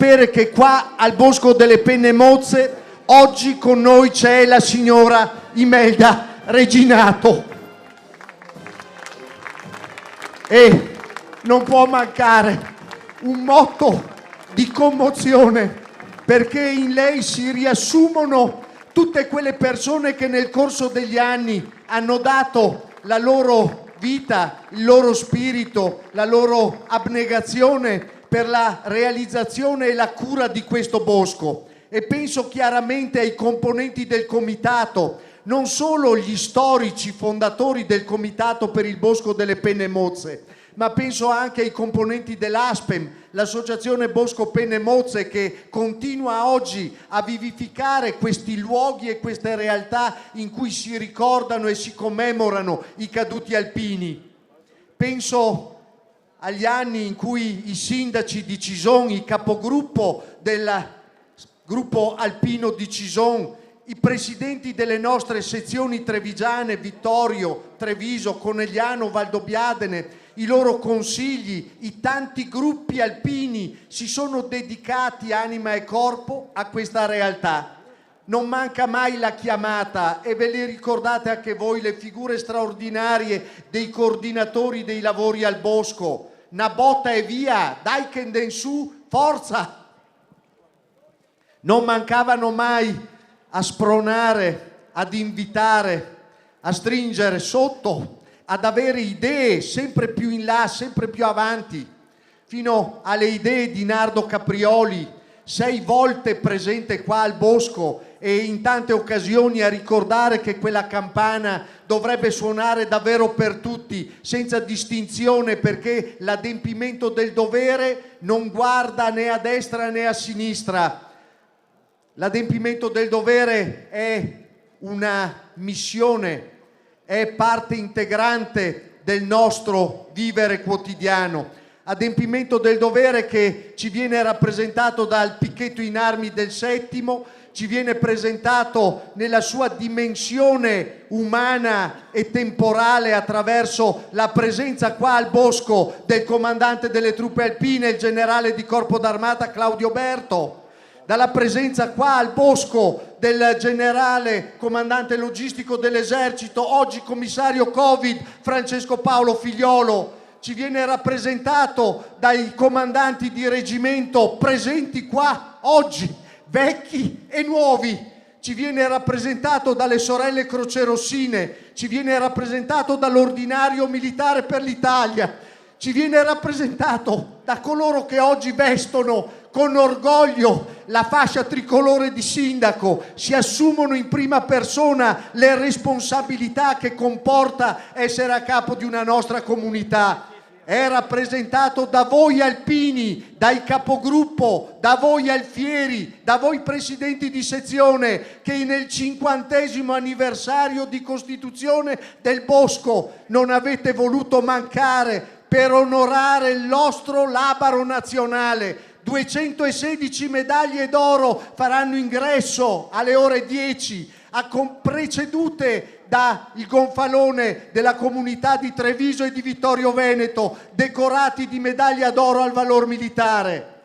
sapere che qua al Bosco delle Penne Mozze oggi con noi c'è la signora Imelda Reginato. E non può mancare un motto di commozione, perché in lei si riassumono tutte quelle persone che nel corso degli anni hanno dato la loro vita, il loro spirito, la loro abnegazione per la realizzazione e la cura di questo bosco. E penso chiaramente ai componenti del comitato, non solo gli storici fondatori del comitato per il Bosco delle Penne Mozze, ma penso anche ai componenti dell'ASPEM, l'associazione Bosco Penne Mozze, che continua oggi a vivificare questi luoghi e queste realtà in cui si ricordano e si commemorano i caduti alpini. Penso agli anni in cui i sindaci di Cison, i capogruppo del gruppo alpino di Cison, i presidenti delle nostre sezioni trevigiane, Vittorio, Treviso, Conegliano, Valdobbiadene, i loro consigli, i tanti gruppi alpini si sono dedicati anima e corpo a questa realtà. Non manca mai la chiamata, e ve le ricordate anche voi, le figure straordinarie dei coordinatori dei lavori al bosco. Una botta e via, dai che den su, forza! Non mancavano mai a spronare, ad invitare, a stringere sotto, ad avere idee sempre più in là, sempre più avanti, fino alle idee di Nardo Caprioli, 6 volte presente qua al bosco e in tante occasioni a ricordare che quella campana dovrebbe suonare davvero per tutti, senza distinzione, perché l'adempimento del dovere non guarda né a destra né a sinistra. L'adempimento del dovere è una missione, è parte integrante del nostro vivere quotidiano. Adempimento del dovere che ci viene rappresentato dal picchetto in armi del 7°, ci viene presentato nella sua dimensione umana e temporale attraverso la presenza qua al bosco del comandante delle truppe alpine, il generale di corpo d'armata Claudio Berto, dalla presenza qua al bosco del generale comandante logistico dell'esercito, oggi commissario Covid, Francesco Paolo Figliolo. Ci viene rappresentato dai comandanti di reggimento presenti qua oggi, vecchi e nuovi. Ci viene rappresentato dalle sorelle crocerossine, ci viene rappresentato dall'ordinario militare per l'Italia, ci viene rappresentato da coloro che oggi vestono con orgoglio la fascia tricolore di sindaco, si assumono in prima persona le responsabilità che comporta essere a capo di una nostra comunità. È rappresentato da voi alpini, dai capogruppo, da voi alfieri, da voi presidenti di sezione, che nel 50° anniversario di costituzione del Bosco non avete voluto mancare per onorare il nostro labaro nazionale. 216 medaglie d'oro faranno ingresso alle ore 10, precedute dal gonfalone della comunità di Treviso e di Vittorio Veneto, decorati di medaglia d'oro al valor militare.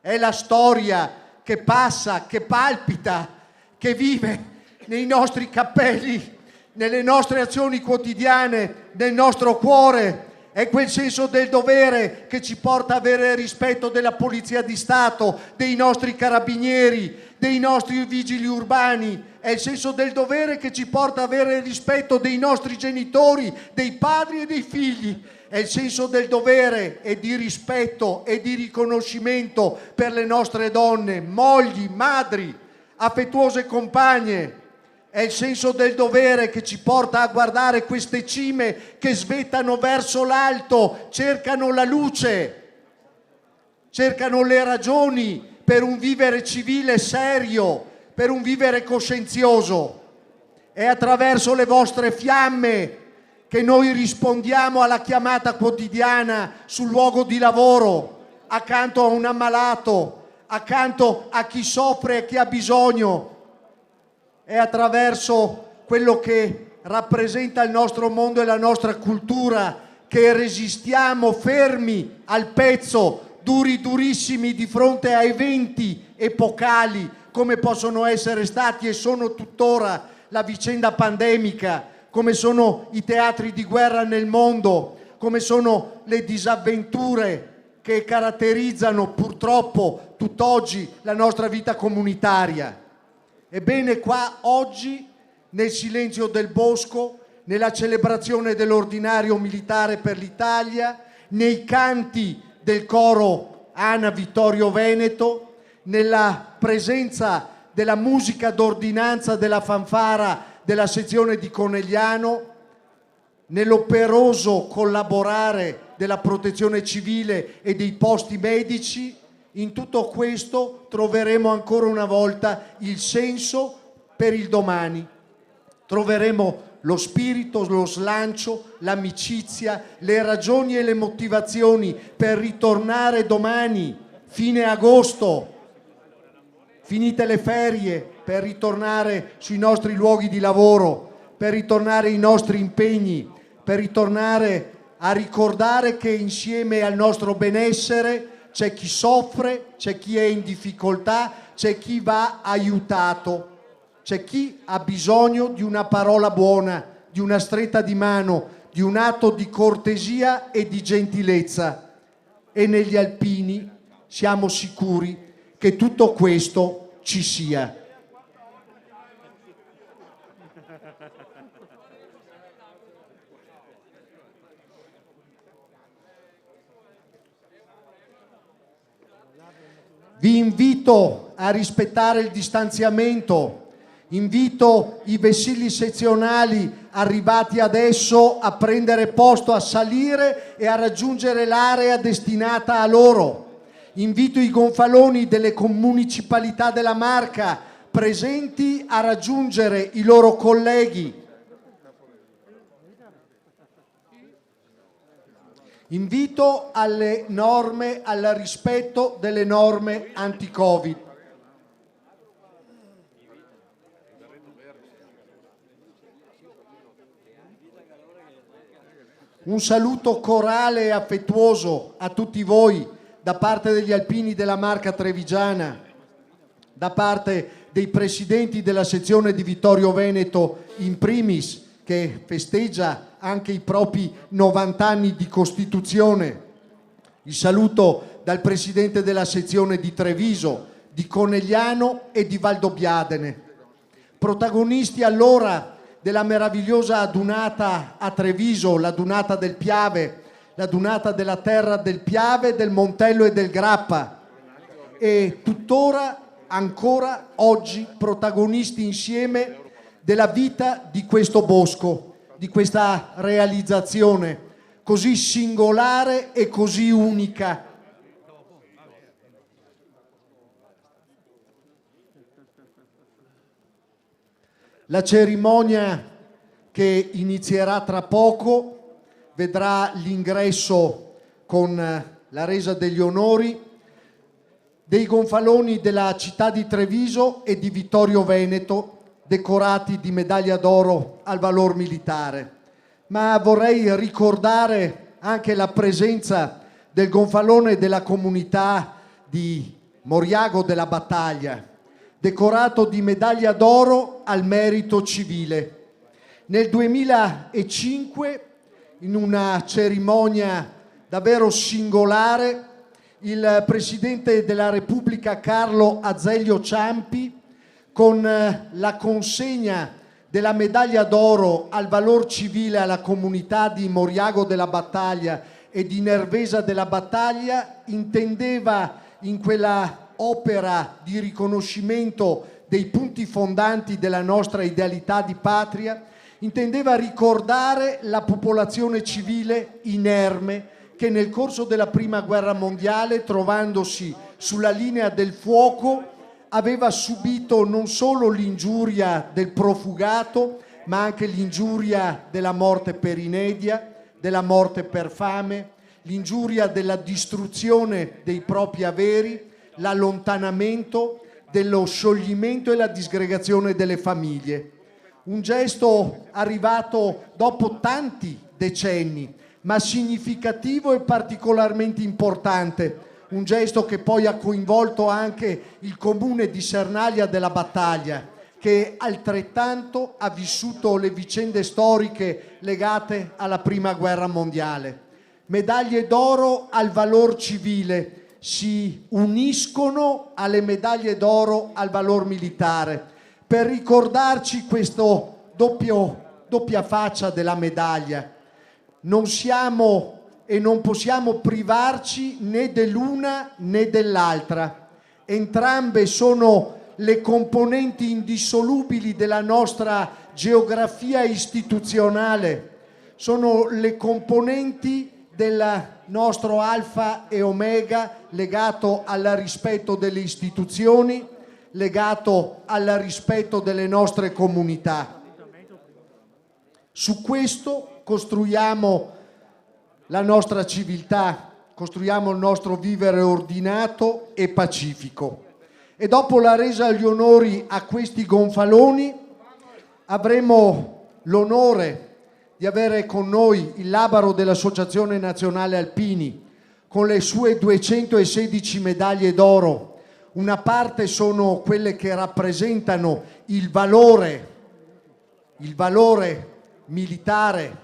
È la storia che passa, che palpita, che vive nei nostri cappelli, nelle nostre azioni quotidiane, nel nostro cuore. È quel senso del dovere che ci porta a avere rispetto della Polizia di Stato, dei nostri carabinieri, dei nostri vigili urbani. È il senso del dovere che ci porta a avere rispetto dei nostri genitori, dei padri e dei figli. È il senso del dovere e di rispetto e di riconoscimento per le nostre donne, mogli, madri, affettuose compagne. È il senso del dovere che ci porta a guardare queste cime che svettano verso l'alto, cercano la luce, cercano le ragioni per un vivere civile serio, per un vivere coscienzioso. È attraverso le vostre fiamme che noi rispondiamo alla chiamata quotidiana sul luogo di lavoro, accanto a un ammalato, accanto a chi soffre e chi ha bisogno. È attraverso quello che rappresenta il nostro mondo e la nostra cultura che resistiamo fermi al pezzo durissimi di fronte a eventi epocali come possono essere stati e sono tuttora la vicenda pandemica, come sono i teatri di guerra nel mondo, come sono le disavventure che caratterizzano purtroppo tutt'oggi la nostra vita comunitaria. Ebbene, qua oggi, nel silenzio del bosco, nella celebrazione dell'ordinario militare per l'Italia, nei canti del coro Ana Vittorio Veneto, nella presenza della musica d'ordinanza della fanfara della sezione di Conegliano, nell'operoso collaborare della protezione civile e dei posti medici, in tutto questo troveremo ancora una volta il senso per il domani. Troveremo lo spirito, lo slancio, l'amicizia, le ragioni e le motivazioni per ritornare domani, fine agosto, finite le ferie, per ritornare sui nostri luoghi di lavoro, per ritornare ai nostri impegni, per ritornare a ricordare che insieme al nostro benessere c'è chi soffre, c'è chi è in difficoltà, c'è chi va aiutato, c'è chi ha bisogno di una parola buona, di una stretta di mano, di un atto di cortesia e di gentilezza. E negli alpini siamo sicuri che tutto questo ci sia. Vi invito a rispettare il distanziamento, invito i vessilli sezionali arrivati adesso a prendere posto, a salire e a raggiungere l'area destinata a loro. Invito i gonfaloni delle municipalità della Marca presenti a raggiungere i loro colleghi. Invito alle norme, al rispetto delle norme anti-Covid. Un saluto corale e affettuoso a tutti voi da parte degli alpini della Marca trevigiana, da parte dei presidenti della sezione di Vittorio Veneto in primis, che festeggia anche i propri 90 anni di Costituzione. Il saluto dal presidente della sezione di Treviso, di Conegliano e di Valdobbiadene. Protagonisti allora della meravigliosa adunata a Treviso, la dunata del Piave, la dunata della terra del Piave, del Montello e del Grappa. E tuttora, ancora oggi, protagonisti insieme della vita di questo bosco, di questa realizzazione così singolare e così unica. La cerimonia che inizierà tra poco vedrà l'ingresso con la resa degli onori dei gonfaloni della città di Treviso e di Vittorio Veneto, decorati di medaglia d'oro al valor militare. Ma vorrei ricordare anche la presenza del gonfalone della comunità di Moriago della Battaglia, decorato di medaglia d'oro al merito civile. Nel 2005, in una cerimonia davvero singolare, il Presidente della Repubblica Carlo Azeglio Ciampi, con la consegna della medaglia d'oro al valor civile alla comunità di Moriago della Battaglia e di Nervesa della Battaglia, intendeva in quella opera di riconoscimento dei punti fondanti della nostra idealità di patria, intendeva ricordare la popolazione civile inerme che nel corso della Prima Guerra Mondiale, trovandosi sulla linea del fuoco, aveva subito non solo l'ingiuria del profugato, ma anche l'ingiuria della morte per inedia, della morte per fame, l'ingiuria della distruzione dei propri averi, l'allontanamento, dello scioglimento e la disgregazione delle famiglie. Un gesto arrivato dopo tanti decenni, ma significativo e particolarmente importante, un gesto che poi ha coinvolto anche il comune di Sernalia della Battaglia, che altrettanto ha vissuto le vicende storiche legate alla Prima Guerra Mondiale. Medaglie d'oro al valor civile si uniscono alle medaglie d'oro al valor militare per ricordarci questo doppia faccia della medaglia. Non siamo e non possiamo privarci né dell'una né dell'altra. Entrambe sono le componenti indissolubili della nostra geografia istituzionale, sono le componenti del nostro alfa e omega legato al rispetto delle istituzioni, legato al rispetto delle nostre comunità. Su questo costruiamo la nostra civiltà, costruiamo il nostro vivere ordinato e pacifico. E dopo la resa agli onori a questi gonfaloni avremo l'onore di avere con noi il labaro dell'Associazione Nazionale Alpini con le sue 216 medaglie d'oro. Una parte sono quelle che rappresentano il valore militare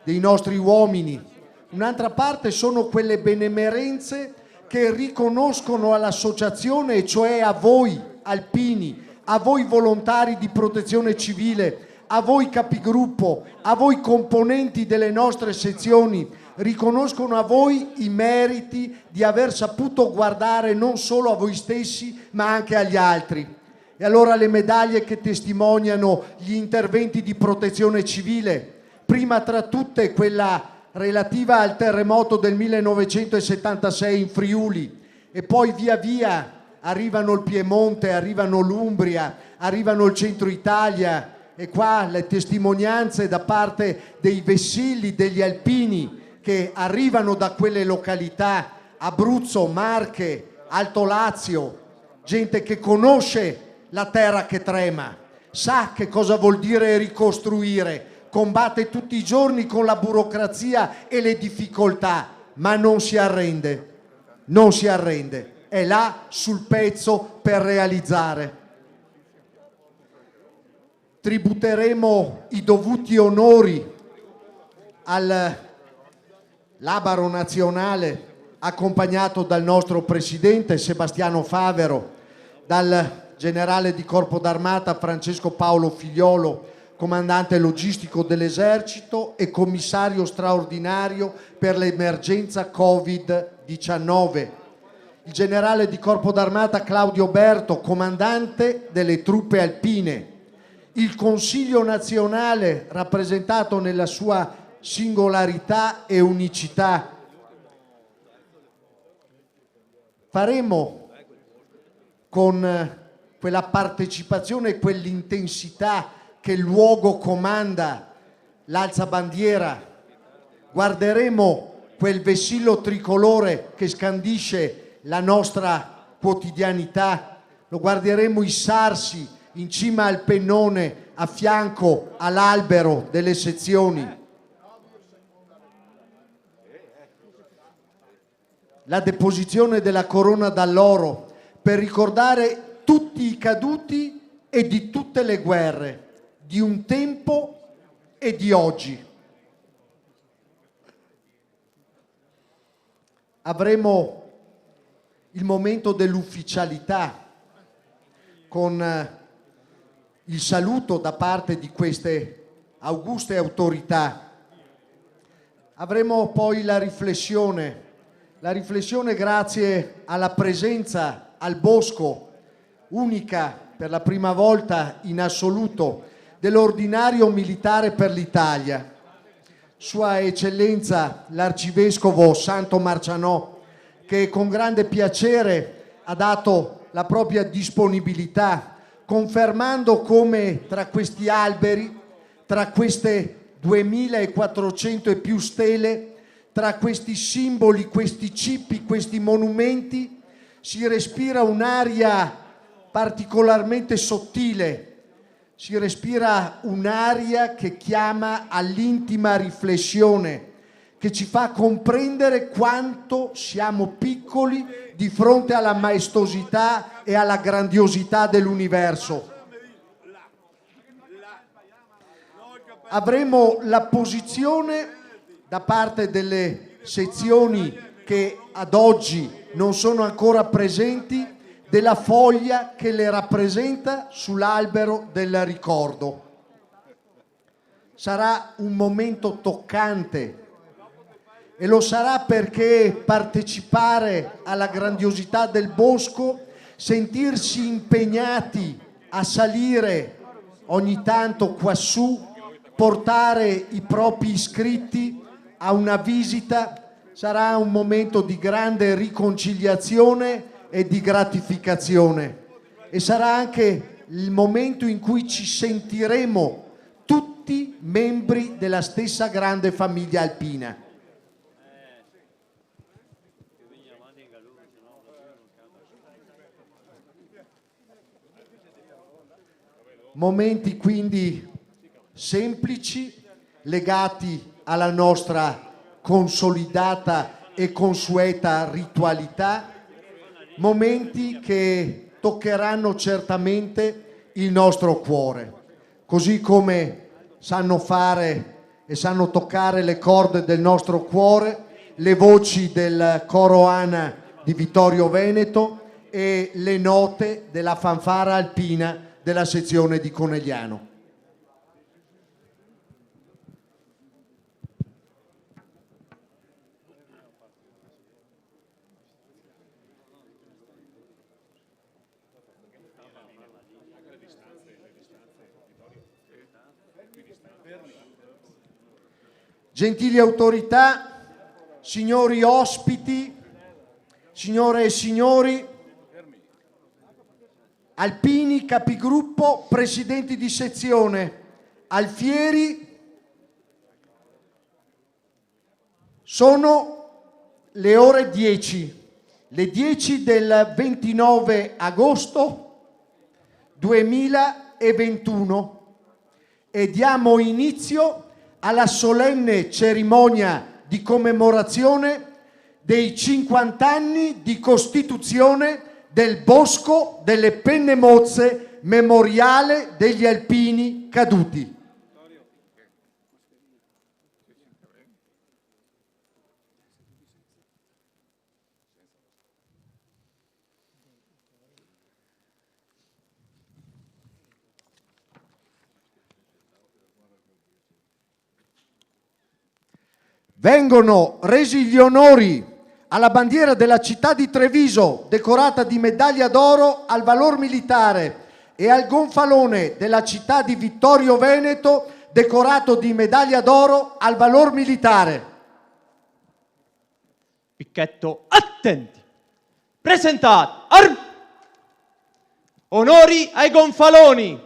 dei nostri uomini. Un'altra parte sono quelle benemerenze che riconoscono all'associazione, e cioè a voi alpini, a voi volontari di protezione civile, a voi capigruppo, a voi componenti delle nostre sezioni, riconoscono a voi i meriti di aver saputo guardare non solo a voi stessi ma anche agli altri. E allora le medaglie che testimoniano gli interventi di protezione civile, prima tra tutte quella relativa al terremoto del 1976 in Friuli, e poi via via arrivano il Piemonte, arrivano l'Umbria, arrivano il Centro Italia, e qua le testimonianze da parte dei vessilli, degli alpini che arrivano da quelle località, Abruzzo, Marche, Alto Lazio, gente che conosce la terra che trema, sa che cosa vuol dire ricostruire, combatte tutti i giorni con la burocrazia e le difficoltà, ma non si arrende, è là sul pezzo per realizzare. Tributeremo i dovuti onori al labaro nazionale accompagnato dal nostro presidente Sebastiano Favero, dal generale di Corpo d'Armata Francesco Paolo Figliolo, comandante logistico dell'Esercito e commissario straordinario per l'emergenza Covid-19, il generale di Corpo d'Armata Claudio Berto, comandante delle truppe alpine, il Consiglio nazionale rappresentato nella sua singolarità e unicità. Faremo con quella partecipazione e quell'intensità che il luogo comanda l'alzabandiera, guarderemo quel vessillo tricolore che scandisce la nostra quotidianità, lo guarderemo issarsi in cima al pennone a fianco all'albero delle sezioni. La deposizione della corona d'alloro per ricordare tutti i caduti e di tutte le guerre di un tempo e di oggi. Avremo il momento dell'ufficialità con il saluto da parte di queste auguste autorità. Avremo poi la riflessione grazie alla presenza al bosco, unica per la prima volta in assoluto, dell'ordinario militare per l'Italia, Sua Eccellenza l'Arcivescovo Santo Marcianò, che con grande piacere ha dato la propria disponibilità, confermando come tra questi alberi, tra queste 2400 e più stele, tra questi simboli, questi cippi, questi monumenti, si respira un'aria particolarmente sottile, si respira un'aria che chiama all'intima riflessione, che ci fa comprendere quanto siamo piccoli di fronte alla maestosità e alla grandiosità dell'universo. Avremo la posizione da parte delle sezioni che ad oggi non sono ancora presenti della foglia che le rappresenta sull'albero del ricordo. Sarà un momento toccante e lo sarà perché partecipare alla grandiosità del bosco, sentirsi impegnati a salire ogni tanto quassù, portare i propri iscritti a una visita, sarà un momento di grande riconciliazione e di gratificazione, e sarà anche il momento in cui ci sentiremo tutti membri della stessa grande famiglia alpina. Momenti quindi semplici, legati alla nostra consolidata e consueta ritualità, momenti che toccheranno certamente il nostro cuore, così come sanno fare e sanno toccare le corde del nostro cuore le voci del coro ANA di Vittorio Veneto e le note della fanfara alpina della sezione di Conegliano. Gentili autorità, signori ospiti, signore e signori, alpini, capigruppo, presidenti di sezione, alfieri, sono le ore 10, le 10 del 29 agosto 2021 e diamo inizio alla solenne cerimonia di commemorazione dei 50 anni di costituzione del Bosco delle Penne Mozze, memoriale degli alpini caduti. Vengono resi gli onori alla bandiera della città di Treviso, decorata di medaglia d'oro al valor militare, e al gonfalone della città di Vittorio Veneto, decorato di medaglia d'oro al valor militare. Picchetto, attenti! Presentate, onori ai gonfaloni!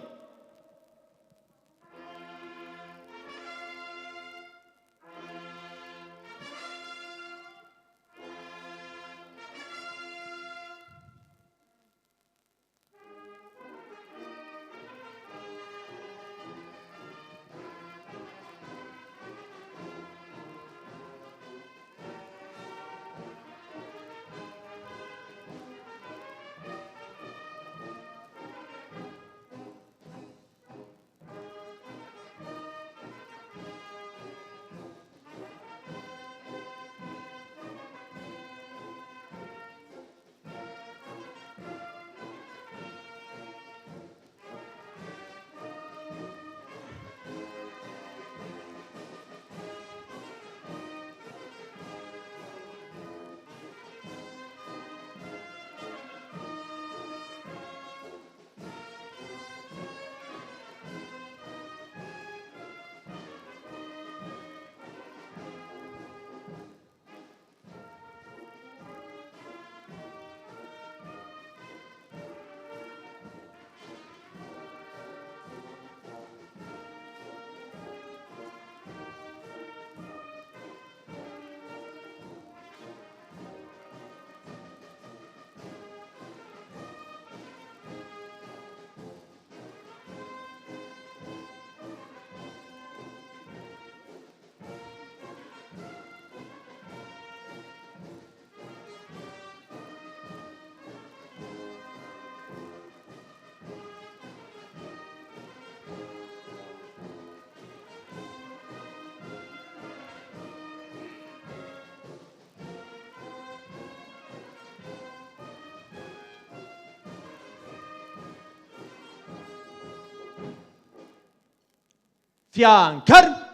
Fiancar.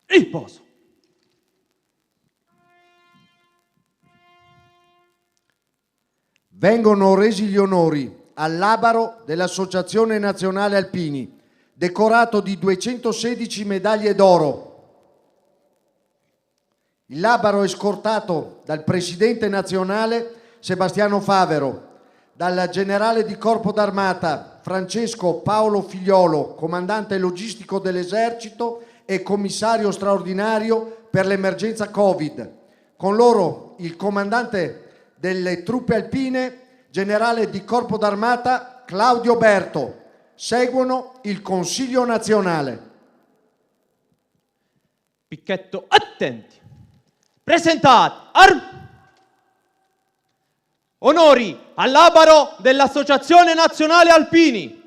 Riposo. Vengono resi gli onori al labaro dell'Associazione Nazionale Alpini, decorato di 216 medaglie d'oro. Il labaro è scortato dal presidente nazionale Sebastiano Favero, dal generale di Corpo d'Armata Francesco Paolo Figliolo, comandante logistico dell'esercito e commissario straordinario per l'emergenza Covid. Con loro il comandante delle truppe alpine, generale di Corpo d'Armata Claudio Berto. Seguono il Consiglio nazionale. Picchetto attenti. Presentate onori al labaro dell'Associazione Nazionale Alpini.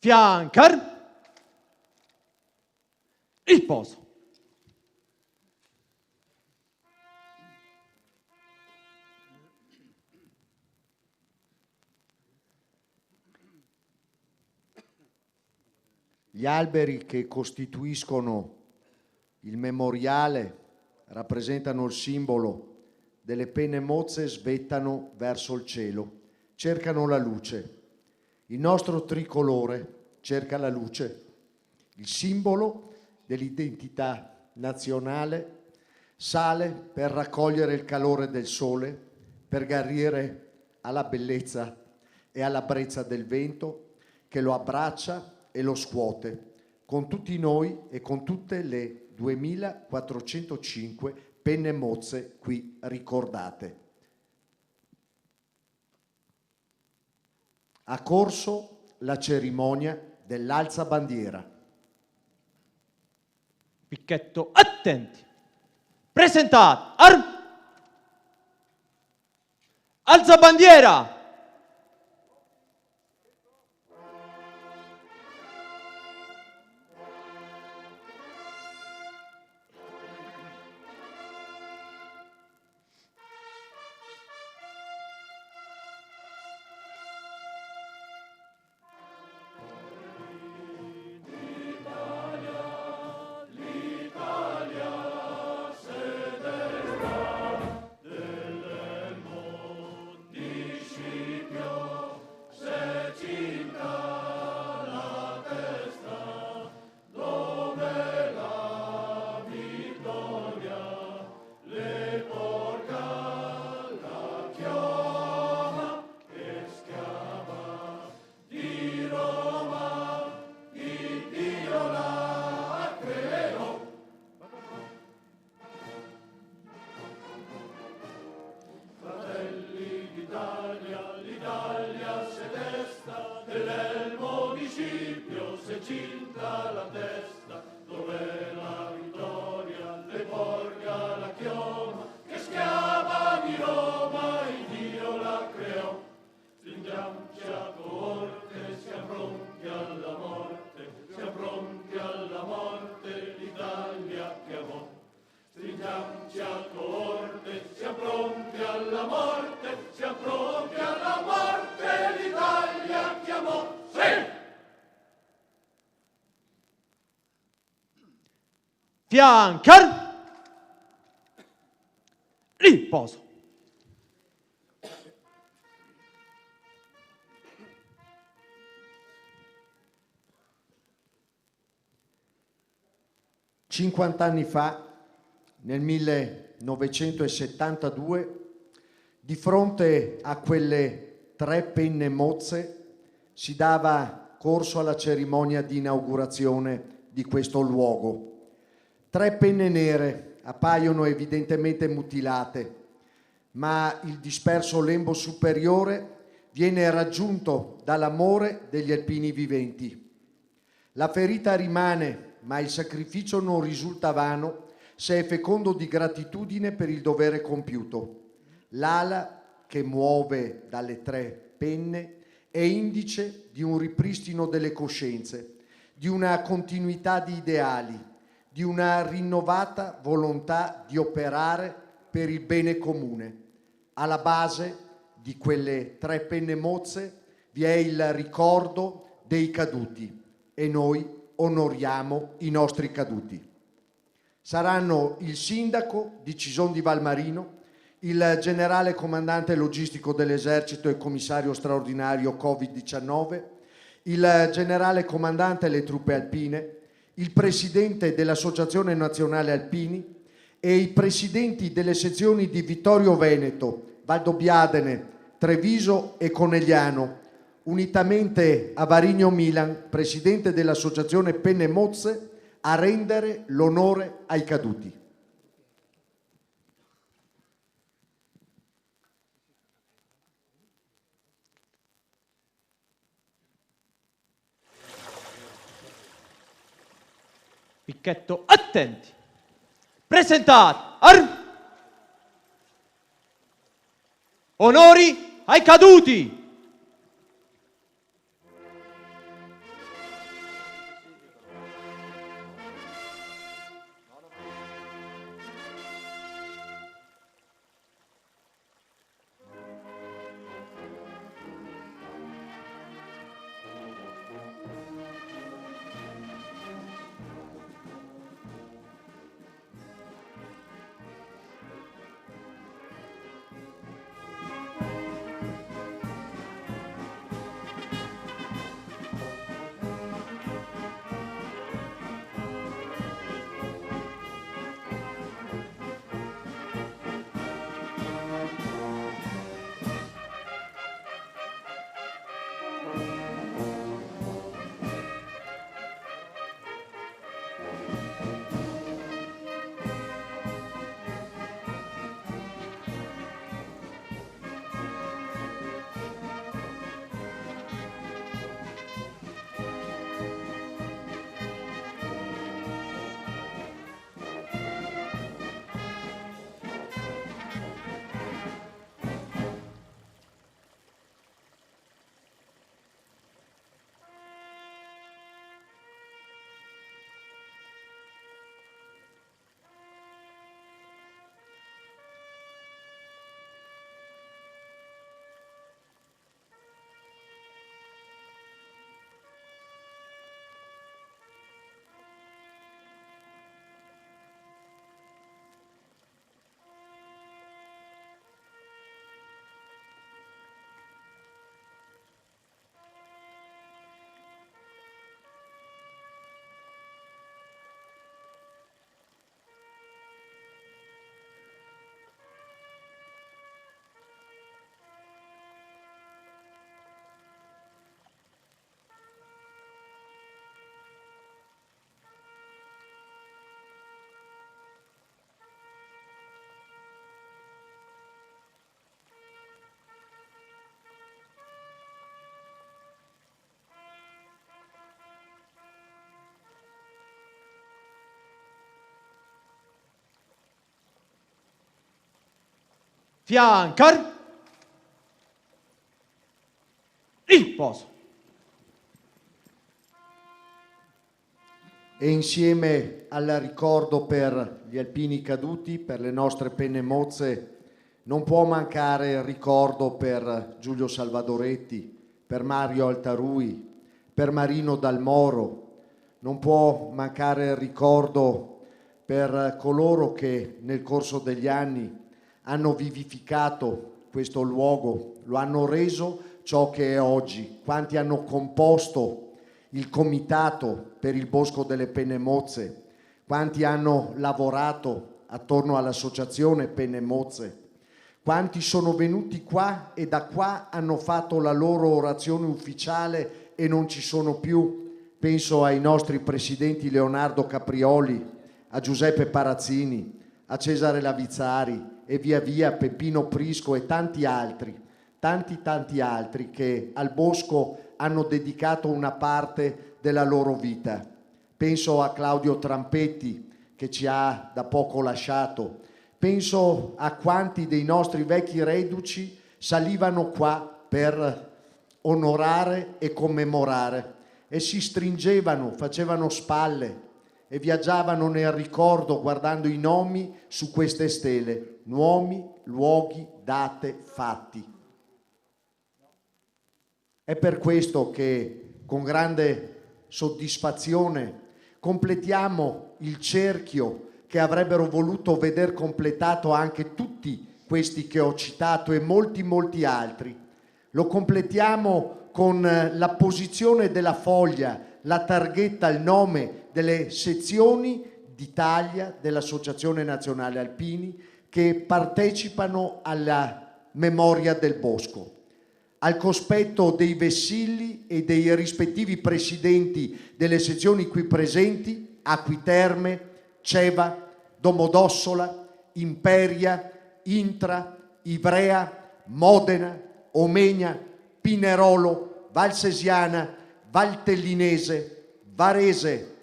Fiancar. Riposo. Gli alberi che costituiscono il memoriale rappresentano il simbolo delle penne mozze, svettano verso il cielo, cercano la luce. Il nostro tricolore cerca la luce, il simbolo dell'identità nazionale, sale per raccogliere il calore del sole, per gradire alla bellezza e alla brezza del vento che lo abbraccia e lo scuote con tutti noi e con tutte le 2405 penne mozze qui ricordate. Ha corso la cerimonia dell'alza bandiera. Picchetto attenti. Presentate alza bandiera. la testa, dove la vittoria le porga la chioma, che schiava di Roma il Dio la creò. Stringiamoci a coorte, siamo pronti alla morte, siamo pronti alla morte, l'Italia chiamò. Stringiamoci a coorte, siamo pronti alla morte, siamo pronti alla morte, l'Italia chiamò. Sì! Fiancar! Riposo. Cinquant'anni fa, nel 1972, di fronte a quelle 3 penne mozze, si dava corso alla cerimonia di inaugurazione di questo luogo. 3 penne nere appaiono evidentemente mutilate, ma il disperso lembo superiore viene raggiunto dall'amore degli alpini viventi. La ferita rimane, ma il sacrificio non risulta vano se è fecondo di gratitudine per il dovere compiuto. L'ala che muove dalle 3 penne è indice di un ripristino delle coscienze, di una continuità di ideali, di una rinnovata volontà di operare per il bene comune. Alla base di quelle 3 penne mozze vi è il ricordo dei caduti e noi onoriamo i nostri caduti. Saranno il sindaco di Cison di Valmarino, il generale comandante logistico dell'esercito e commissario straordinario Covid-19, il generale comandante delle truppe alpine, il presidente dell'Associazione Nazionale Alpini e i presidenti delle sezioni di Vittorio Veneto, Valdobbiadene, Treviso e Conegliano, unitamente a Varigno Milan, presidente dell'Associazione Penne Mozze, a rendere l'onore ai caduti. Picchetto, attenti. Presentate. Onori ai caduti. fiancar, riposo. E insieme al ricordo per gli alpini caduti, per le nostre penne mozze, non può mancare il ricordo per Giulio Salvadoretti, per Mario Altarui, per Marino Dal Moro. Non può mancare il ricordo per coloro che nel corso degli anni hanno vivificato questo luogo, lo hanno reso ciò che è oggi. Quanti hanno composto il comitato per il Bosco delle Penne Mozze, quanti hanno lavorato attorno all'associazione Penne Mozze, quanti sono venuti qua e da qua hanno fatto la loro orazione ufficiale e non ci sono più. Penso ai nostri presidenti Leonardo Caprioli, a Giuseppe Parazzini, a Cesare Lavizzari e via via Peppino Prisco e tanti altri altri che al bosco hanno dedicato una parte della loro vita. Penso a Claudio Trampetti che ci ha da poco lasciato. Penso a quanti dei nostri vecchi reduci salivano qua per onorare e commemorare e si stringevano, facevano spalle e viaggiavano nel ricordo guardando i nomi su queste stele, nomi, luoghi, date, fatti. È per questo che con grande soddisfazione completiamo il cerchio che avrebbero voluto veder completato anche tutti questi che ho citato e molti altri. Lo completiamo con la posizione della foglia, la targhetta, il nome delle sezioni d'Italia dell'Associazione Nazionale Alpini che partecipano alla memoria del bosco. Al cospetto dei vessilli e dei rispettivi presidenti delle sezioni qui presenti, Acquiterme, Ceva, Domodossola, Imperia, Intra, Ivrea, Modena, Omegna, Pinerolo, Valsesiana, Valtellinese, Varese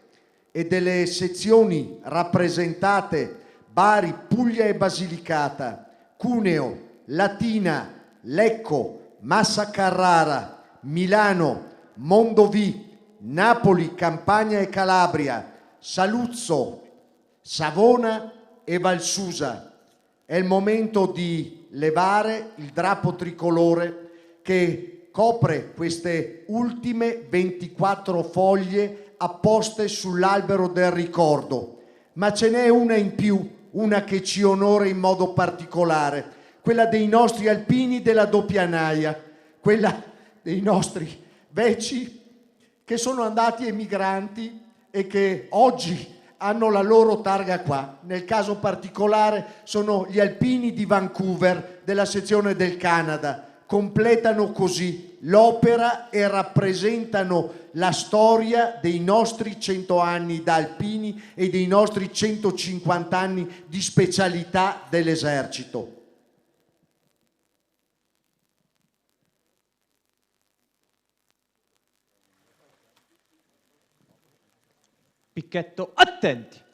e delle sezioni rappresentate Bari, Puglia e Basilicata, Cuneo, Latina, Lecco, Massa Carrara, Milano, Mondovì, Napoli, Campania e Calabria, Saluzzo, Savona e Valsusa. È il momento di levare il drappo tricolore che copre queste ultime 24 foglie apposte sull'albero del ricordo. Ma ce n'è una in più, una che ci onora in modo particolare, quella dei nostri alpini della doppia naia, quella dei nostri veci che sono andati emigranti e che oggi hanno la loro targa qua. Nel caso particolare sono gli alpini di Vancouver della sezione del Canada. Completano così l'opera e rappresentano la storia dei nostri 100 anni da alpini e dei nostri 150 anni di specialità dell'esercito. Picchetto, attenti.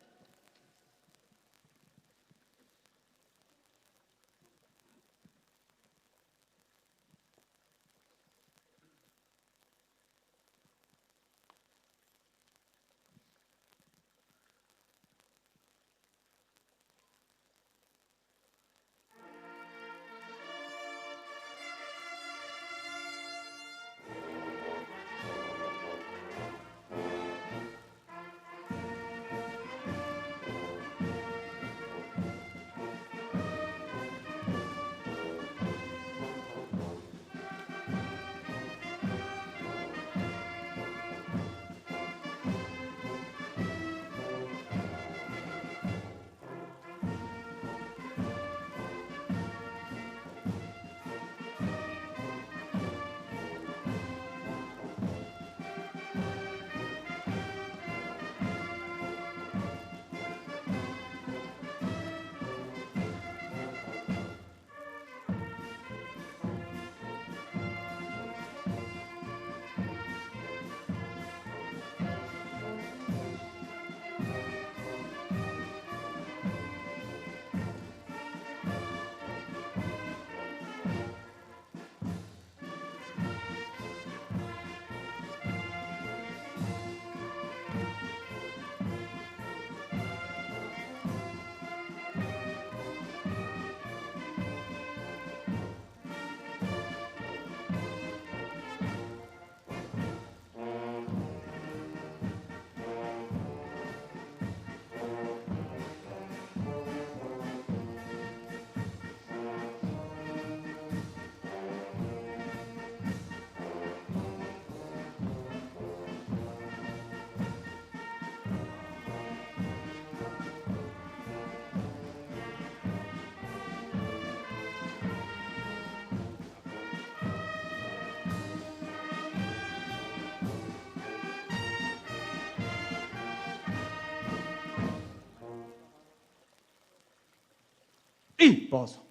Il poso.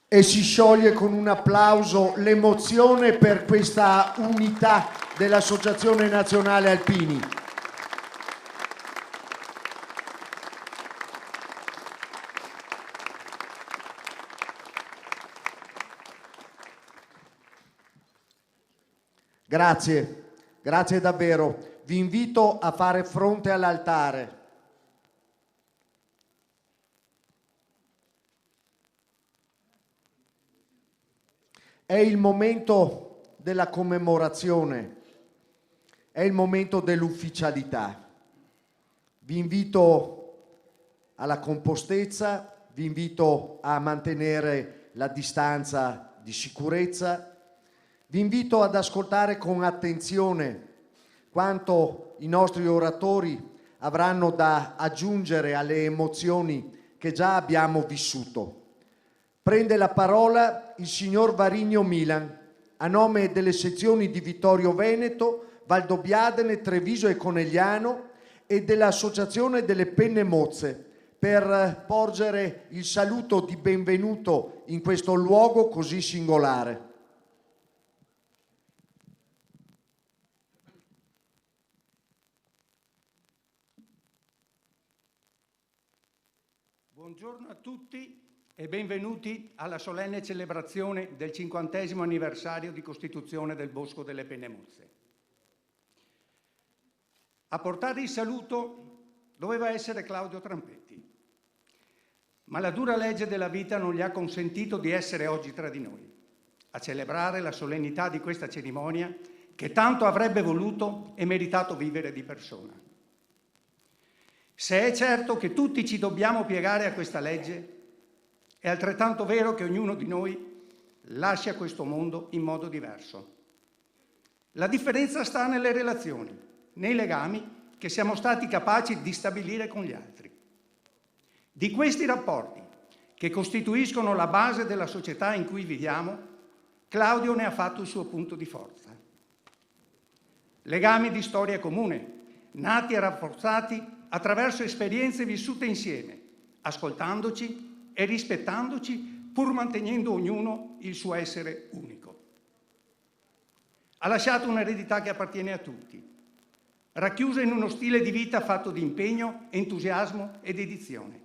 E si scioglie con un applauso l'emozione per questa unità dell'Associazione Nazionale Alpini. Grazie, grazie davvero. Vi invito a fare fronte all'altare. È il momento della commemorazione, è il momento dell'ufficialità. Vi invito alla compostezza, vi invito a mantenere la distanza di sicurezza, vi invito ad ascoltare con attenzione quanto i nostri oratori avranno da aggiungere alle emozioni che già abbiamo vissuto. Prende la parola il signor Varigno Milan, a nome delle sezioni di Vittorio Veneto, Valdobbiadene, Treviso e Conegliano e dell'Associazione delle Penne Mozze, per porgere il saluto di benvenuto in questo luogo così singolare. Buongiorno a tutti e benvenuti alla solenne celebrazione del 50° anniversario di costituzione del Bosco delle Penne Mozze. A portare il saluto doveva essere Claudio Trampetti, ma la dura legge della vita non gli ha consentito di essere oggi tra di noi, a celebrare la solennità di questa cerimonia che tanto avrebbe voluto e meritato vivere di persona. Se è certo che tutti ci dobbiamo piegare a questa legge, è altrettanto vero che ognuno di noi lascia questo mondo in modo diverso. La differenza sta nelle relazioni, nei legami che siamo stati capaci di stabilire con gli altri. Di questi rapporti, che costituiscono la base della società in cui viviamo, Claudio ne ha fatto il suo punto di forza. Legami di storia comune, nati e rafforzati attraverso esperienze vissute insieme, ascoltandoci e rispettandoci, pur mantenendo ognuno il suo essere unico. Ha lasciato un'eredità che appartiene a tutti, racchiusa in uno stile di vita fatto di impegno, entusiasmo e dedizione.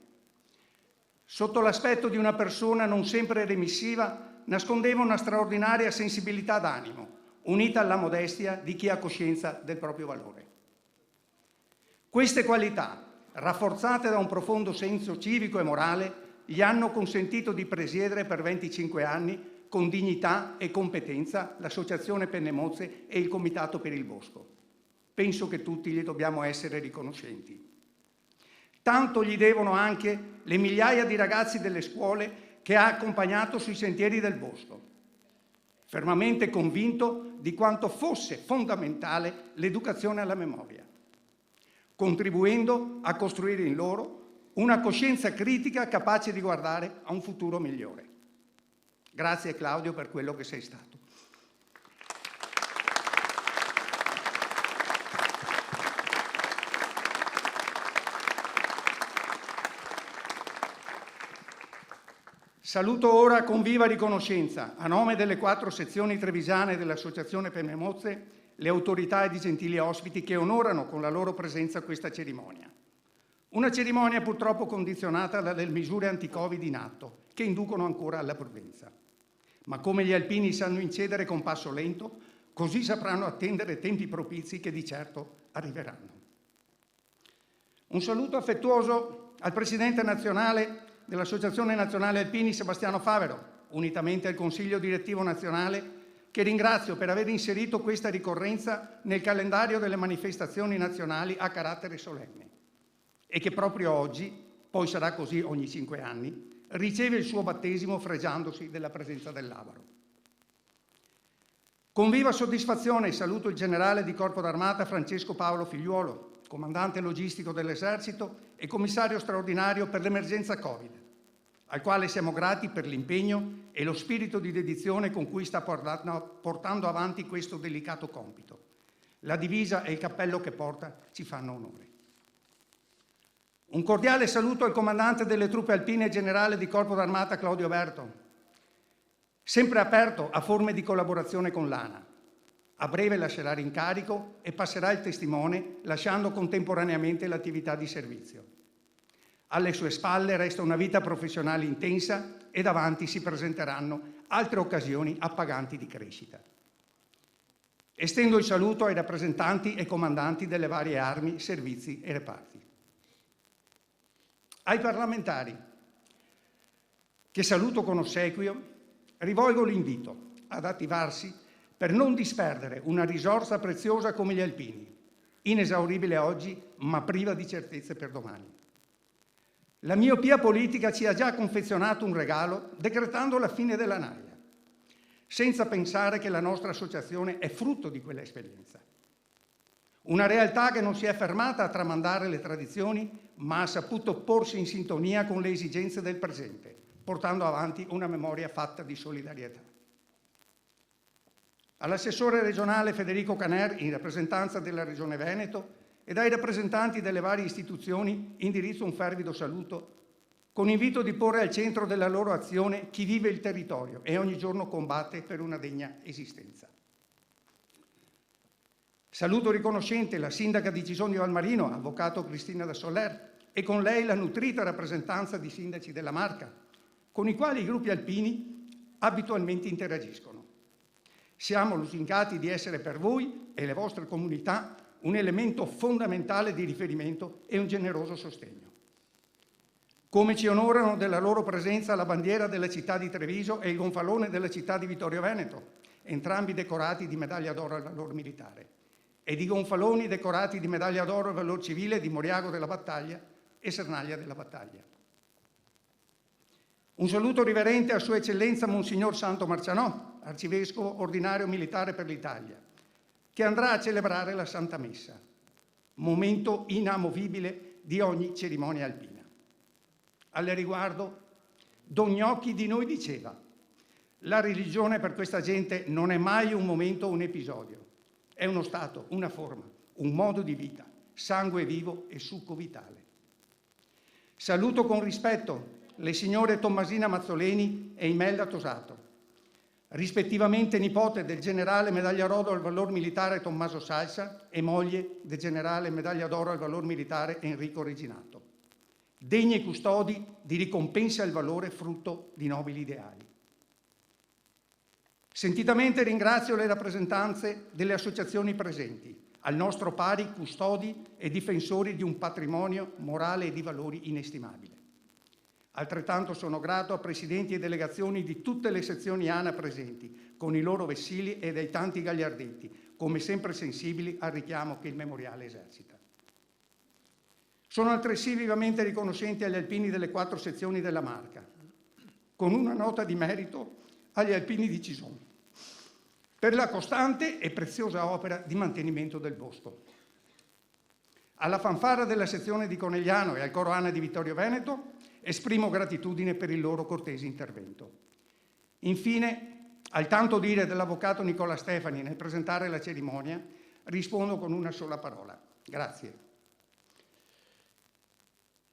Sotto l'aspetto di una persona non sempre remissiva, nascondeva una straordinaria sensibilità d'animo, unita alla modestia di chi ha coscienza del proprio valore. Queste qualità, rafforzate da un profondo senso civico e morale, gli hanno consentito di presiedere per 25 anni con dignità e competenza l'Associazione Penne Mozze e il Comitato per il Bosco. Penso che tutti gli dobbiamo essere riconoscenti. Tanto gli devono anche le migliaia di ragazzi delle scuole che ha accompagnato sui sentieri del bosco, fermamente convinto di quanto fosse fondamentale l'educazione alla memoria, contribuendo a costruire in loro una coscienza critica capace di guardare a un futuro migliore. Grazie Claudio per quello che sei stato. Saluto ora con viva riconoscenza, a nome delle 4 sezioni trevisane dell'Associazione Penne Mozze, le autorità ed i gentili ospiti che onorano con la loro presenza questa cerimonia. Una cerimonia purtroppo condizionata dalle misure anti-Covid in atto, che inducono ancora alla prudenza. Ma come gli alpini sanno incedere con passo lento, così sapranno attendere tempi propizi che di certo arriveranno. Un saluto affettuoso al Presidente nazionale dell'Associazione Nazionale Alpini Sebastiano Favero, unitamente al Consiglio Direttivo Nazionale, che ringrazio per aver inserito questa ricorrenza nel calendario delle manifestazioni nazionali a carattere solenne e che proprio oggi, poi sarà così ogni 5 anni, riceve il suo battesimo fregiandosi della presenza dell'Avaro. Con viva soddisfazione saluto il generale di Corpo d'Armata Francesco Paolo Figliuolo, comandante logistico dell'Esercito e commissario straordinario per l'emergenza Covid, al quale siamo grati per l'impegno e lo spirito di dedizione con cui sta portando avanti questo delicato compito. La divisa e il cappello che porta ci fanno onore. Un cordiale saluto al comandante delle truppe alpine generale di Corpo d'Armata Claudio Berto, sempre aperto a forme di collaborazione con l'ANA. A breve lascerà l'incarico e passerà il testimone, lasciando contemporaneamente l'attività di servizio. Alle sue spalle resta una vita professionale intensa e davanti si presenteranno altre occasioni appaganti di crescita. Estendo il saluto ai rappresentanti e comandanti delle varie armi, servizi e reparti. Ai parlamentari, che saluto con ossequio, rivolgo l'invito ad attivarsi per non disperdere una risorsa preziosa come gli alpini, inesauribile oggi ma priva di certezze per domani. La miopia politica ci ha già confezionato un regalo decretando la fine della naia, senza pensare che la nostra associazione è frutto di quella esperienza. Una realtà che non si è fermata a tramandare le tradizioni, ma ha saputo porsi in sintonia con le esigenze del presente, portando avanti una memoria fatta di solidarietà. All'assessore regionale Federico Caner, in rappresentanza della Regione Veneto, ed ai rappresentanti delle varie istituzioni indirizzo un fervido saluto, con invito di porre al centro della loro azione chi vive il territorio e ogni giorno combatte per una degna esistenza. Saluto riconoscente la sindaca di Cisogno Valmarino, avvocato Cristina da Soler, e con lei la nutrita rappresentanza di sindaci della Marca, con i quali i gruppi alpini abitualmente interagiscono. Siamo lusingati di essere per voi e le vostre comunità un elemento fondamentale di riferimento e un generoso sostegno. Come ci onorano della loro presenza la bandiera della città di Treviso e il gonfalone della città di Vittorio Veneto, entrambi decorati di medaglia d'oro al valor militare, e di gonfaloni decorati di medaglia d'oro al valor civile di Moriago della Battaglia e Sernaglia della Battaglia. Un saluto riverente a Sua Eccellenza Monsignor Santo Marcianò, Arcivescovo ordinario militare per l'Italia, che andrà a celebrare la Santa Messa, momento inamovibile di ogni cerimonia alpina. Al riguardo, Don Gnocchi di noi diceva: la religione per questa gente non è mai un momento o un episodio, è uno stato, una forma, un modo di vita, sangue vivo e succo vitale. Saluto con rispetto le signore Tommasina Mazzoleni e Imelda Tosato, rispettivamente nipote del generale medaglia d'oro al valor militare Tommaso Salsa e moglie del generale medaglia d'oro al valor militare Enrico Reginato, degne custodi di ricompense al valore frutto di nobili ideali. Sentitamente ringrazio le rappresentanze delle associazioni presenti, al nostro pari custodi e difensori di un patrimonio morale e di valori inestimabile. Altrettanto sono grato a presidenti e delegazioni di tutte le sezioni ANA presenti, con i loro vessili e dai tanti gagliardetti, come sempre sensibili al richiamo che il memoriale esercita. Sono altresì vivamente riconoscenti agli alpini delle 4 sezioni della Marca, con una nota di merito agli alpini di Cisogno, per la costante e preziosa opera di mantenimento del bosco. Alla fanfara della sezione di Conegliano e al coro ANA di Vittorio Veneto esprimo gratitudine per il loro cortese intervento. Infine, al tanto dire dell'avvocato Nicola Stefani nel presentare la cerimonia, rispondo con una sola parola: grazie.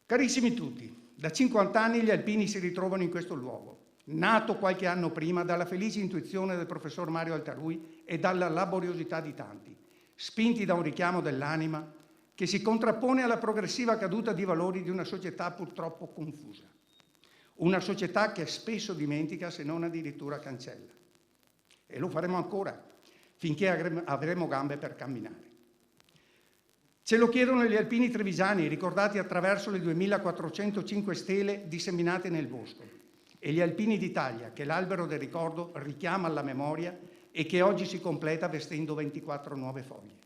Carissimi tutti, da 50 anni gli alpini si ritrovano in questo luogo, nato qualche anno prima dalla felice intuizione del professor Mario Altarui e dalla laboriosità di tanti, spinti da un richiamo dell'anima che si contrappone alla progressiva caduta di valori di una società purtroppo confusa, una società che spesso dimentica se non addirittura cancella. E lo faremo ancora, finché avremo gambe per camminare. Ce lo chiedono gli alpini trevigiani, ricordati attraverso le 2405 stele disseminate nel bosco, e gli alpini d'Italia, che l'albero del ricordo richiama alla memoria e che oggi si completa vestendo 24 nuove foglie.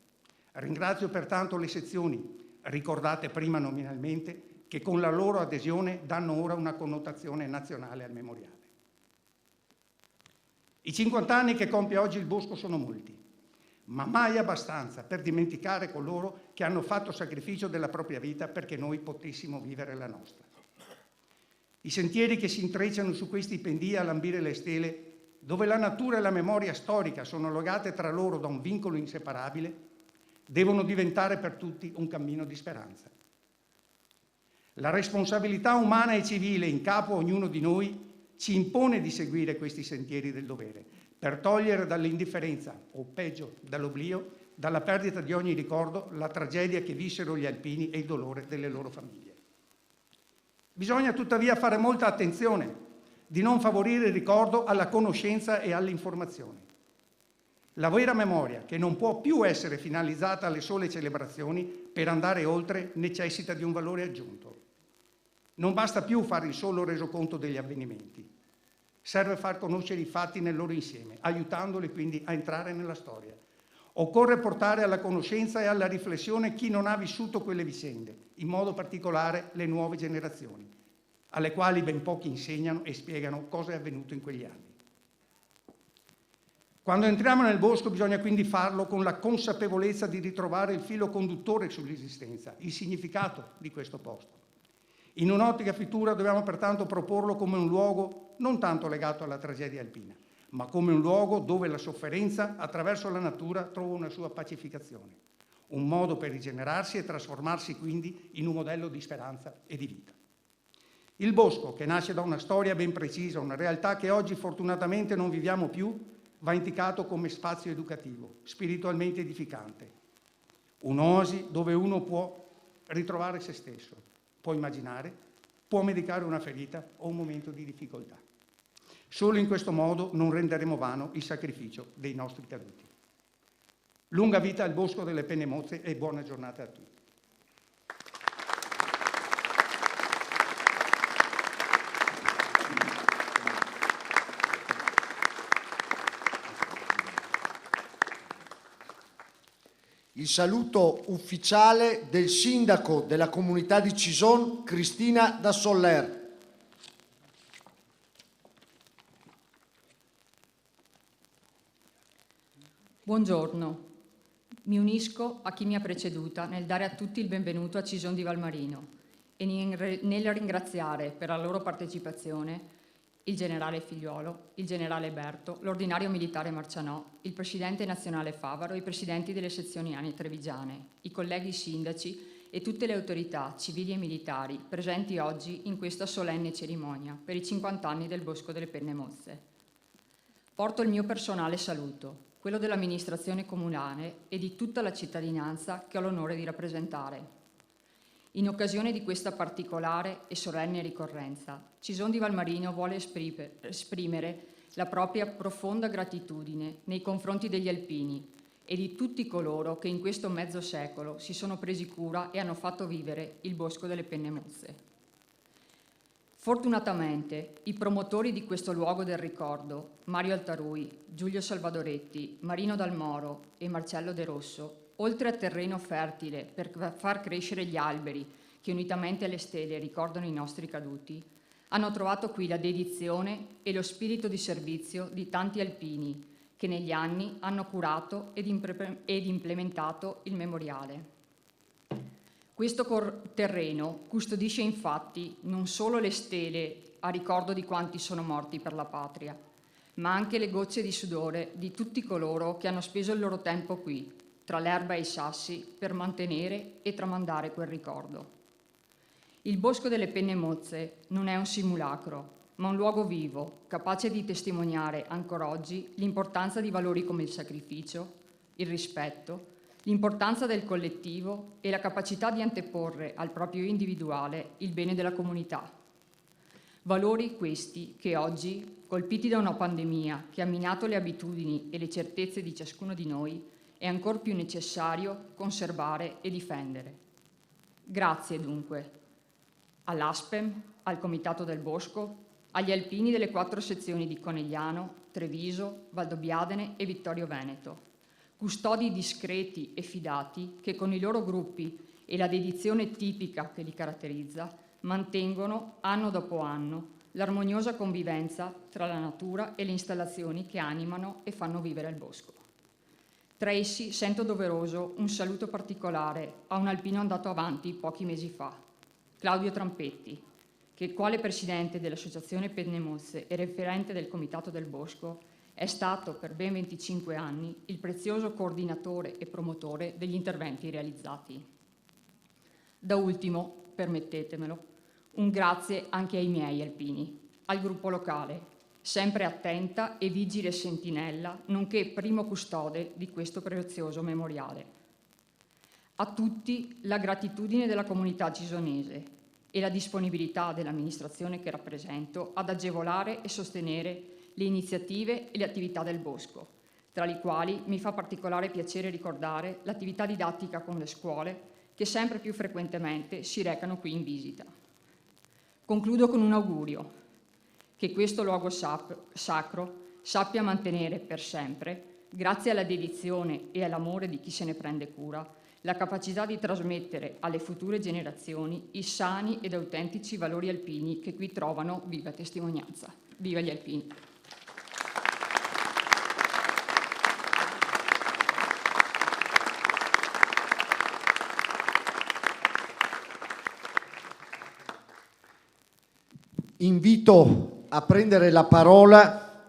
Ringrazio pertanto le sezioni, ricordate prima nominalmente, che con la loro adesione danno ora una connotazione nazionale al memoriale. I 50 anni che compie oggi il bosco sono molti, ma mai abbastanza per dimenticare coloro che hanno fatto sacrificio della propria vita perché noi potessimo vivere la nostra. I sentieri che si intrecciano su questi pendii a lambire le stele, dove la natura e la memoria storica sono legate tra loro da un vincolo inseparabile, devono diventare per tutti un cammino di speranza. La responsabilità umana e civile in capo a ognuno di noi ci impone di seguire questi sentieri del dovere, per togliere dall'indifferenza, o peggio, dall'oblio, dalla perdita di ogni ricordo, la tragedia che vissero gli alpini e il dolore delle loro famiglie. Bisogna tuttavia fare molta attenzione di non favorire il ricordo alla conoscenza e all'informazione. La vera memoria, che non può più essere finalizzata alle sole celebrazioni, per andare oltre necessita di un valore aggiunto. Non basta più fare il solo resoconto degli avvenimenti. Serve far conoscere i fatti nel loro insieme, aiutandoli quindi a entrare nella storia. Occorre portare alla conoscenza e alla riflessione chi non ha vissuto quelle vicende, in modo particolare le nuove generazioni, alle quali ben pochi insegnano e spiegano cosa è avvenuto in quegli anni. Quando entriamo nel bosco bisogna quindi farlo con la consapevolezza di ritrovare il filo conduttore sull'esistenza, il significato di questo posto. In un'ottica futura dobbiamo pertanto proporlo come un luogo non tanto legato alla tragedia alpina, ma come un luogo dove la sofferenza attraverso la natura trova una sua pacificazione, un modo per rigenerarsi e trasformarsi quindi in un modello di speranza e di vita. Il bosco, che nasce da una storia ben precisa, una realtà che oggi fortunatamente non viviamo più, va indicato come spazio educativo, spiritualmente edificante, un'oasi dove uno può ritrovare se stesso, può immaginare, può medicare una ferita o un momento di difficoltà. Solo in questo modo non renderemo vano il sacrificio dei nostri caduti. Lunga vita al Bosco delle Penne Mozze e buona giornata a tutti. Il saluto ufficiale del sindaco della comunità di Cison, Cristina da Soller. Buongiorno, mi unisco a chi mi ha preceduta nel dare a tutti il benvenuto a Cison di Valmarino e nel ringraziare per la loro partecipazione il generale Figliuolo, il generale Berto, l'ordinario militare Marcianò, il presidente nazionale Favaro, i presidenti delle sezioni ANI trevigiane, i colleghi sindaci e tutte le autorità civili e militari presenti oggi in questa solenne cerimonia per i 50 anni del Bosco delle Penne Mozze. Porto il mio personale saluto, quello dell'amministrazione comunale e di tutta la cittadinanza che ho l'onore di rappresentare. In occasione di questa particolare e solenne ricorrenza, Cison di Valmarino vuole esprimere la propria profonda gratitudine nei confronti degli alpini e di tutti coloro che in questo mezzo secolo si sono presi cura e hanno fatto vivere il Bosco delle Penne Mozze. Fortunatamente, i promotori di questo luogo del ricordo, Mario Altarui, Giulio Salvadoretti, Marino Dalmoro e Marcello De Rosso, oltre a terreno fertile per far crescere gli alberi che unitamente alle stele ricordano i nostri caduti, hanno trovato qui la dedizione e lo spirito di servizio di tanti alpini che negli anni hanno curato ed implementato il memoriale. Questo terreno custodisce infatti non solo le stele a ricordo di quanti sono morti per la patria, ma anche le gocce di sudore di tutti coloro che hanno speso il loro tempo qui, tra l'erba e i sassi, per mantenere e tramandare quel ricordo. Il Bosco delle Penne Mozze non è un simulacro, ma un luogo vivo, capace di testimoniare ancora oggi l'importanza di valori come il sacrificio, il rispetto, l'importanza del collettivo e la capacità di anteporre al proprio individuale il bene della comunità. Valori questi che oggi, colpiti da una pandemia che ha minato le abitudini e le certezze di ciascuno di noi, è ancor più necessario conservare e difendere. Grazie dunque all'ASPEM, al Comitato del Bosco, agli alpini delle 4 sezioni di Conegliano, Treviso, Valdobbiadene e Vittorio Veneto, custodi discreti e fidati che con i loro gruppi e la dedizione tipica che li caratterizza mantengono anno dopo anno l'armoniosa convivenza tra la natura e le installazioni che animano e fanno vivere il bosco. Tra essi sento doveroso un saluto particolare a un alpino andato avanti pochi mesi fa, Claudio Trampetti, che quale presidente dell'Associazione Penne Mozze e referente del Comitato del Bosco è stato per ben 25 anni il prezioso coordinatore e promotore degli interventi realizzati. Da ultimo, permettetemelo, un grazie anche ai miei alpini, al gruppo locale, sempre attenta e vigile sentinella, nonché primo custode di questo prezioso memoriale. A tutti la gratitudine della comunità cisonese e la disponibilità dell'amministrazione che rappresento ad agevolare e sostenere le iniziative e le attività del Bosco, tra le quali mi fa particolare piacere ricordare l'attività didattica con le scuole che sempre più frequentemente si recano qui in visita. Concludo con un augurio: che questo luogo sacro sappia mantenere per sempre, grazie alla dedizione e all'amore di chi se ne prende cura, la capacità di trasmettere alle future generazioni i sani ed autentici valori alpini che qui trovano viva testimonianza. Viva gli alpini! Invito a prendere la parola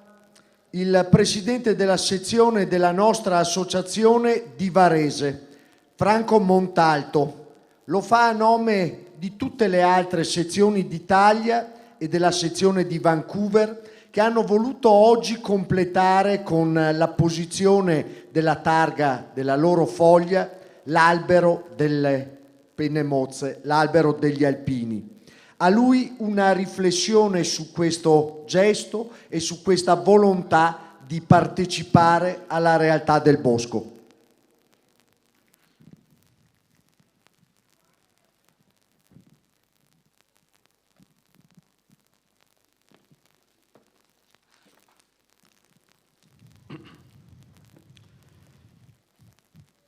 il presidente della sezione della nostra associazione di Varese, Franco Montalto. Lo fa a nome di tutte le altre sezioni d'Italia e della sezione di Vancouver che hanno voluto oggi completare con l'apposizione della targa della loro foglia l'albero delle penne mozze, l'albero degli alpini. A lui una riflessione su questo gesto e su questa volontà di partecipare alla realtà del bosco.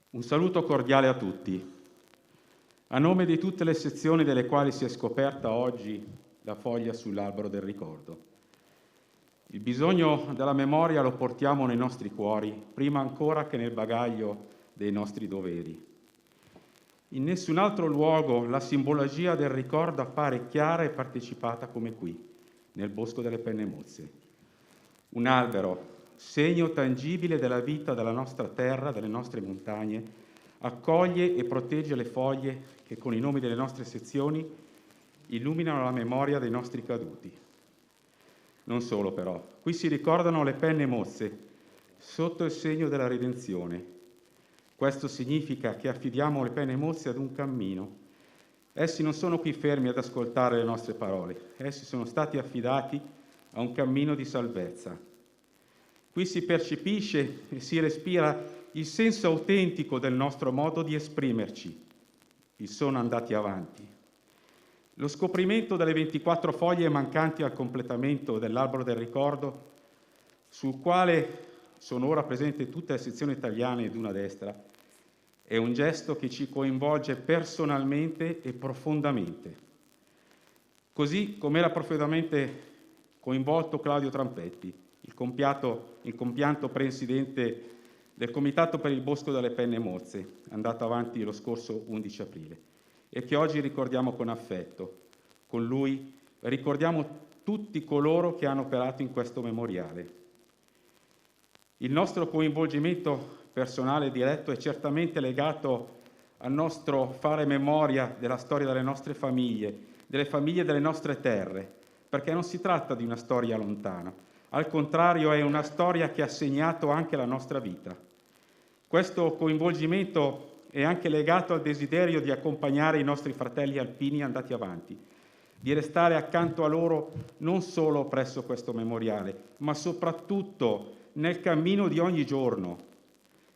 Un saluto cordiale a tutti. A nome di tutte le sezioni delle quali si è scoperta oggi la foglia sull'albero del ricordo. Il bisogno della memoria lo portiamo nei nostri cuori, prima ancora che nel bagaglio dei nostri doveri. In nessun altro luogo la simbologia del ricordo appare chiara e partecipata come qui, nel Bosco delle Penne Mozze. Un albero, segno tangibile della vita della nostra terra, delle nostre montagne, accoglie e protegge le foglie che con i nomi delle nostre sezioni illuminano la memoria dei nostri caduti. Non solo però, qui si ricordano le penne mozze sotto il segno della redenzione. Questo significa che affidiamo le penne mozze ad un cammino. Essi non sono qui fermi ad ascoltare le nostre parole, essi sono stati affidati a un cammino di salvezza. Qui si percepisce e si respira il senso autentico del nostro modo di esprimerci. Sono andati avanti. Lo scoprimento delle 24 foglie mancanti al completamento dell'albero del ricordo, sul quale sono ora presenti tutte le sezioni italiane ed una destra, è un gesto che ci coinvolge personalmente e profondamente. Così come era profondamente coinvolto Claudio Trampetti, il compianto presidente del Comitato per il Bosco delle Penne Mozze, andato avanti lo scorso 11 aprile, e che oggi ricordiamo con affetto. Con lui ricordiamo tutti coloro che hanno operato in questo memoriale. Il nostro coinvolgimento personale e diretto è certamente legato al nostro fare memoria della storia delle nostre famiglie, delle famiglie delle nostre terre, perché non si tratta di una storia lontana, al contrario è una storia che ha segnato anche la nostra vita. Questo coinvolgimento è anche legato al desiderio di accompagnare i nostri fratelli alpini andati avanti, di restare accanto a loro non solo presso questo memoriale, ma soprattutto nel cammino di ogni giorno,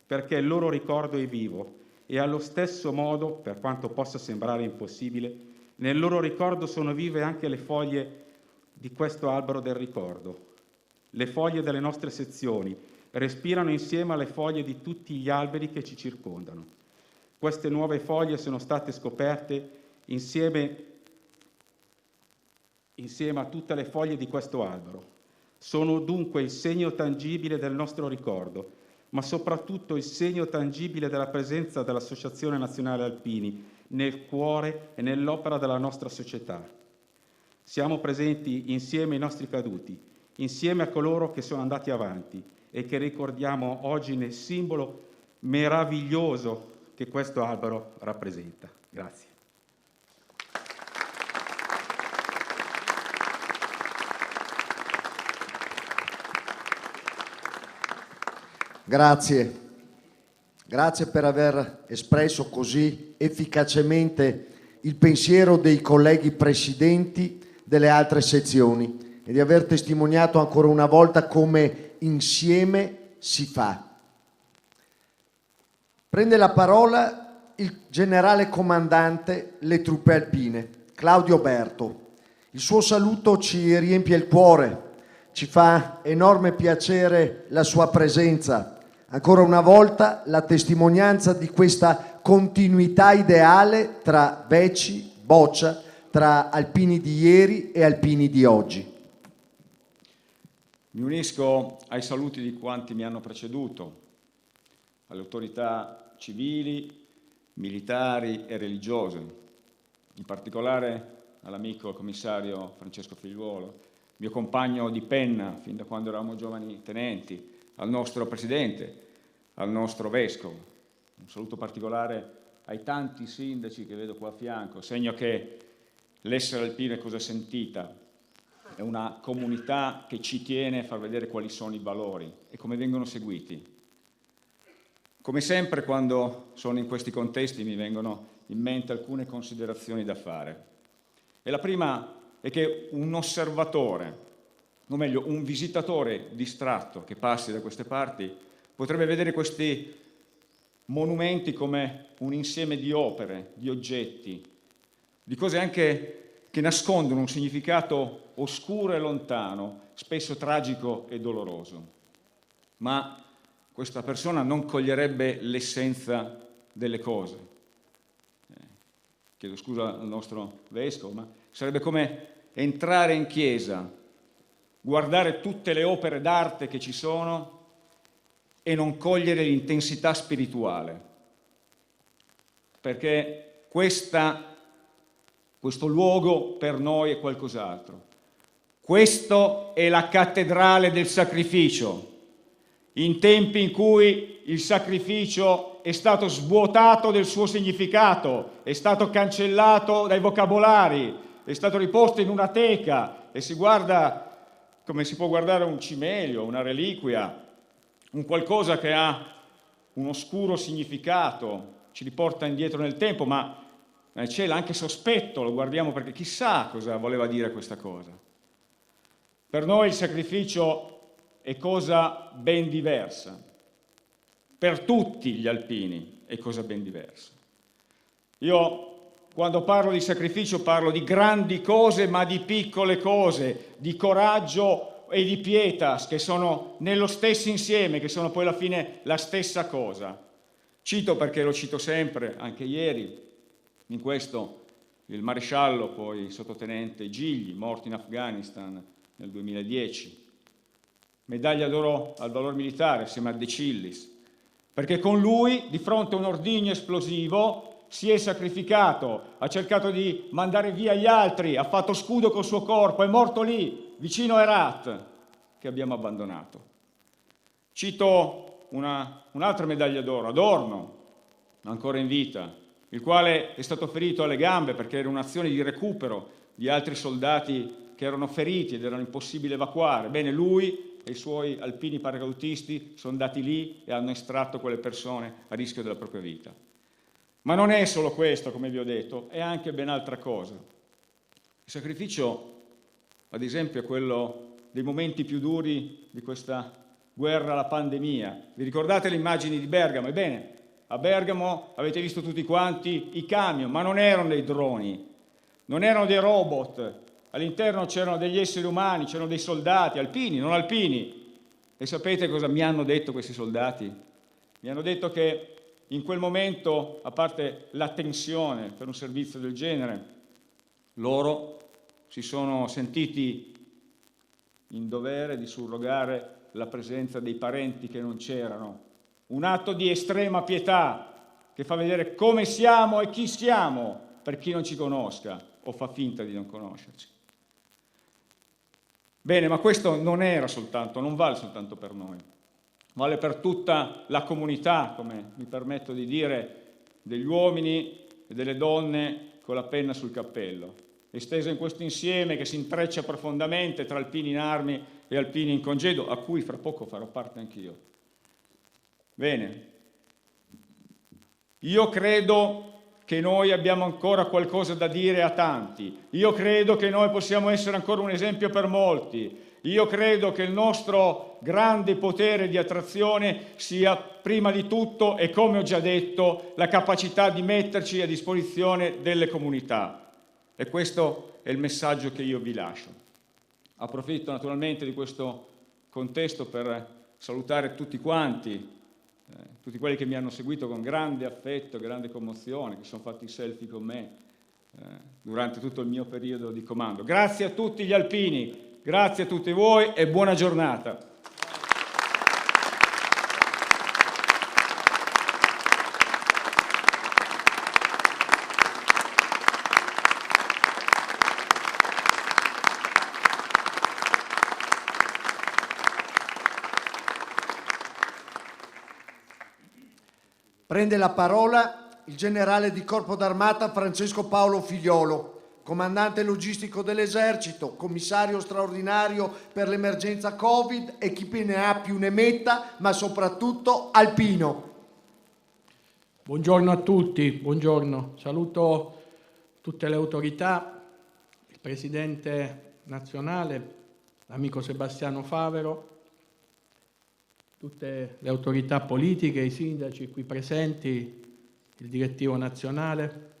perché il loro ricordo è vivo e allo stesso modo, per quanto possa sembrare impossibile, nel loro ricordo sono vive anche le foglie di questo albero del ricordo. Le foglie delle nostre sezioni respirano insieme alle foglie di tutti gli alberi che ci circondano. Queste nuove foglie sono state scoperte insieme a tutte le foglie di questo albero. Sono dunque il segno tangibile del nostro ricordo, ma soprattutto il segno tangibile della presenza dell'Associazione Nazionale Alpini nel cuore e nell'opera della nostra società. Siamo presenti insieme ai nostri caduti, insieme a coloro che sono andati avanti e che ricordiamo oggi nel simbolo meraviglioso che questo albero rappresenta. Grazie. Grazie. Grazie per aver espresso così efficacemente il pensiero dei colleghi presidenti delle altre sezioni e di aver testimoniato ancora una volta come insieme si fa. Prende la parola il generale comandante le truppe alpine, Claudio Berto. Il suo saluto ci riempie il cuore, ci fa enorme piacere la sua presenza. Ancora una volta la testimonianza di questa continuità ideale tra Veci, Boccia, tra alpini di ieri e alpini di oggi. Mi unisco ai saluti di quanti mi hanno preceduto, alle autorità civili, militari e religiose, in particolare all'amico commissario Francesco Figliuolo, mio compagno di penna fin da quando eravamo giovani tenenti, al nostro Presidente, al nostro Vescovo. Un saluto particolare ai tanti sindaci che vedo qua a fianco, segno che l'essere alpino è cosa sentita, è una comunità che ci tiene a far vedere quali sono i valori e come vengono seguiti. Come sempre quando sono in questi contesti mi vengono in mente alcune considerazioni da fare. E la prima è che un osservatore, o meglio un visitatore distratto che passi da queste parti, potrebbe vedere questi monumenti come un insieme di opere, di oggetti, di cose anche che nascondono un significato oscuro e lontano, spesso tragico e doloroso. Ma questa persona non coglierebbe l'essenza delle cose. Chiedo scusa al nostro vescovo, ma sarebbe come entrare in chiesa, guardare tutte le opere d'arte che ci sono e non cogliere l'intensità spirituale, perché questo luogo per noi è qualcos'altro. Questo è la cattedrale del sacrificio, in tempi in cui il sacrificio è stato svuotato del suo significato, è stato cancellato dai vocabolari, è stato riposto in una teca e si guarda come si può guardare un cimelio, una reliquia, un qualcosa che ha un oscuro significato, ci riporta indietro nel tempo, ma nel cielo anche sospetto, lo guardiamo perché chissà cosa voleva dire questa cosa. Per noi il sacrificio è cosa ben diversa, per tutti gli alpini è cosa ben diversa. Io quando parlo di sacrificio parlo di grandi cose, ma di piccole cose, di coraggio e di pietas, che sono nello stesso insieme, che sono poi alla fine la stessa cosa. Cito perché lo cito sempre, anche ieri, in questo il maresciallo, poi sottotenente Gigli, morto in Afghanistan nel 2010. Medaglia d'oro al valor militare assieme a De Cillis, perché con lui, di fronte a un ordigno esplosivo, si è sacrificato, ha cercato di mandare via gli altri, ha fatto scudo col suo corpo, è morto lì, vicino a Herat, che abbiamo abbandonato. Cito un'altra medaglia d'oro, Adorno, ancora in vita, il quale è stato ferito alle gambe perché era un'azione di recupero di altri soldati che erano feriti ed erano impossibili evacuare. Bene, lui e i suoi alpini paracadutisti sono andati lì e hanno estratto quelle persone a rischio della propria vita. Ma non è solo questo, come vi ho detto, è anche ben altra cosa. Il sacrificio, ad esempio, è quello dei momenti più duri di questa guerra alla pandemia. Vi ricordate le immagini di Bergamo? Ebbene, a Bergamo avete visto tutti quanti i camion, ma non erano dei droni, non erano dei robot. All'interno c'erano degli esseri umani, c'erano dei soldati, alpini, non alpini. E sapete cosa mi hanno detto questi soldati? Mi hanno detto che in quel momento, a parte la tensione per un servizio del genere, loro si sono sentiti in dovere di surrogare la presenza dei parenti che non c'erano. Un atto di estrema pietà che fa vedere come siamo e chi siamo per chi non ci conosca o fa finta di non conoscerci. Bene, ma questo non vale soltanto per noi. Vale per tutta la comunità, come mi permetto di dire, degli uomini e delle donne con la penna sul cappello, estesa in questo insieme che si intreccia profondamente tra alpini in armi e alpini in congedo, a cui fra poco farò parte anch'io. Bene. Io credo che noi abbiamo ancora qualcosa da dire a tanti. Io credo che noi possiamo essere ancora un esempio per molti. Io credo che il nostro grande potere di attrazione sia prima di tutto, e come ho già detto, la capacità di metterci a disposizione delle comunità. E questo è il messaggio che io vi lascio. Approfitto naturalmente di questo contesto per salutare tutti quanti, tutti quelli che mi hanno seguito con grande affetto, grande commozione, che sono fatti i selfie con me durante tutto il mio periodo di comando. Grazie a tutti gli alpini, grazie a tutti voi e buona giornata. Prende la parola il generale di Corpo d'Armata Francesco Paolo Figliolo, comandante logistico dell'Esercito, commissario straordinario per l'emergenza Covid e chi più ne ha più ne metta, ma soprattutto alpino. Buongiorno a tutti, buongiorno. Saluto tutte le autorità, il Presidente nazionale, l'amico Sebastiano Favero, tutte le autorità politiche, i sindaci qui presenti, il direttivo nazionale,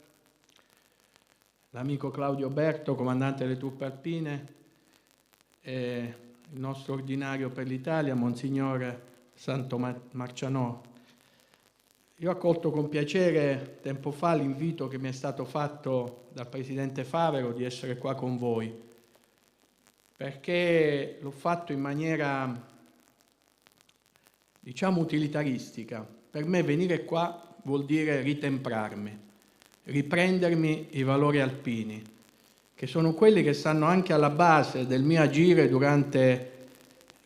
l'amico Claudio Berto, comandante delle truppe alpine, e il nostro ordinario per l'Italia, Monsignor Santo Marcianò. Io ho accolto con piacere tempo fa l'invito che mi è stato fatto dal Presidente Favero di essere qua con voi, perché l'ho fatto in maniera, diciamo, utilitaristica. Per me venire qua vuol dire ritemprarmi, riprendermi i valori alpini, che sono quelli che stanno anche alla base del mio agire durante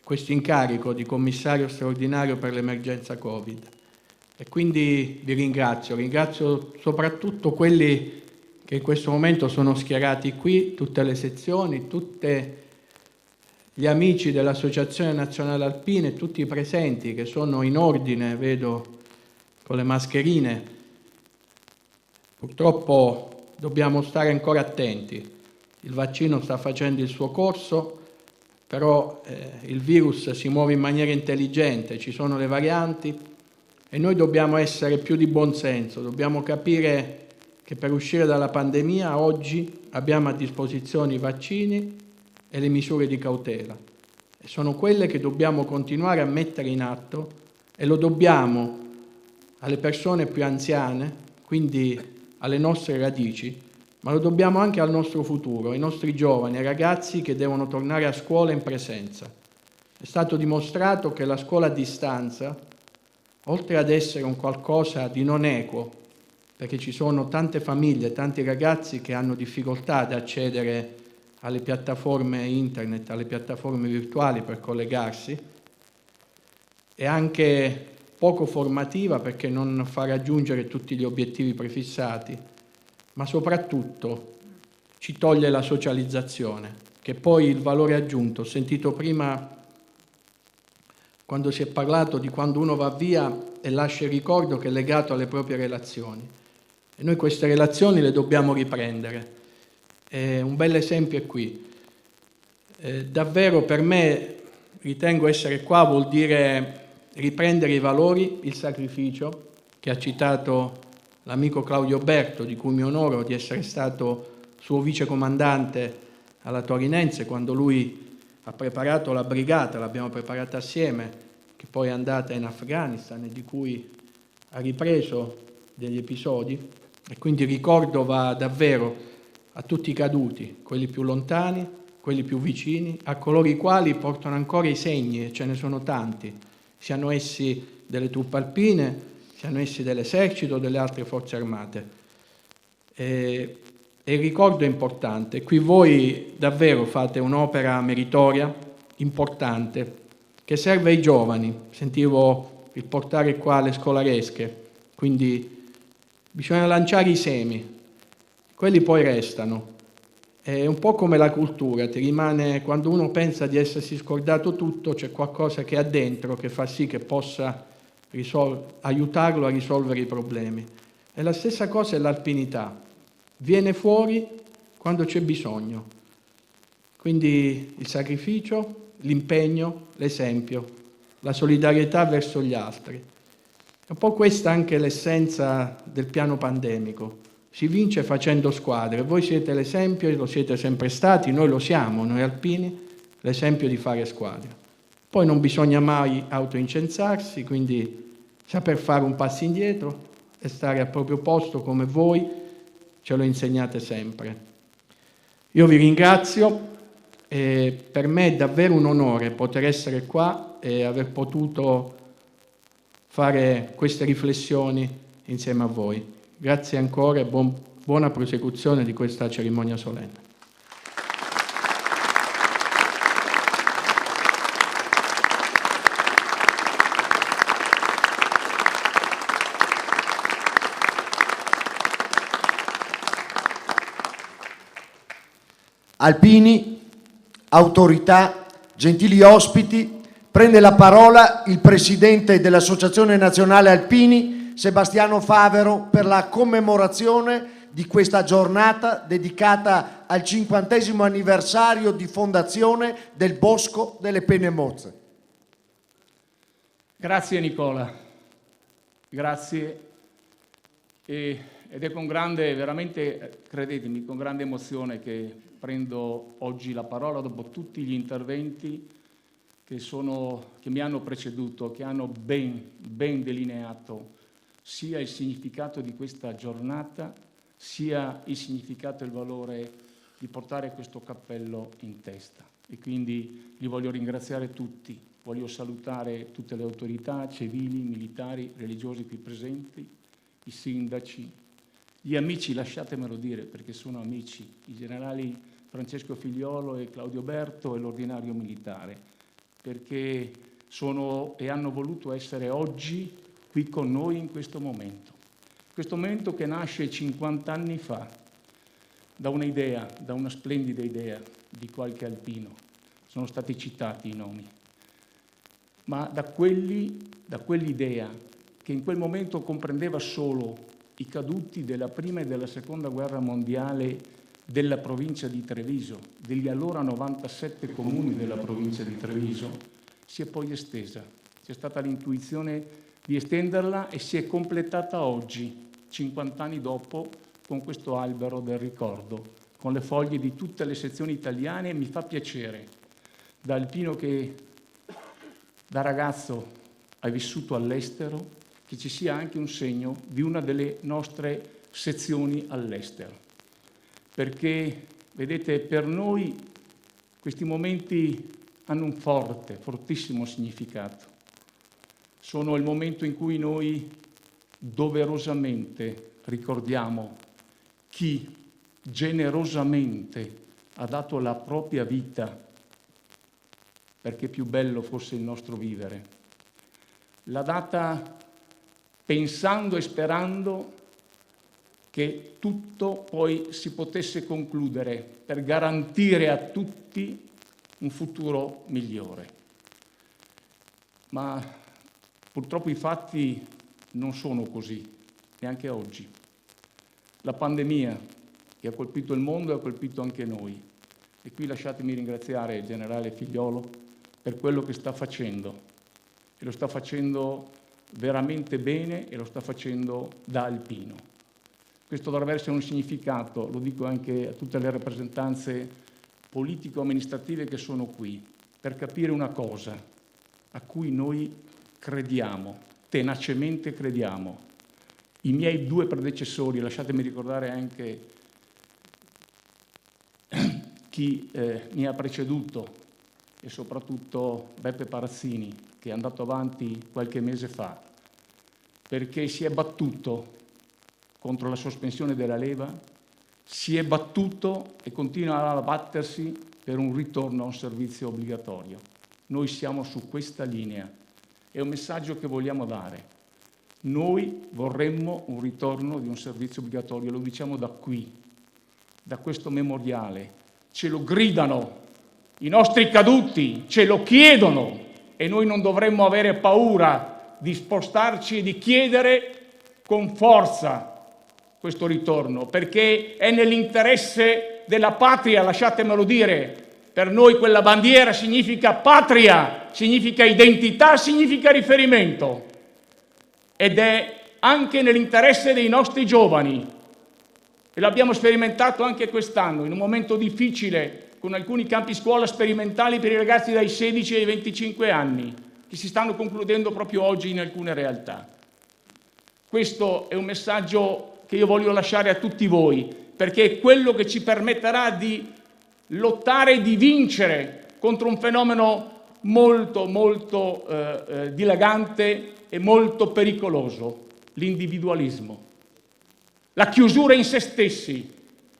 questo incarico di commissario straordinario per l'emergenza Covid. E quindi vi ringrazio soprattutto quelli che in questo momento sono schierati qui, tutte le sezioni, tutti gli amici dell'Associazione Nazionale Alpine, tutti i presenti che sono in ordine, vedo, con le mascherine. Purtroppo dobbiamo stare ancora attenti. Il vaccino sta facendo il suo corso, però il virus si muove in maniera intelligente, ci sono le varianti e noi dobbiamo essere più di buonsenso, dobbiamo capire che per uscire dalla pandemia oggi abbiamo a disposizione i vaccini e le misure di cautela. E sono quelle che dobbiamo continuare a mettere in atto e lo dobbiamo alle persone più anziane, quindi alle nostre radici, ma lo dobbiamo anche al nostro futuro, ai nostri giovani, ai ragazzi che devono tornare a scuola in presenza. È stato dimostrato che la scuola a distanza, oltre ad essere un qualcosa di non equo, perché ci sono tante famiglie, tanti ragazzi che hanno difficoltà ad accedere alle piattaforme internet, alle piattaforme virtuali per collegarsi, è anche poco formativa perché non fa raggiungere tutti gli obiettivi prefissati, ma soprattutto ci toglie la socializzazione, che poi il valore aggiunto. Ho sentito prima quando si è parlato di quando uno va via e lascia il ricordo che è legato alle proprie relazioni. E noi queste relazioni le dobbiamo riprendere. Un bel esempio è qui. Davvero per me, ritengo, essere qua vuol dire riprendere i valori, il sacrificio, che ha citato l'amico Claudio Berto, di cui mi onoro di essere stato suo vicecomandante alla Torinense quando lui ha preparato la brigata, l'abbiamo preparata assieme, che poi è andata in Afghanistan e di cui ha ripreso degli episodi. E quindi il ricordo va davvero a tutti i caduti, quelli più lontani, quelli più vicini, a coloro i quali portano ancora i segni, e ce ne sono tanti, siano essi delle truppe alpine, siano essi dell'esercito o delle altre forze armate. E il ricordo è importante. Qui voi davvero fate un'opera meritoria, importante, che serve ai giovani. Sentivo il portare qua le scolaresche, quindi bisogna lanciare i semi, quelli poi restano. È un po' come la cultura, ti rimane, quando uno pensa di essersi scordato tutto, c'è qualcosa che ha dentro che fa sì che possa aiutarlo a risolvere i problemi. E la stessa cosa è l'alpinità, viene fuori quando c'è bisogno. Quindi il sacrificio, l'impegno, l'esempio, la solidarietà verso gli altri. È un po' questa anche l'essenza del piano pandemico. Si vince facendo squadre. Voi siete l'esempio, lo siete sempre stati, noi lo siamo, noi alpini, l'esempio di fare squadra. Poi non bisogna mai autoincensarsi, quindi saper fare un passo indietro e stare al proprio posto come voi ce lo insegnate sempre. Io vi ringrazio e per me è davvero un onore poter essere qua e aver potuto fare queste riflessioni insieme a voi. Grazie ancora e buona prosecuzione di questa cerimonia solenne. Alpini, autorità, gentili ospiti, prende la parola il presidente dell'Associazione Nazionale Alpini, Sebastiano Favero, per la commemorazione di questa giornata dedicata al 50° anniversario di fondazione del Bosco delle Pene Mozze. Grazie Nicola, grazie. Ed è con grande, veramente, credetemi, con grande emozione che prendo oggi la parola dopo tutti gli interventi che mi hanno preceduto, che hanno ben delineato sia il significato di questa giornata, sia il significato e il valore di portare questo cappello in testa. E quindi li voglio ringraziare tutti, voglio salutare tutte le autorità civili, militari, religiose qui presenti, i sindaci, gli amici, lasciatemelo dire, perché sono amici, i generali Francesco Figliolo e Claudio Berto e l'ordinario militare, perché sono e hanno voluto essere oggi qui con noi in questo momento che nasce 50 anni fa da un'idea, da una splendida idea di qualche alpino. Sono stati citati i nomi, ma da quell'idea che in quel momento comprendeva solo i caduti della prima e della seconda guerra mondiale della provincia di Treviso, degli allora 97 comuni della provincia di Treviso, si è poi estesa. C'è stata l'intuizione di estenderla e si è completata oggi, 50 anni dopo, con questo albero del ricordo, con le foglie di tutte le sezioni italiane. Mi fa piacere, da alpino che da ragazzo hai vissuto all'estero, che ci sia anche un segno di una delle nostre sezioni all'estero. Perché, vedete, per noi questi momenti hanno un fortissimo significato. Sono il momento in cui noi doverosamente ricordiamo chi generosamente ha dato la propria vita perché più bello fosse il nostro vivere. La data pensando e sperando che tutto poi si potesse concludere per garantire a tutti un futuro migliore. Ma purtroppo i fatti non sono così, neanche oggi. La pandemia che ha colpito il mondo e ha colpito anche noi. E qui lasciatemi ringraziare il generale Figliolo per quello che sta facendo. E lo sta facendo veramente bene e lo sta facendo da alpino. Questo dovrebbe essere un significato, lo dico anche a tutte le rappresentanze politico-amministrative che sono qui, per capire una cosa a cui noi crediamo, tenacemente crediamo. I miei 2 predecessori, lasciatemi ricordare anche chi mi ha preceduto e soprattutto Beppe Parazzini, che è andato avanti qualche mese fa, perché si è battuto contro la sospensione della leva, si è battuto e continua a battersi per un ritorno a un servizio obbligatorio. Noi siamo su questa linea. È un messaggio che vogliamo dare. Noi vorremmo un ritorno di un servizio obbligatorio, lo diciamo da qui, da questo memoriale. Ce lo gridano i nostri caduti, ce lo chiedono e noi non dovremmo avere paura di spostarci e di chiedere con forza questo ritorno, perché è nell'interesse della patria, lasciatemelo dire. Per noi quella bandiera significa patria, significa identità, significa riferimento, ed è anche nell'interesse dei nostri giovani, e l'abbiamo sperimentato anche quest'anno, in un momento difficile, con alcuni campi scuola sperimentali per i ragazzi dai 16 ai 25 anni, che si stanno concludendo proprio oggi in alcune realtà. Questo è un messaggio che io voglio lasciare a tutti voi, perché è quello che ci permetterà di lottare e di vincere contro un fenomeno molto dilagante e molto pericoloso, l'individualismo, la chiusura in se stessi,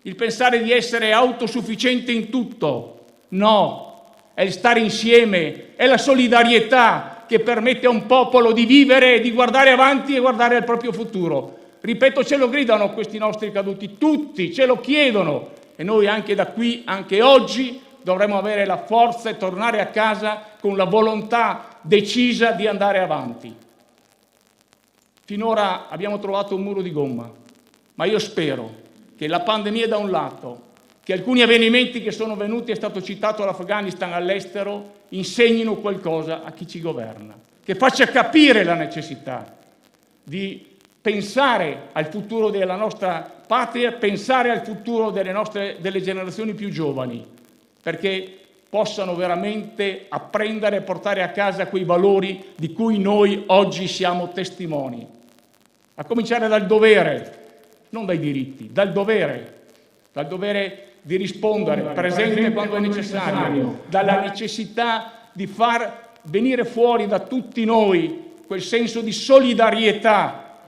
il pensare di essere autosufficiente in tutto. No, è il stare insieme, è la solidarietà che permette a un popolo di vivere e di guardare avanti e guardare al proprio futuro. Ripeto, ce lo gridano questi nostri caduti, tutti ce lo chiedono, e noi anche da qui, anche oggi, dovremo avere la forza e tornare a casa con la volontà decisa di andare avanti. Finora abbiamo trovato un muro di gomma, ma io spero che la pandemia da un lato, che alcuni avvenimenti che sono venuti, è stato citato l'Afghanistan all'estero, insegnino qualcosa a chi ci governa, che faccia capire la necessità di pensare al futuro della nostra patria, pensare al futuro delle generazioni più giovani, perché possano veramente apprendere e portare a casa quei valori di cui noi oggi siamo testimoni. A cominciare dal dovere, non dai diritti, dal dovere di rispondere, presente quando è necessario, dalla necessità di far venire fuori da tutti noi quel senso di solidarietà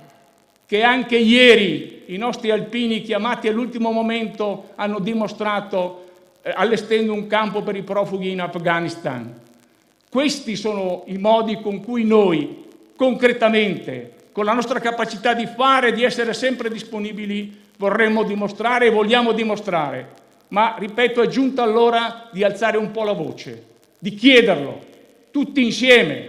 che anche ieri i nostri alpini, chiamati all'ultimo momento, hanno dimostrato allestendo un campo per i profughi in Afghanistan. Questi sono i modi con cui noi, concretamente, con la nostra capacità di fare, di essere sempre disponibili, vorremmo dimostrare e vogliamo dimostrare. Ma, ripeto, è giunta l'ora di alzare un po' la voce, di chiederlo, tutti insieme,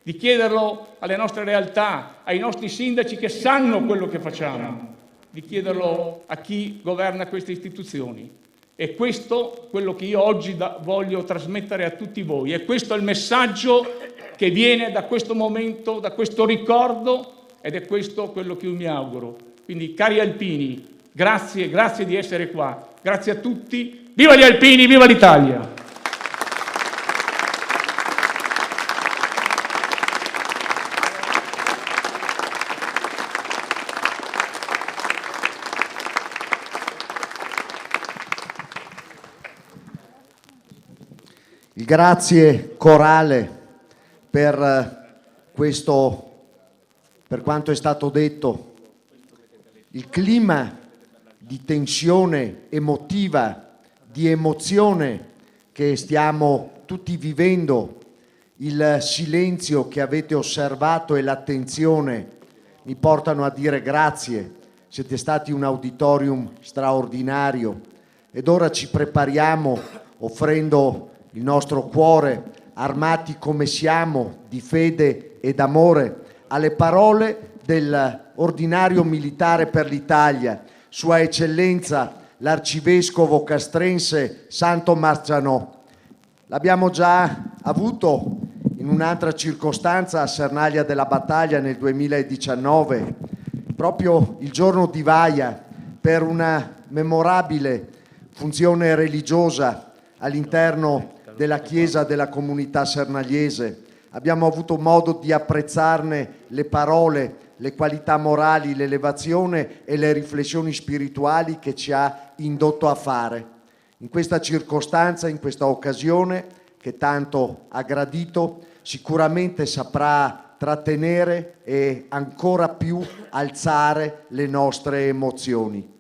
di chiederlo alle nostre realtà, ai nostri sindaci che sanno quello che facciamo, di chiederlo a chi governa queste istituzioni. E questo è quello che io oggi voglio trasmettere a tutti voi, e questo è il messaggio che viene da questo momento, da questo ricordo, ed è questo quello che io mi auguro. Quindi, cari alpini, grazie di essere qua, grazie a tutti, viva gli alpini, viva l'Italia! Il grazie corale per quanto è stato detto. Il clima di tensione emotiva, di emozione che stiamo tutti vivendo, il silenzio che avete osservato e l'attenzione mi portano a dire grazie. Siete stati un auditorium straordinario, ed ora ci prepariamo offrendo il nostro cuore, armati come siamo di fede e d'amore, alle parole dell'ordinario militare per l'Italia, Sua Eccellenza l'Arcivescovo castrense Santo Marcianò. L'abbiamo già avuto in un'altra circostanza a Sernaglia della Battaglia nel 2019, proprio il giorno di Vaia, per una memorabile funzione religiosa all'interno della chiesa della comunità sernagliese. Abbiamo avuto modo di apprezzarne le parole, le qualità morali, l'elevazione e le riflessioni spirituali che ci ha indotto a fare. In questa circostanza, in questa occasione che tanto ha gradito, sicuramente saprà trattenere e ancora più alzare le nostre emozioni.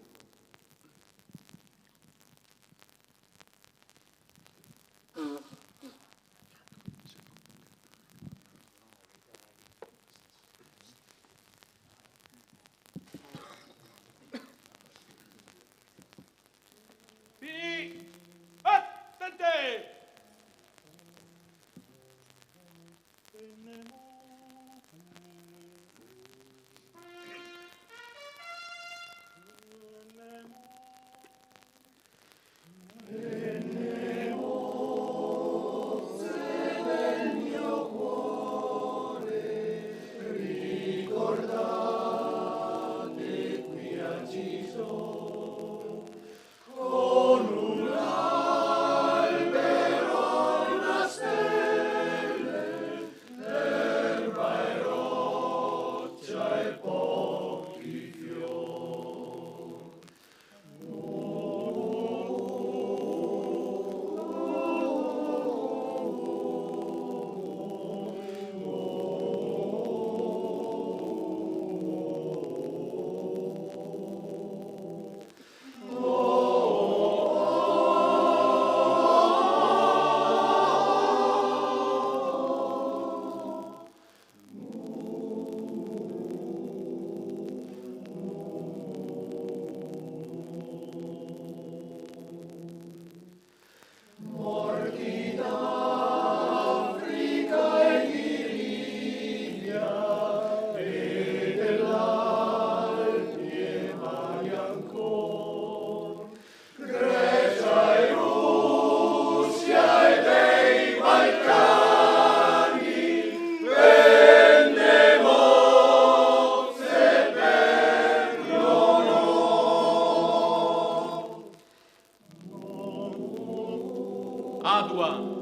Adua,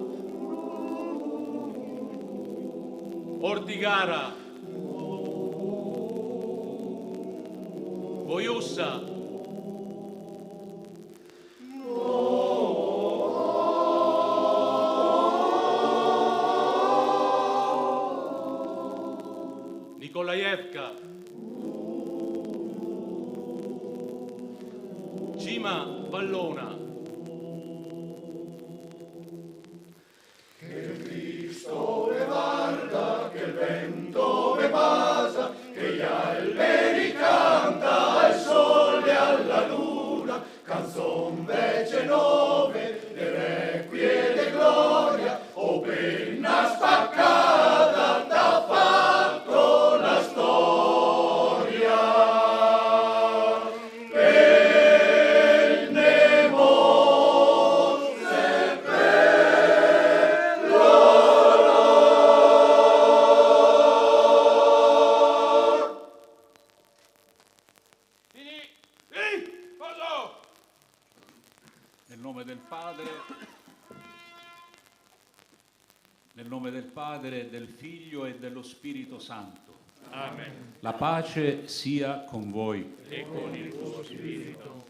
Ordigara, Voiussa, Nikolaevka, Cima Vallona, nel nome del Padre, del Figlio e dello Spirito Santo. Amen. La pace sia con voi. E con il tuo spirito.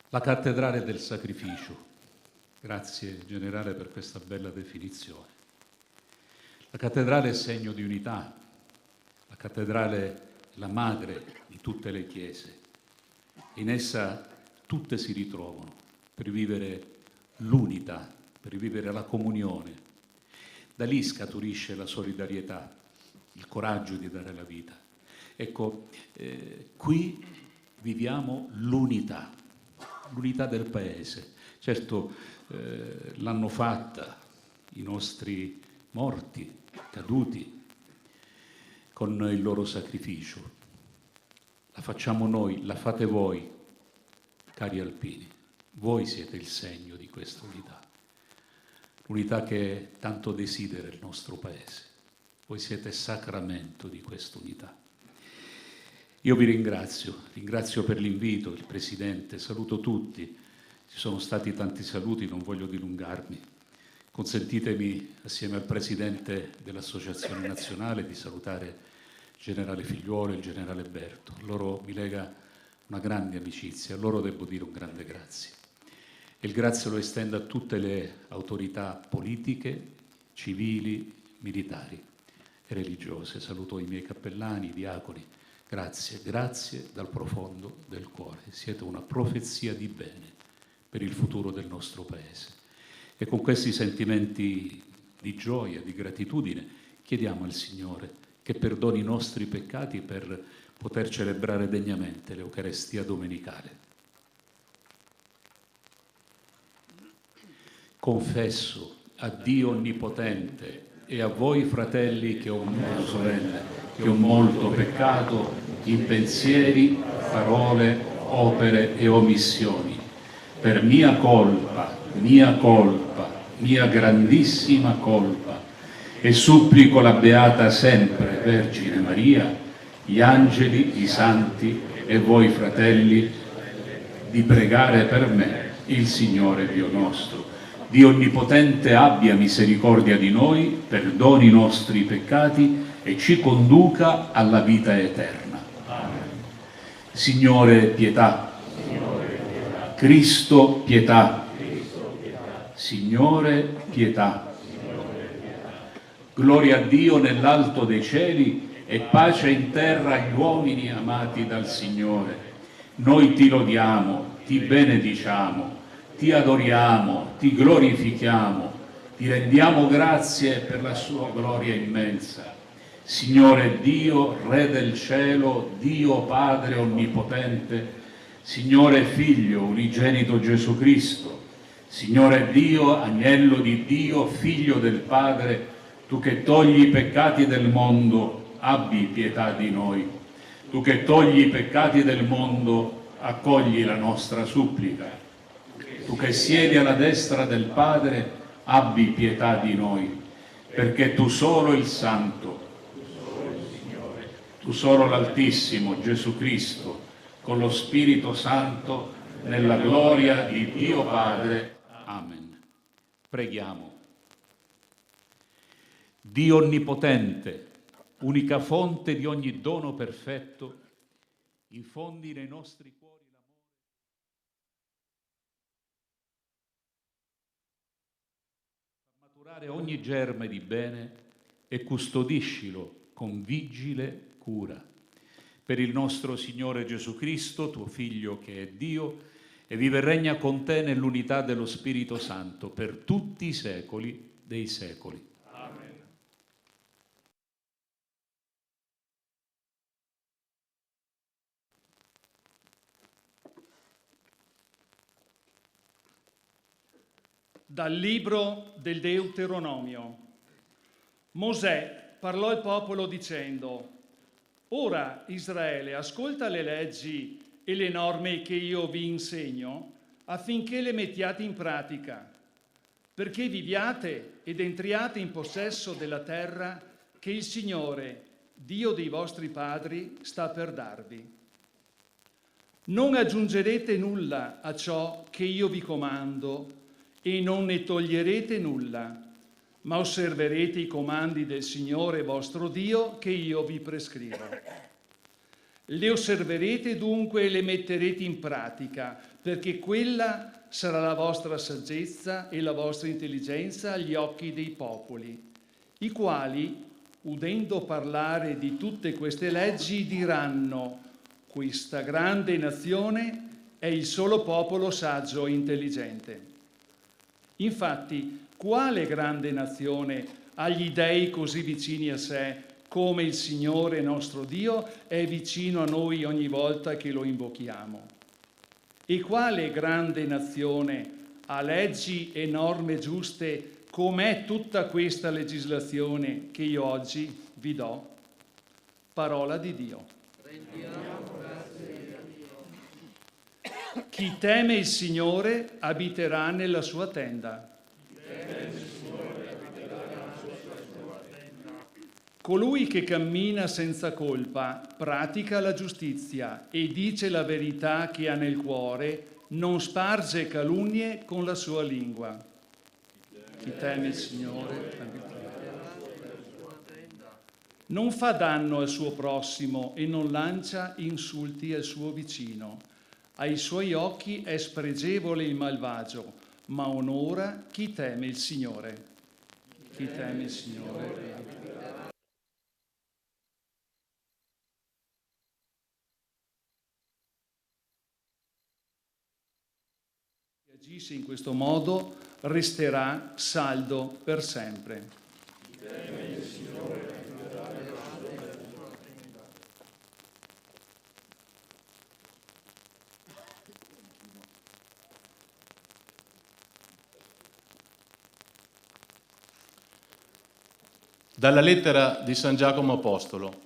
La cattedrale del sacrificio. Grazie generale per questa bella definizione. La cattedrale è segno di unità. La cattedrale è la madre di tutte le chiese. In essa tutte si ritrovano per vivere l'unità, per vivere la comunione. Da lì scaturisce la solidarietà, il coraggio di dare la vita. Ecco, qui viviamo l'unità del Paese. Certo, l'hanno fatta i nostri morti, caduti, con il loro sacrificio. La facciamo noi, la fate voi, cari alpini. Voi siete il segno di questa unità. L'unità che tanto desidera il nostro Paese. Voi siete sacramento di questa unità. Io vi ringrazio per l'invito, il Presidente, saluto tutti. Ci sono stati tanti saluti, non voglio dilungarmi. Consentitemi, assieme al Presidente dell'Associazione Nazionale, di salutare il Generale Figliuolo e il Generale Berto. Loro mi lega una grande amicizia, a loro devo dire un grande grazie. E il grazie lo estendo a tutte le autorità politiche, civili, militari e religiose. Saluto i miei cappellani, i diaconi. Grazie, grazie dal profondo del cuore. Siete una profezia di bene per il futuro del nostro Paese. E con questi sentimenti di gioia, di gratitudine, chiediamo al Signore che perdoni i nostri peccati per poter celebrare degnamente l'Eucarestia domenicale. Confesso a Dio Onnipotente e a voi fratelli che ho molto peccato in pensieri, parole, opere e omissioni, per mia colpa, mia grandissima colpa, e supplico la Beata sempre Vergine Maria, gli angeli, i santi e voi fratelli di pregare per me il Signore Dio nostro. Dio Onnipotente abbia misericordia di noi, perdoni i nostri peccati e ci conduca alla vita eterna. Amen. Signore, pietà. Cristo, pietà. Signore, pietà. Gloria a Dio nell'alto dei cieli e pace in terra agli uomini amati dal Signore. Noi ti lodiamo, ti benediciamo, ti adoriamo, ti glorifichiamo, ti rendiamo grazie per la sua gloria immensa. Signore Dio, Re del cielo, Dio Padre Onnipotente, Signore Figlio, unigenito Gesù Cristo, Signore Dio, Agnello di Dio, Figlio del Padre, tu che togli i peccati del mondo, abbi pietà di noi. Tu che togli i peccati del mondo, accogli la nostra supplica. Tu che siedi alla destra del Padre, abbi pietà di noi, perché tu solo il Santo, tu solo l'Altissimo, Gesù Cristo, con lo Spirito Santo, nella gloria di Dio Padre. Amen. Preghiamo. Dio onnipotente, unica fonte di ogni dono perfetto, infondi nei nostri cuori l'amore. Fa maturare ogni germe di bene e custodiscilo con vigile cura. Per il nostro Signore Gesù Cristo, tuo Figlio che è Dio, e vive e regna con te nell'unità dello Spirito Santo per tutti i secoli dei secoli. Amen. Dal libro del Deuteronomio. Mosè parlò al popolo dicendo: «Ora, Israele, ascolta le leggi e le norme che io vi insegno, affinché le mettiate in pratica, perché viviate ed entriate in possesso della terra che il Signore, Dio dei vostri padri, sta per darvi. Non aggiungerete nulla a ciò che io vi comando e non ne toglierete nulla, ma osserverete i comandi del Signore vostro Dio che io vi prescrivo. Le osserverete dunque e le metterete in pratica, perché quella sarà la vostra saggezza e la vostra intelligenza agli occhi dei popoli, i quali, udendo parlare di tutte queste leggi, diranno: questa grande nazione è il solo popolo saggio e intelligente. Infatti, quale grande nazione ha gli dei così vicini a sé come il Signore nostro Dio è vicino a noi ogni volta che lo invochiamo? E quale grande nazione ha leggi e norme giuste com'è tutta questa legislazione che io oggi vi do? Parola di Dio. Chi teme il Signore abiterà nella sua tenda. Colui che cammina senza colpa, pratica la giustizia e dice la verità che ha nel cuore, non sparge calunnie con la sua lingua. Chi teme il Signore non fa danno al suo prossimo e non lancia insulti al suo vicino. Ai suoi occhi è spregevole il malvagio, ma onora chi teme il Signore. Chi teme il Signore chi agisce in questo modo resterà saldo per sempre. Chi teme il Signore Dalla lettera di San Giacomo Apostolo.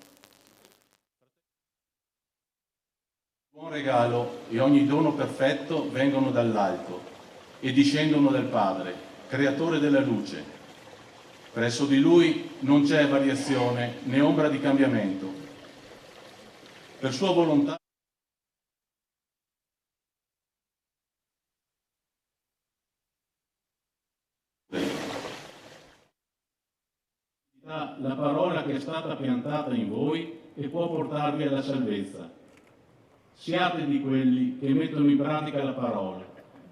Buon regalo e ogni dono perfetto vengono dall'alto e discendono dal Padre, creatore della luce. Presso di Lui non c'è variazione né ombra di cambiamento. Per sua volontà la parola che è stata piantata in voi e può portarvi alla salvezza. Siate di quelli che mettono in pratica la parola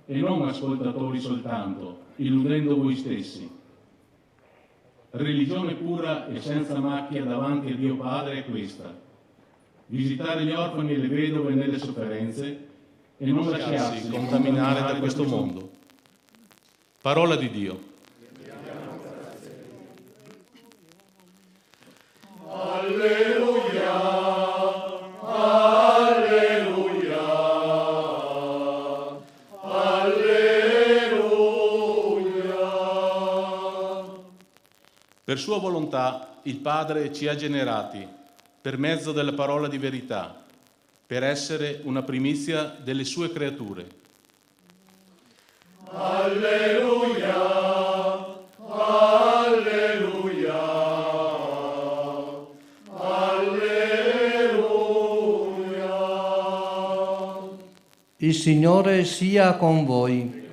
e non ascoltatori soltanto, illudendo voi stessi. Religione pura e senza macchia davanti a Dio Padre è questa: visitare gli orfani e le vedove nelle sofferenze e non lasciarsi contaminare da questo mondo. Parola di Dio. Alleluia, alleluia, alleluia. Per sua volontà il Padre ci ha generati per mezzo della parola di verità, per essere una primizia delle sue creature. Alleluia, alleluia. Il Signore sia con voi.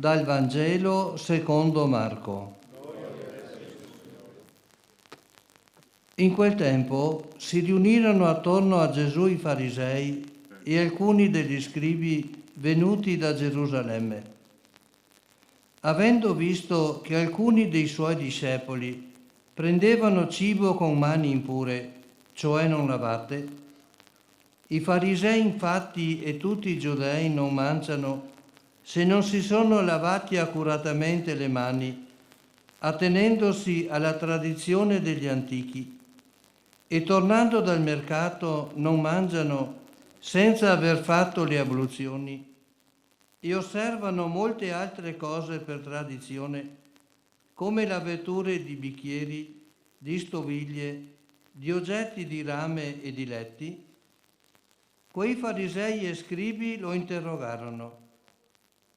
Dal Vangelo secondo Marco. In quel tempo si riunirono attorno a Gesù i farisei e alcuni degli scribi venuti da Gerusalemme. Avendo visto che alcuni dei suoi discepoli prendevano cibo con mani impure, cioè non lavate, i farisei infatti e tutti i giudei non mangiano se non si sono lavati accuratamente le mani, attenendosi alla tradizione degli antichi, e tornando dal mercato non mangiano senza aver fatto le abluzioni, e osservano molte altre cose per tradizione, come la vettura di bicchieri, di stoviglie, di oggetti di rame e di letti. Quei farisei e scribi lo interrogarono: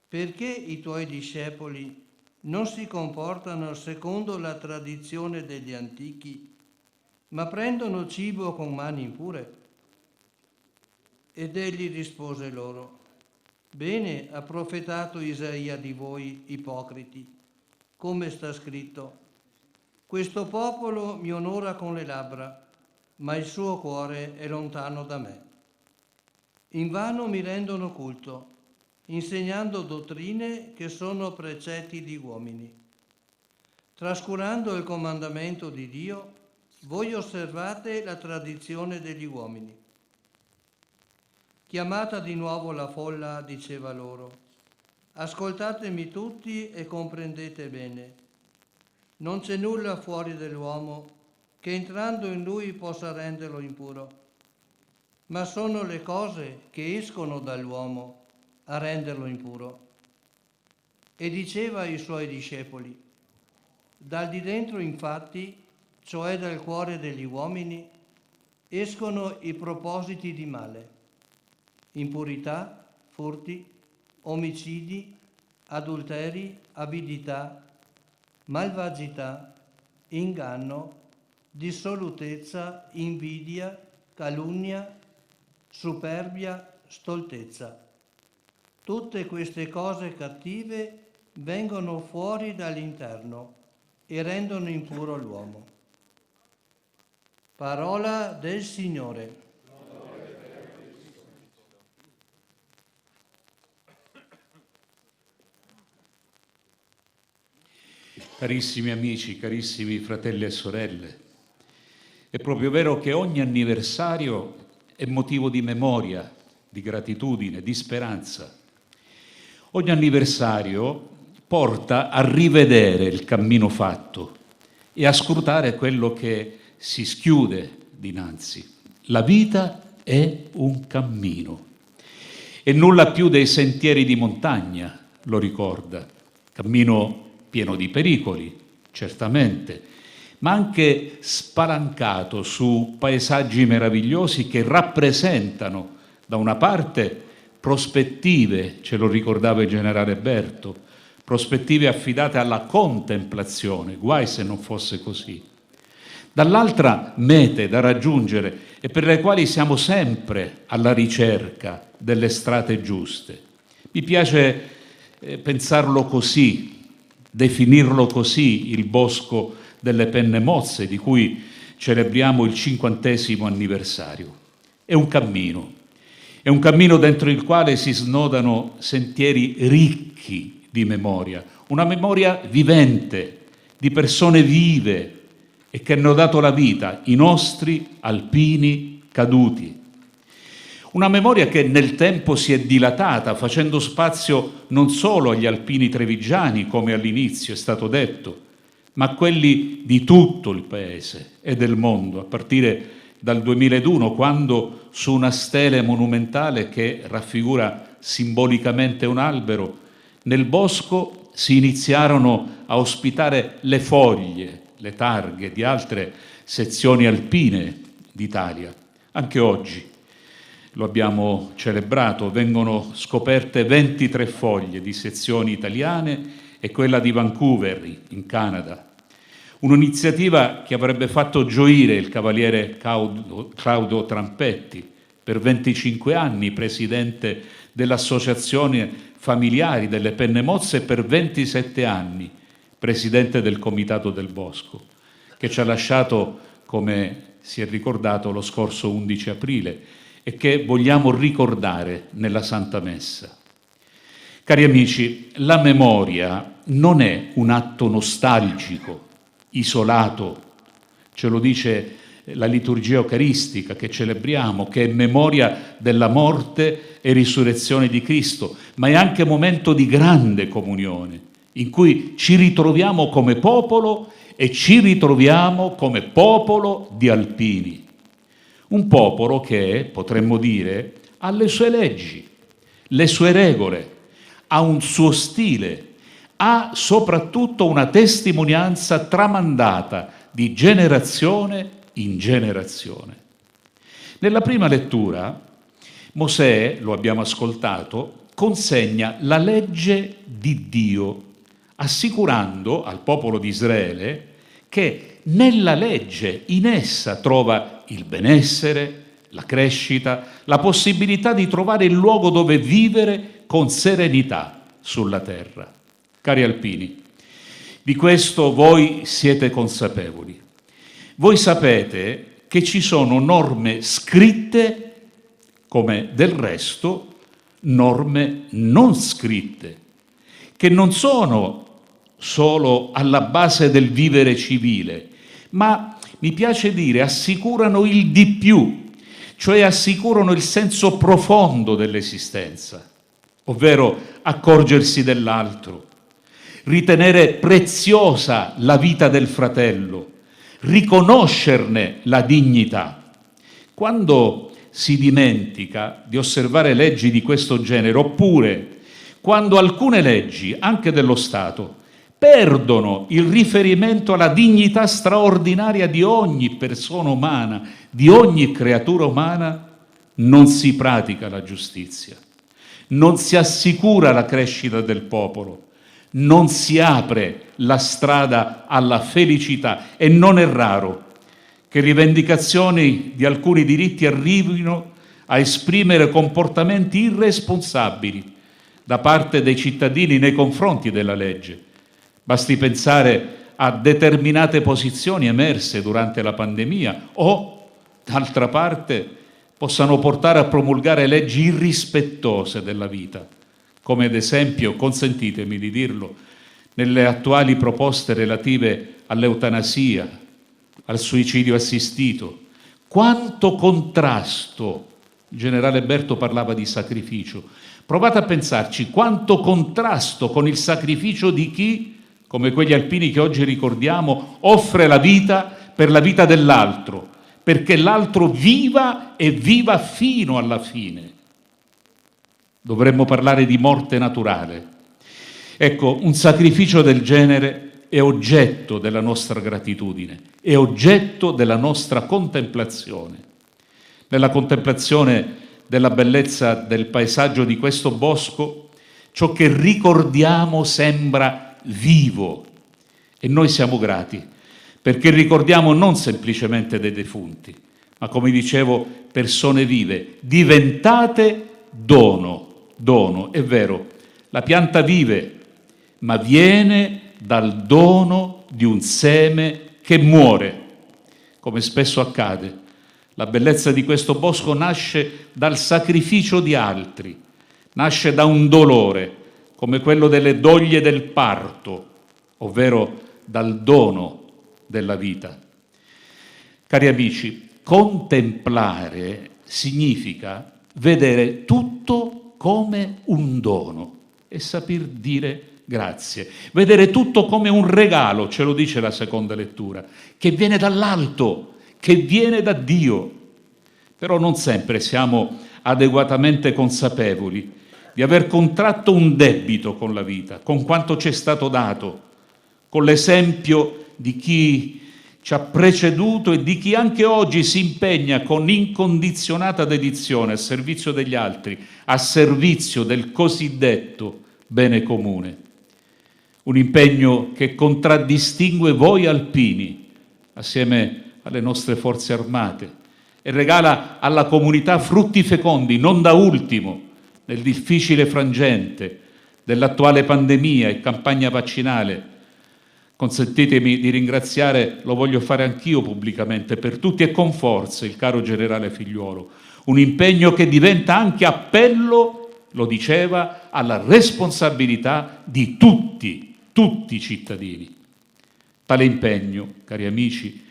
perché i tuoi discepoli non si comportano secondo la tradizione degli antichi, ma prendono cibo con mani impure? Ed egli rispose loro: bene ha profetato Isaia di voi, ipocriti, come sta scritto: questo popolo mi onora con le labbra, ma il suo cuore è lontano da me. Invano mi rendono culto, insegnando dottrine che sono precetti di uomini. Trascurando il comandamento di Dio, voi osservate la tradizione degli uomini. Chiamata di nuovo la folla, diceva loro: ascoltatemi tutti e comprendete bene. Non c'è nulla fuori dell'uomo che entrando in lui possa renderlo impuro, ma sono le cose che escono dall'uomo a renderlo impuro. E diceva ai suoi discepoli: dal di dentro infatti, cioè dal cuore degli uomini, escono i propositi di male: impurità, furti, omicidi, adulteri, avidità, malvagità, inganno, dissolutezza, invidia, calunnia, superbia, stoltezza. Tutte queste cose cattive vengono fuori dall'interno e rendono impuro l'uomo. Parola del Signore. Carissimi amici, carissimi fratelli e sorelle, è proprio vero che ogni anniversario è motivo di memoria, di gratitudine, di speranza. Ogni anniversario porta a rivedere il cammino fatto e a scrutare quello che si schiude dinanzi. La vita è un cammino e nulla più dei sentieri di montagna lo ricorda. Cammino pieno di pericoli, certamente, ma anche spalancato su paesaggi meravigliosi che rappresentano, da una parte, prospettive, ce lo ricordava il generale Berto, prospettive affidate alla contemplazione, guai se non fosse così. Dall'altra, mete da raggiungere e per le quali siamo sempre alla ricerca delle strade giuste. Mi piace pensarlo così, definirlo così, il bosco delle penne mozze, di cui celebriamo il 50° anniversario. È un cammino dentro il quale si snodano sentieri ricchi di memoria, una memoria vivente, di persone vive e che hanno dato la vita, i nostri alpini caduti. Una memoria che nel tempo si è dilatata, facendo spazio non solo agli alpini trevigiani, come all'inizio è stato detto, ma a quelli di tutto il paese e del mondo, a partire dal 2001, quando su una stele monumentale che raffigura simbolicamente un albero, nel bosco si iniziarono a ospitare le foglie, le targhe di altre sezioni alpine d'Italia. Anche oggi lo abbiamo celebrato, vengono scoperte 23 foglie di sezioni italiane e quella di Vancouver, in Canada. Un'iniziativa che avrebbe fatto gioire il cavaliere Claudio Trampetti, per 25 anni presidente dell'Associazione familiari delle penne mosse per 27 anni, presidente del Comitato del Bosco, che ci ha lasciato, come si è ricordato, lo scorso 11 aprile e che vogliamo ricordare nella Santa Messa. Cari amici, la memoria non è un atto nostalgico, isolato, ce lo dice la liturgia eucaristica che celebriamo, che è memoria della morte e risurrezione di Cristo, ma è anche momento di grande comunione, in cui ci ritroviamo come popolo e ci ritroviamo come popolo di alpini. Un popolo che, potremmo dire, ha le sue leggi, le sue regole, ha un suo stile, ha soprattutto una testimonianza tramandata di generazione in generazione. Nella prima lettura, Mosè, lo abbiamo ascoltato, consegna la legge di Dio, assicurando al popolo di Israele che nella legge, in essa, trova il benessere, la crescita, la possibilità di trovare il luogo dove vivere con serenità sulla terra. Cari alpini, di questo voi siete consapevoli. Voi sapete che ci sono norme scritte, come del resto norme non scritte, che non sono solo alla base del vivere civile, ma, mi piace dire, assicurano il di più, cioè assicurano il senso profondo dell'esistenza, ovvero accorgersi dell'altro, ritenere preziosa la vita del fratello, riconoscerne la dignità. Quando si dimentica di osservare leggi di questo genere, oppure quando alcune leggi, anche dello Stato, perdono il riferimento alla dignità straordinaria di ogni persona umana, di ogni creatura umana, non si pratica la giustizia, non si assicura la crescita del popolo, non si apre la strada alla felicità e non è raro che rivendicazioni di alcuni diritti arrivino a esprimere comportamenti irresponsabili da parte dei cittadini nei confronti della legge. Basti pensare a determinate posizioni emerse durante la pandemia o, d'altra parte, possano portare a promulgare leggi irrispettose della vita, come ad esempio, consentitemi di dirlo, nelle attuali proposte relative all'eutanasia, al suicidio assistito. Quanto contrasto, il generale Berto parlava di sacrificio, provate a pensarci, quanto contrasto con il sacrificio di chi, come quegli alpini che oggi ricordiamo, offre la vita per la vita dell'altro, perché l'altro viva e viva fino alla fine. Dovremmo parlare di morte naturale. Ecco, un sacrificio del genere è oggetto della nostra gratitudine, è oggetto della nostra contemplazione. Nella contemplazione della bellezza del paesaggio di questo bosco, ciò che ricordiamo sembra vivo e noi siamo grati, perché ricordiamo non semplicemente dei defunti, ma, come dicevo, persone vive, diventate dono. È vero, la pianta vive, ma viene dal dono di un seme che muore, come spesso accade. La bellezza di questo bosco nasce dal sacrificio di altri, nasce da un dolore, come quello delle doglie del parto, ovvero dal dono della vita. Cari amici, contemplare significa vedere tutto come un dono e saper dire grazie. Vedere tutto come un regalo, ce lo dice la seconda lettura, che viene dall'alto, che viene da Dio. Però non sempre siamo adeguatamente consapevoli di aver contratto un debito con la vita, con quanto ci è stato dato, con l'esempio di chi ci ha preceduto e di chi anche oggi si impegna con incondizionata dedizione a servizio degli altri, a servizio del cosiddetto bene comune. Un impegno che contraddistingue voi alpini, assieme alle nostre forze armate, e regala alla comunità frutti fecondi, non da ultimo, nel difficile frangente, dell'attuale pandemia e campagna vaccinale. Consentitemi di ringraziare, lo voglio fare anch'io pubblicamente, per tutti e con forza il caro generale Figliuolo, un impegno che diventa anche appello, lo diceva, alla responsabilità di tutti i cittadini. Tale impegno, cari amici,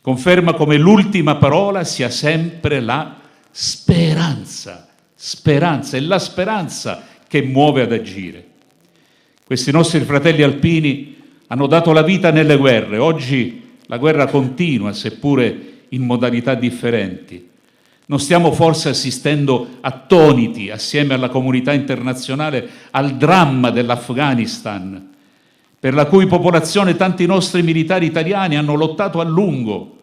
conferma come l'ultima parola sia sempre la speranza. Speranza, è la speranza che muove ad agire. Questi nostri fratelli alpini hanno dato la vita nelle guerre. Oggi la guerra continua, seppure in modalità differenti. Non stiamo forse assistendo attoniti, assieme alla comunità internazionale, al dramma dell'Afghanistan, per la cui popolazione tanti nostri militari italiani hanno lottato a lungo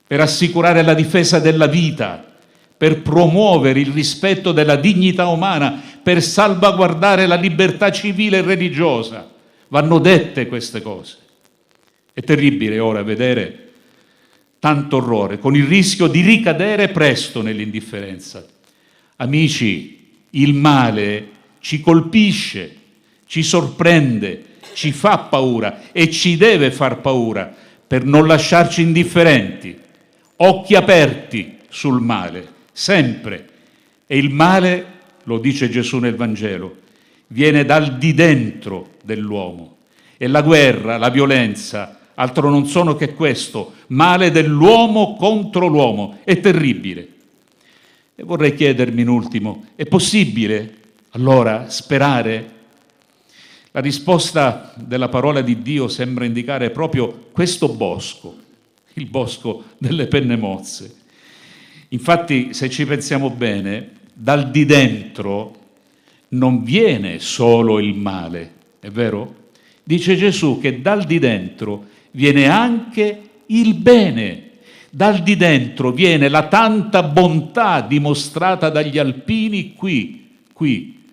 per assicurare la difesa della vita, per promuovere il rispetto della dignità umana, per salvaguardare la libertà civile e religiosa. Vanno dette queste cose. È terribile ora vedere tanto orrore, con il rischio di ricadere presto nell'indifferenza. Amici, il male ci colpisce, ci sorprende, ci fa paura e ci deve far paura per non lasciarci indifferenti, occhi aperti sul male, sempre. E il male, lo dice Gesù nel Vangelo, viene dal di dentro dell'uomo. E la guerra, la violenza, altro non sono che questo, male dell'uomo contro l'uomo. È terribile. E vorrei chiedermi in ultimo, è possibile allora sperare? La risposta della parola di Dio sembra indicare proprio questo bosco, il bosco delle penne mozze. Infatti, se ci pensiamo bene, dal di dentro non viene solo il male, è vero? Dice Gesù che dal di dentro viene anche il bene. Dal di dentro viene la tanta bontà dimostrata dagli alpini qui,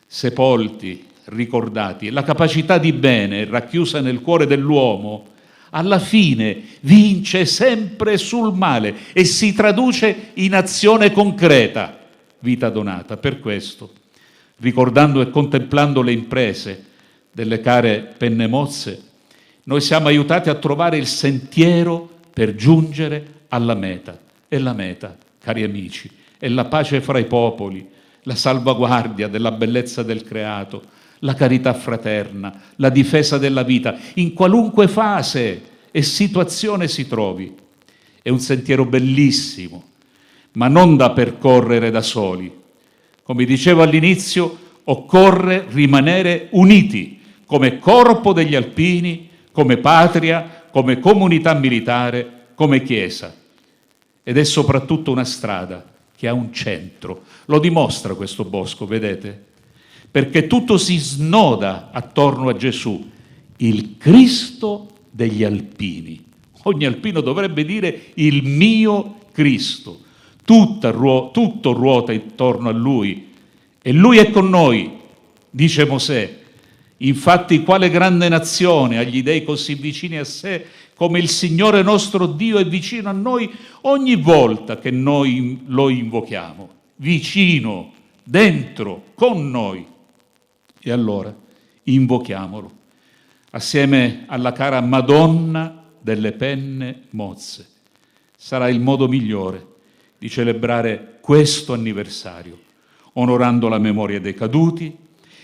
sepolti, ricordati. La capacità di bene racchiusa nel cuore dell'uomo alla fine vince sempre sul male e si traduce in azione concreta, vita donata. Per questo, ricordando e contemplando le imprese delle care penne mozze, noi siamo aiutati a trovare il sentiero per giungere alla meta. E la meta, cari amici, è la pace fra i popoli, la salvaguardia della bellezza del creato, la carità fraterna, la difesa della vita, in qualunque fase e situazione si trovi. È un sentiero bellissimo, ma non da percorrere da soli. Come dicevo all'inizio, occorre rimanere uniti come corpo degli alpini, come patria, come comunità militare, come Chiesa. Ed è soprattutto una strada che ha un centro. Lo dimostra questo bosco, vedete? Perché tutto si snoda attorno a Gesù, il Cristo degli alpini. Ogni alpino dovrebbe dire il mio Cristo. Tutto ruota intorno a Lui. E Lui è con noi, dice Mosè. Infatti, quale grande nazione ha gli dei così vicini a sé, come il Signore nostro Dio è vicino a noi ogni volta che noi lo invochiamo. Vicino, dentro, con noi. E allora invochiamolo, assieme alla cara Madonna delle penne mozze. Sarà il modo migliore di celebrare questo anniversario, onorando la memoria dei caduti,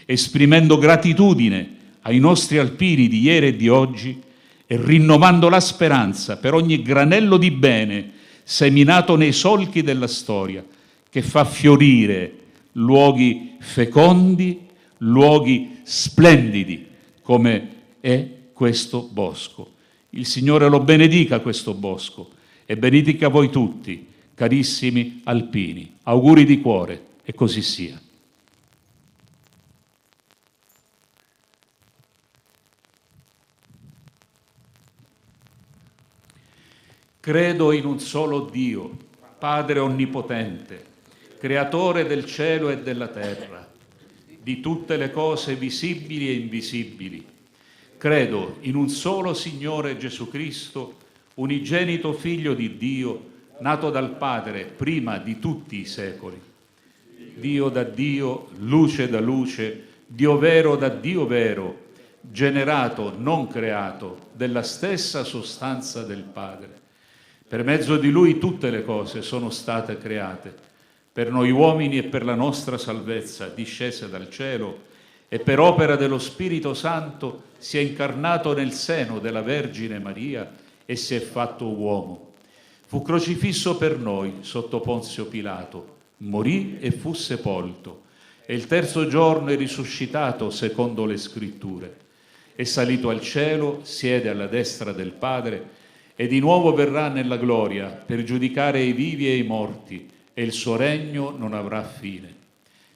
esprimendo gratitudine ai nostri alpini di ieri e di oggi e rinnovando la speranza per ogni granello di bene seminato nei solchi della storia, che fa fiorire luoghi fecondi, luoghi splendidi come è questo bosco. Il Signore lo benedica questo bosco e benedica voi tutti, carissimi alpini. Auguri di cuore e così sia. Credo in un solo Dio, Padre onnipotente, creatore del cielo e della terra, di tutte le cose visibili e invisibili. Credo in un solo Signore Gesù Cristo, unigenito Figlio di Dio, nato dal Padre prima di tutti i secoli. Dio da Dio, luce da luce, Dio vero da Dio vero, generato, non creato, della stessa sostanza del Padre. Per mezzo di Lui tutte le cose sono state create, per noi uomini e per la nostra salvezza, discese dal cielo, e per opera dello Spirito Santo si è incarnato nel seno della Vergine Maria e si è fatto uomo. Fu crocifisso per noi sotto Ponzio Pilato, morì e fu sepolto, e il terzo giorno è risuscitato secondo le Scritture. È salito al cielo, siede alla destra del Padre, e di nuovo verrà nella gloria per giudicare i vivi e i morti, e il suo regno non avrà fine.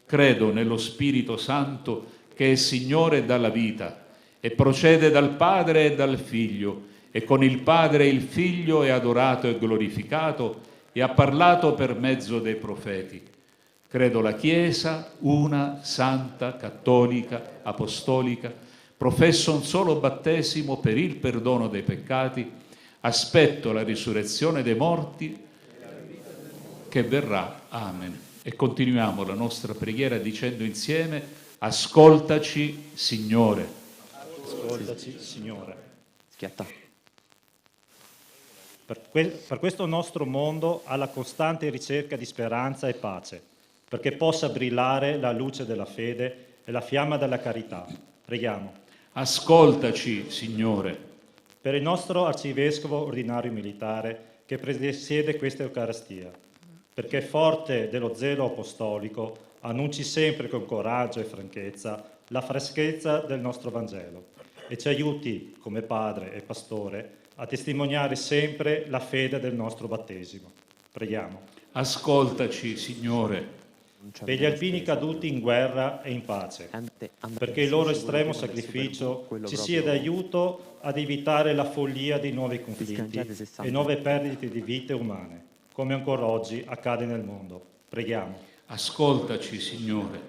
Credo nello Spirito Santo, che è Signore e dà la vita, e procede dal Padre e dal Figlio, e con il Padre e il Figlio è adorato e glorificato, e ha parlato per mezzo dei profeti. Credo la Chiesa, una, santa, cattolica, apostolica, professo un solo battesimo per il perdono dei peccati, aspetto la risurrezione dei morti che verrà. Amen. E continuiamo la nostra preghiera dicendo insieme: ascoltaci, Signore. Ascoltaci, Signore. Schiatta. Per questo nostro mondo alla costante ricerca di speranza e pace, perché possa brillare la luce della fede e la fiamma della carità. Preghiamo. Ascoltaci, Signore. Per il nostro arcivescovo ordinario militare che presiede questa Eucaristia, perché forte dello zelo apostolico annunci sempre con coraggio e franchezza la freschezza del nostro Vangelo e ci aiuti come padre e pastore a testimoniare sempre la fede del nostro battesimo. Preghiamo. Ascoltaci, Signore. Per gli alpini caduti in guerra e in pace, perché il loro estremo sacrificio ci sia d'aiuto ad evitare la follia di nuovi conflitti e nuove perdite di vite umane, come ancora oggi accade nel mondo. Preghiamo. Ascoltaci, Signore.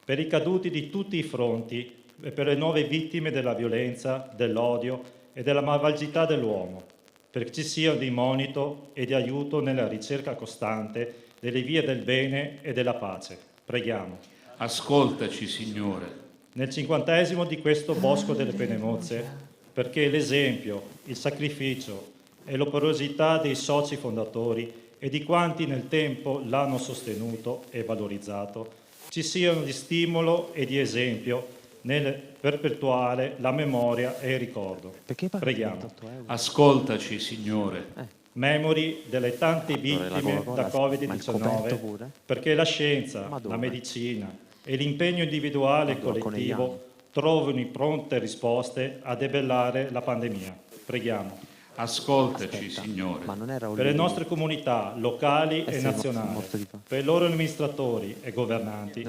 Per i caduti di tutti i fronti e per le nuove vittime della violenza, dell'odio e della malvagità dell'uomo, perché ci sia di monito e di aiuto nella ricerca costante delle vie del bene e della pace. Preghiamo. Ascoltaci, Signore. Nel 50° di questo Bosco delle Penemozze, perché l'esempio, il sacrificio e l'operosità dei soci fondatori e di quanti nel tempo l'hanno sostenuto e valorizzato, ci siano di stimolo e di esempio nel perpetuare la memoria e il ricordo. Preghiamo. Ascoltaci, Signore. Memori delle tante vittime da Covid-19, perché la scienza, la medicina e l'impegno individuale e collettivo trovino pronte risposte a debellare la pandemia. Preghiamo. Ascoltaci, Signore. Per le nostre comunità locali e nazionali, per i loro amministratori e governanti,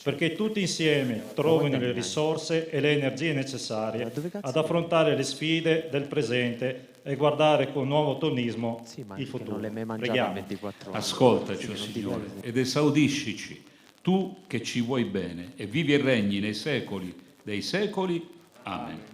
perché tutti insieme trovino le risorse e le energie necessarie ad affrontare le sfide del presente e guardare con nuovo ottimismo il futuro. Preghiamo. Ascoltaci, Signore, ed esaudiscici, tu che ci vuoi bene e vivi e regni nei secoli dei secoli. Amen.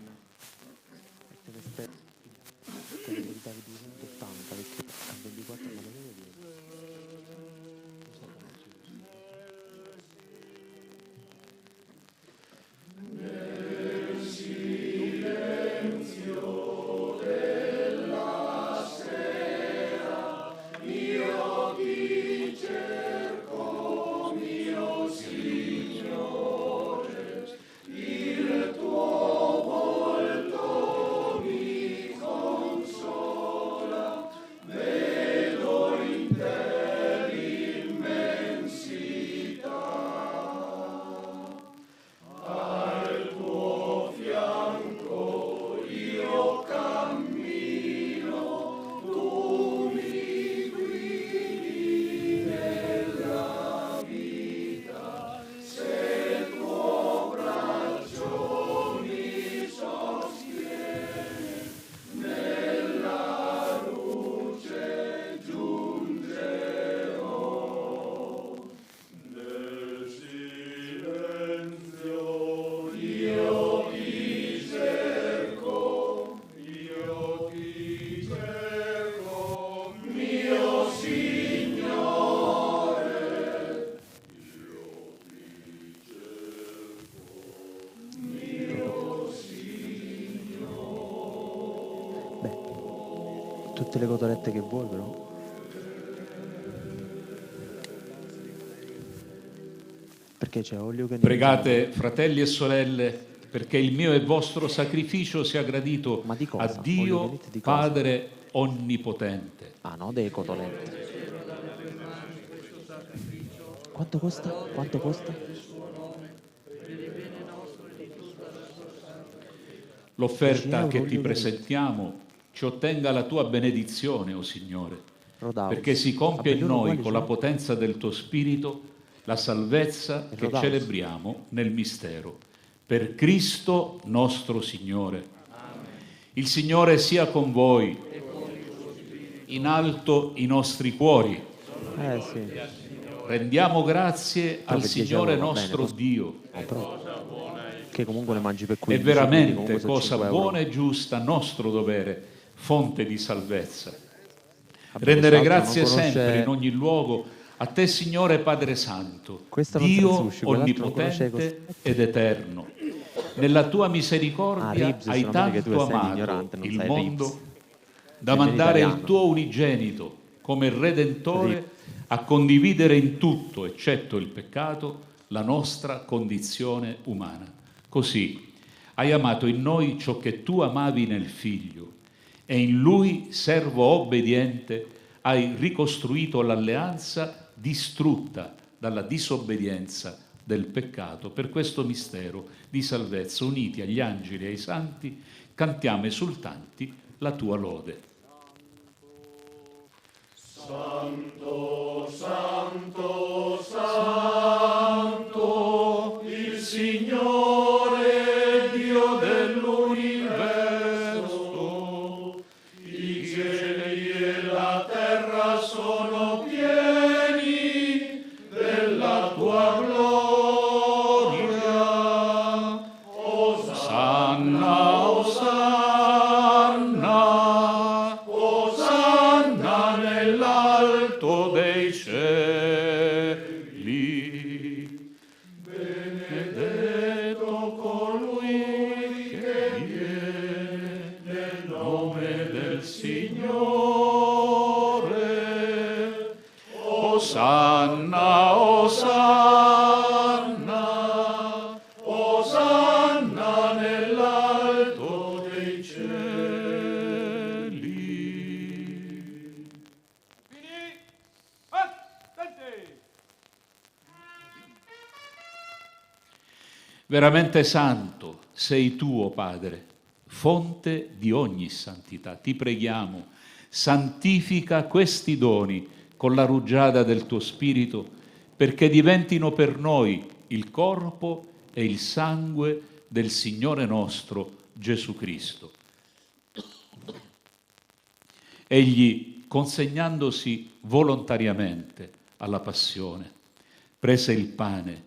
tutte le cotolette che vuoi, però. Perché c'è olio che... Pregate, fratelli e sorelle, perché il mio e vostro sacrificio sia gradito a Dio, Padre Onnipotente. Ah no, delle cotolette. Quanto costa? Quanto costa? L'offerta che ti presentiamo ci ottenga la tua benedizione, o Signore, perché si compia in noi con la potenza del tuo Spirito la salvezza che celebriamo nel mistero. Per Cristo nostro Signore. Il Signore sia con voi. In alto i nostri cuori. Sì. Rendiamo grazie al Signore nostro Dio. Che comunque ne mangi per È 15, veramente cosa buona e giusta, nostro dovere, fonte di salvezza. Rendere grazie sempre in ogni luogo a te, Signore Padre Santo, Dio onnipotente ed eterno. Nella tua misericordia hai tanto amato il mondo da mandare il tuo unigenito come Redentore a condividere in tutto, eccetto il peccato, la nostra condizione umana. Così hai amato in noi ciò che tu amavi nel Figlio e in Lui, servo obbediente, hai ricostruito l'alleanza distrutta dalla disobbedienza del peccato. Per questo mistero di salvezza, uniti agli angeli e ai santi, cantiamo esultanti la tua lode. Santo, santo, santo, il Signore Dio dell'universo, i cieli e la terra sono pieni della tua gloria. Osanna, Osanna, Osanna nell'alto dei cieli. Benedetto colui che viene nel nome del Signore. Osanna, Osanna, Osanna nell'alto dei cieli. Veramente santo sei tu, o Padre, fonte di ogni santità. Ti preghiamo, santifica questi doni con la rugiada del tuo Spirito, perché diventino per noi il corpo e il sangue del Signore nostro Gesù Cristo. Egli, consegnandosi volontariamente alla passione, prese il pane,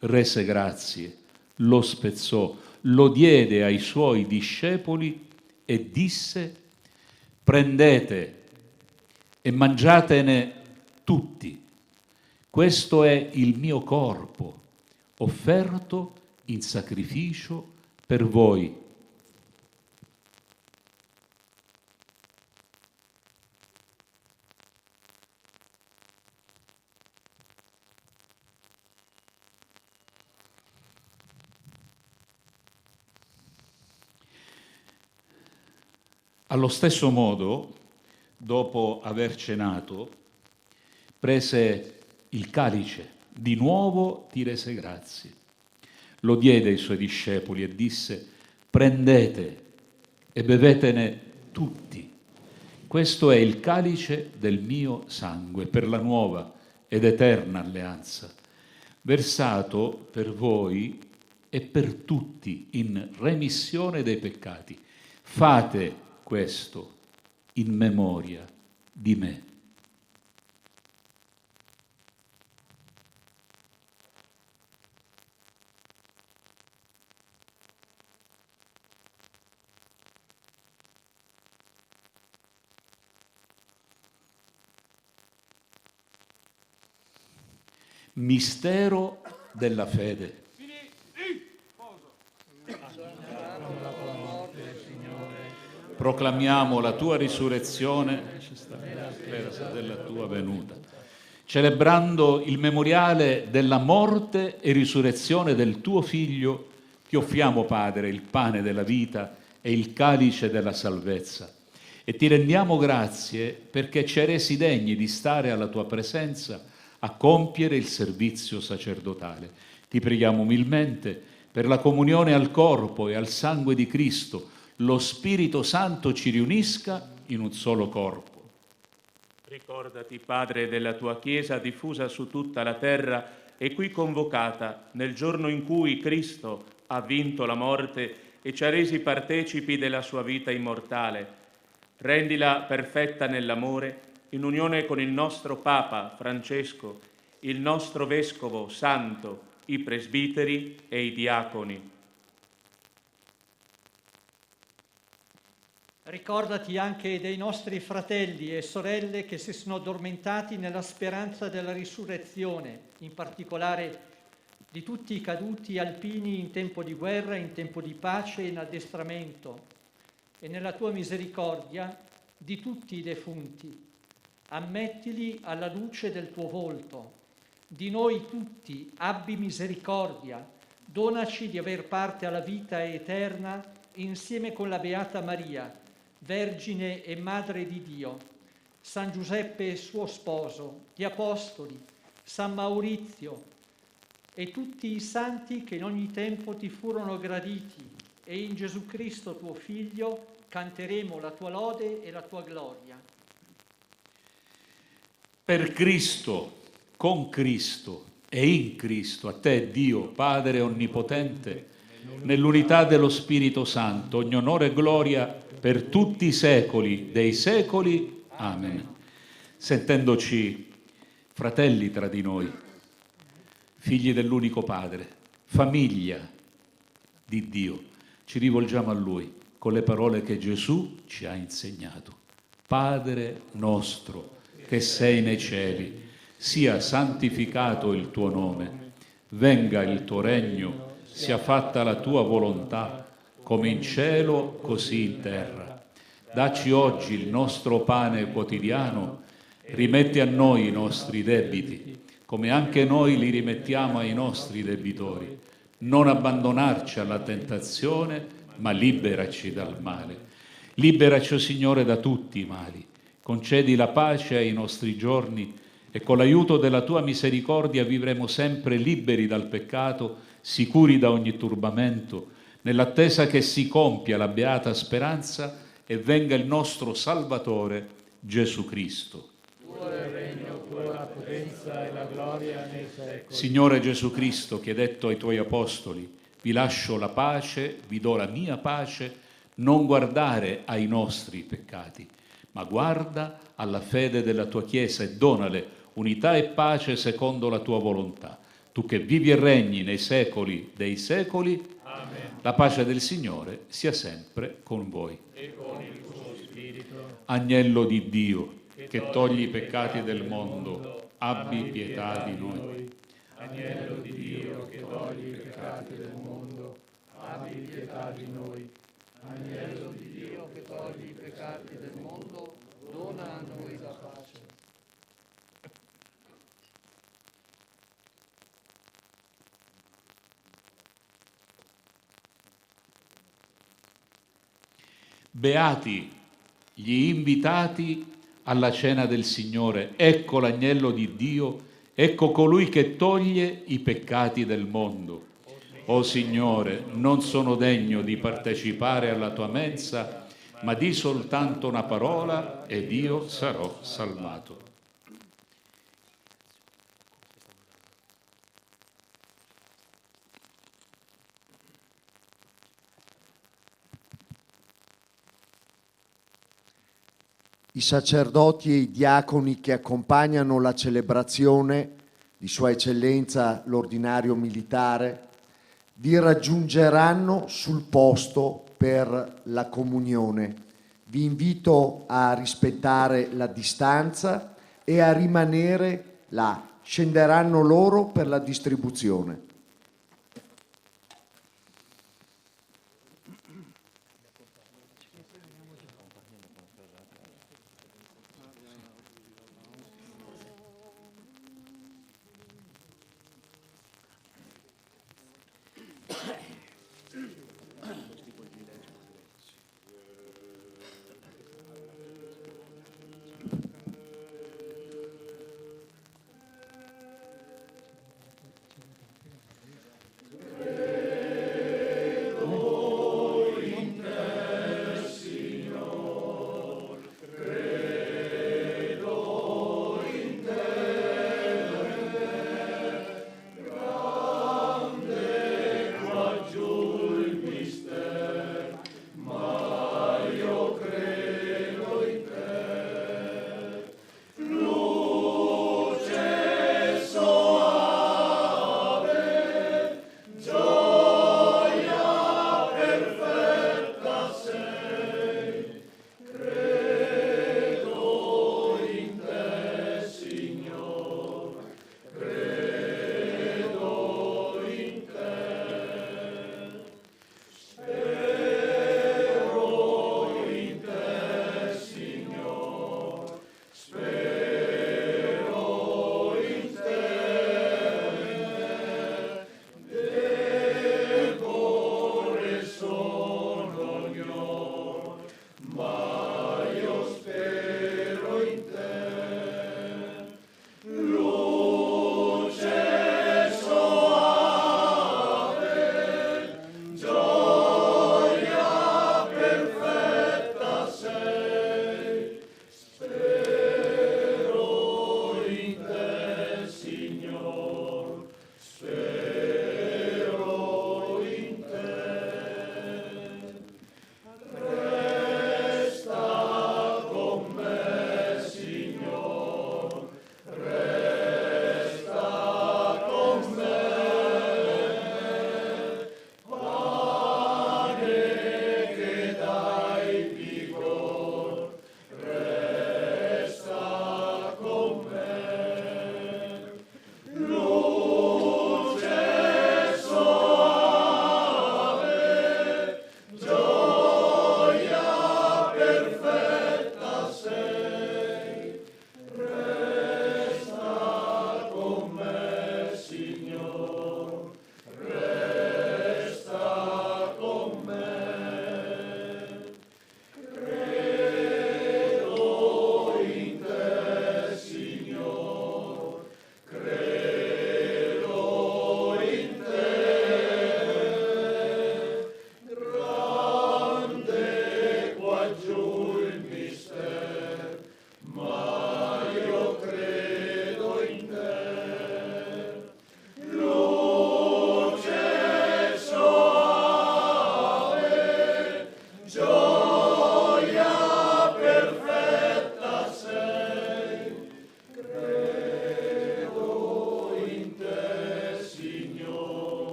rese grazie, lo spezzò, lo diede ai suoi discepoli e disse: prendete e mangiatene tutti. Questo è il mio corpo, offerto in sacrificio per voi. Allo stesso modo, dopo aver cenato, prese il calice, di nuovo ti rese grazie. Lo diede ai suoi discepoli e disse: prendete e bevetene tutti. Questo è il calice del mio sangue per la nuova ed eterna alleanza, versato per voi e per tutti in remissione dei peccati. Fate questo in memoria di me. Mistero della fede. proclamiamo la tua risurrezione nella speranza della tua venuta, celebrando il memoriale della morte e risurrezione del tuo Figlio, ti offriamo, Padre, il pane della vita e il calice della salvezza. E ti rendiamo grazie perché ci hai resi degni di stare alla tua presenza a compiere il servizio sacerdotale. Ti preghiamo umilmente per la comunione al corpo e al sangue di Cristo. Lo Spirito Santo ci riunisca in un solo corpo. Ricordati, Padre, della tua Chiesa diffusa su tutta la terra e qui convocata nel giorno in cui Cristo ha vinto la morte e ci ha resi partecipi della sua vita immortale. Rendila perfetta nell'amore, in unione con il nostro Papa Francesco, il nostro Vescovo Santo, i presbiteri e i diaconi. Ricordati anche dei nostri fratelli e sorelle che si sono addormentati nella speranza della risurrezione, in particolare di tutti i caduti alpini in tempo di guerra, in tempo di pace e in addestramento, e nella tua misericordia di tutti i defunti. Ammettili alla luce del tuo volto. Di noi tutti abbi misericordia, donaci di aver parte alla vita eterna insieme con la Beata Maria, Vergine e Madre di Dio, San Giuseppe suo sposo, gli Apostoli, San Maurizio e tutti i santi che in ogni tempo ti furono graditi, e in Gesù Cristo tuo Figlio canteremo la tua lode e la tua gloria. Per Cristo, con Cristo e in Cristo, a te Dio, Padre Onnipotente, nell'unità dello Spirito Santo, ogni onore e gloria per tutti i secoli dei secoli. Amen. Sentendoci fratelli tra di noi, figli dell'unico Padre, famiglia di Dio, ci rivolgiamo a Lui con le parole che Gesù ci ha insegnato. Padre nostro, che sei nei cieli, sia santificato il tuo nome, venga il tuo regno, sia fatta la tua volontà, come in cielo, così in terra. Dacci oggi il nostro pane quotidiano, rimetti a noi i nostri debiti, come anche noi li rimettiamo ai nostri debitori. Non abbandonarci alla tentazione, ma liberaci dal male. Liberaci, o Signore, da tutti i mali. Concedi la pace ai nostri giorni e con l'aiuto della tua misericordia vivremo sempre liberi dal peccato, sicuri da ogni turbamento, nell'attesa che si compia la beata speranza e venga il nostro Salvatore, Gesù Cristo. Tuo è il regno, tua la potenza e la gloria nei secoli. Signore Gesù Cristo, che hai detto ai tuoi apostoli, vi lascio la pace, vi do la mia pace, non guardare ai nostri peccati, ma guarda alla fede della tua Chiesa e donale unità e pace secondo la tua volontà. Tu che vivi e regni nei secoli dei secoli. Amen. La pace del Signore sia sempre con voi. E con il tuo spirito. Agnello di Dio, che togli i peccati del mondo, abbi pietà di noi. Agnello di Dio, che togli i peccati del mondo, abbi pietà di noi. Agnello di Dio, che togli i peccati del mondo, dona a noi la pace. Beati gli invitati alla cena del Signore. Ecco l'agnello di Dio, ecco colui che toglie i peccati del mondo. O Signore, non sono degno di partecipare alla tua mensa, ma di soltanto una parola ed io sarò salvato. I sacerdoti e i diaconi che accompagnano la celebrazione di Sua Eccellenza l'ordinario militare vi raggiungeranno sul posto per la comunione. Vi invito a rispettare la distanza e a rimanere là. Scenderanno loro per la distribuzione.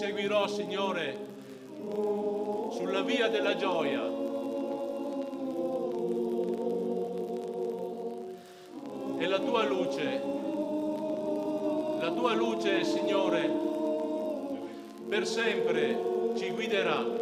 seguirò, Signore, sulla via della gioia. E la tua luce, Signore, per sempre ci guiderà.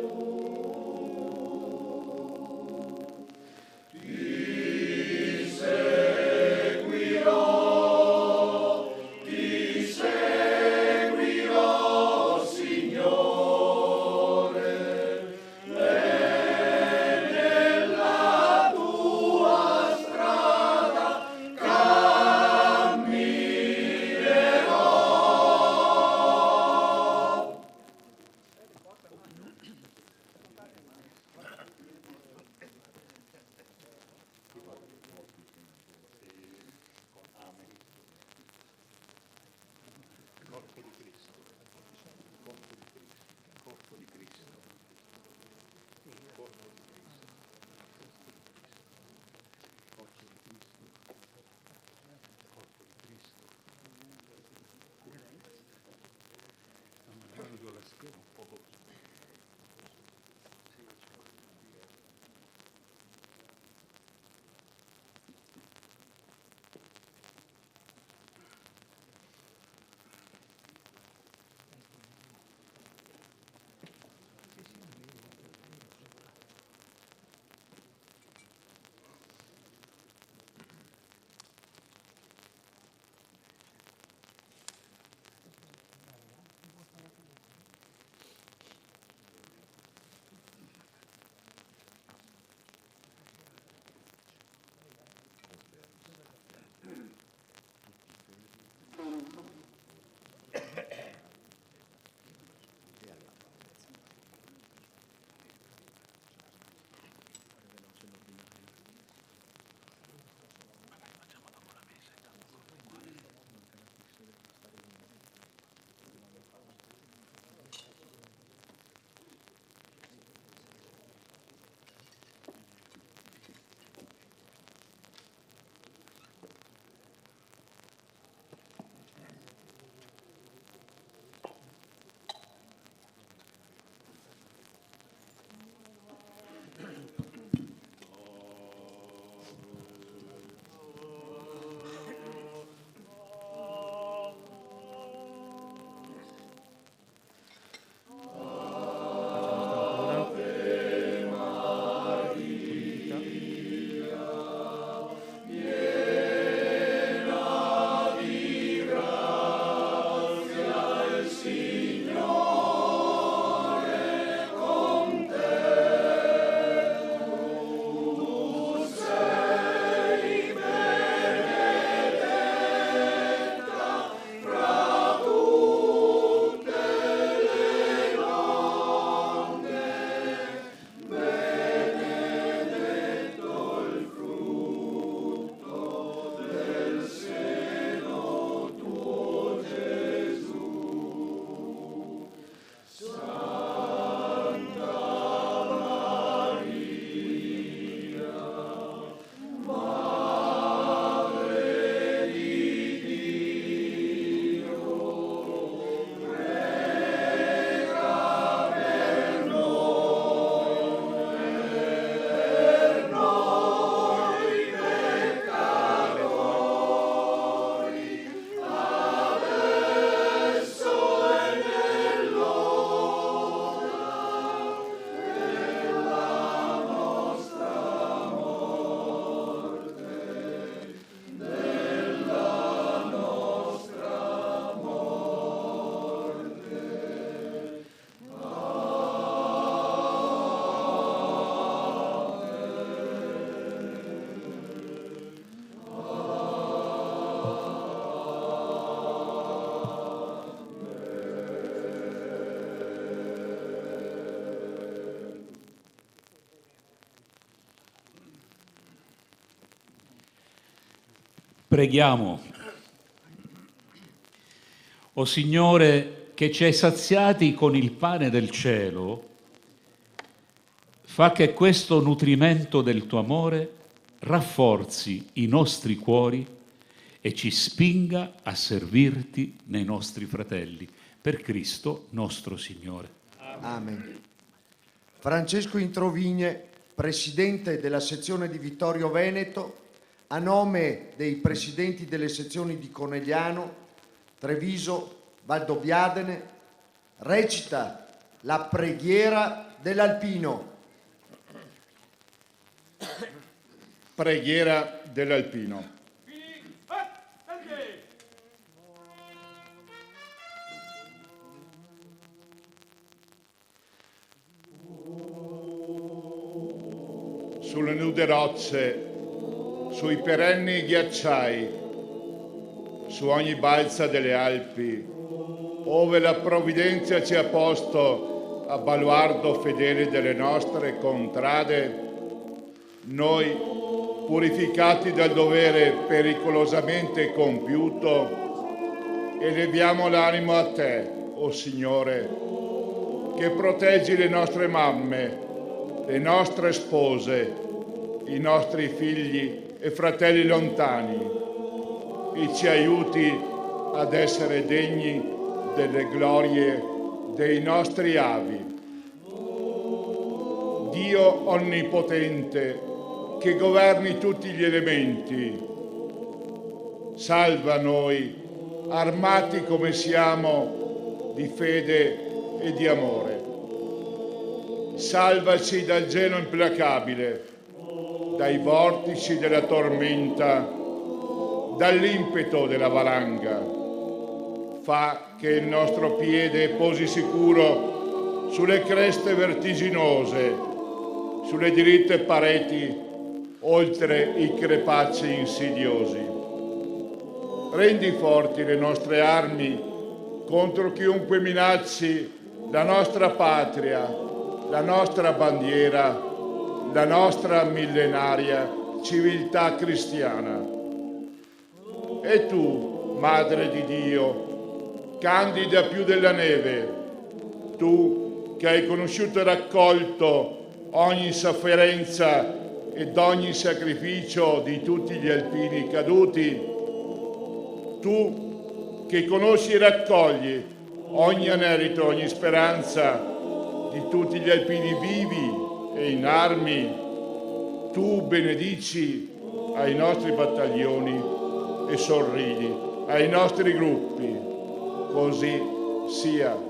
Preghiamo. O Signore, che ci hai saziati con il pane del cielo, fa che questo nutrimento del tuo amore rafforzi i nostri cuori e ci spinga a servirti nei nostri fratelli, per Cristo nostro Signore. Amen. Francesco Introvigne, presidente della sezione di Vittorio Veneto, a nome dei presidenti delle sezioni di Conegliano, Treviso, Valdobbiadene, recita la preghiera dell'Alpino. Preghiera dell'Alpino. Sulle nude rocce, sui perenni ghiacciai, su ogni balza delle Alpi, ove la provvidenza ci ha posto a baluardo fedele delle nostre contrade, noi, purificati dal dovere pericolosamente compiuto, eleviamo l'animo a te, o Signore, che proteggi le nostre mamme, le nostre spose, i nostri figli e fratelli lontani, e ci aiuti ad essere degni delle glorie dei nostri avi. Dio onnipotente, che governi tutti gli elementi, salva noi, armati come siamo di fede e di amore. Salvaci dal gelo implacabile, dai vortici della tormenta, dall'impeto della valanga. Fa che il nostro piede posi sicuro sulle creste vertiginose, sulle diritte pareti, oltre i crepacci insidiosi. Rendi forti le nostre armi contro chiunque minacci la nostra patria, la nostra bandiera, la nostra millenaria civiltà cristiana. E tu, Madre di Dio, candida più della neve, tu che hai conosciuto e raccolto ogni sofferenza ed ogni sacrificio di tutti gli alpini caduti, tu che conosci e raccogli ogni anelito, ogni speranza di tutti gli alpini vivi e in armi, tu benedici ai nostri battaglioni e sorridi ai nostri gruppi, così sia.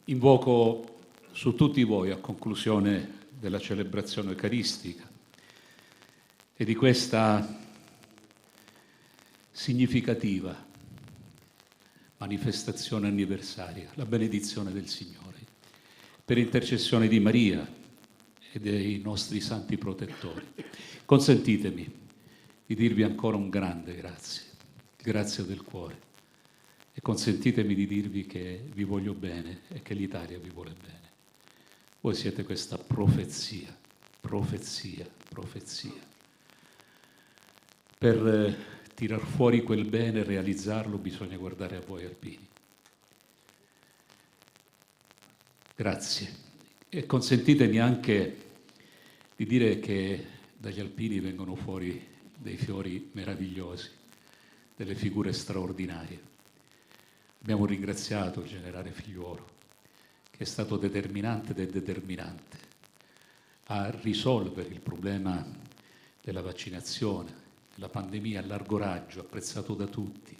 Invoco su tutti voi a conclusione della celebrazione eucaristica e di questa significativa manifestazione anniversaria, la benedizione del Signore, per intercessione di Maria e dei nostri santi protettori. Consentitemi di dirvi ancora un grande grazie, grazie del cuore. E consentitemi di dirvi che vi voglio bene e che l'Italia vi vuole bene. Voi siete questa profezia, profezia, profezia. Per tirar fuori quel bene e realizzarlo bisogna guardare a voi alpini. Grazie. E consentitemi anche di dire che dagli alpini vengono fuori dei fiori meravigliosi, delle figure straordinarie. Abbiamo ringraziato il generale Figliuolo, che è stato determinante ed è determinante a risolvere il problema della vaccinazione, della pandemia a largo raggio, apprezzato da tutti.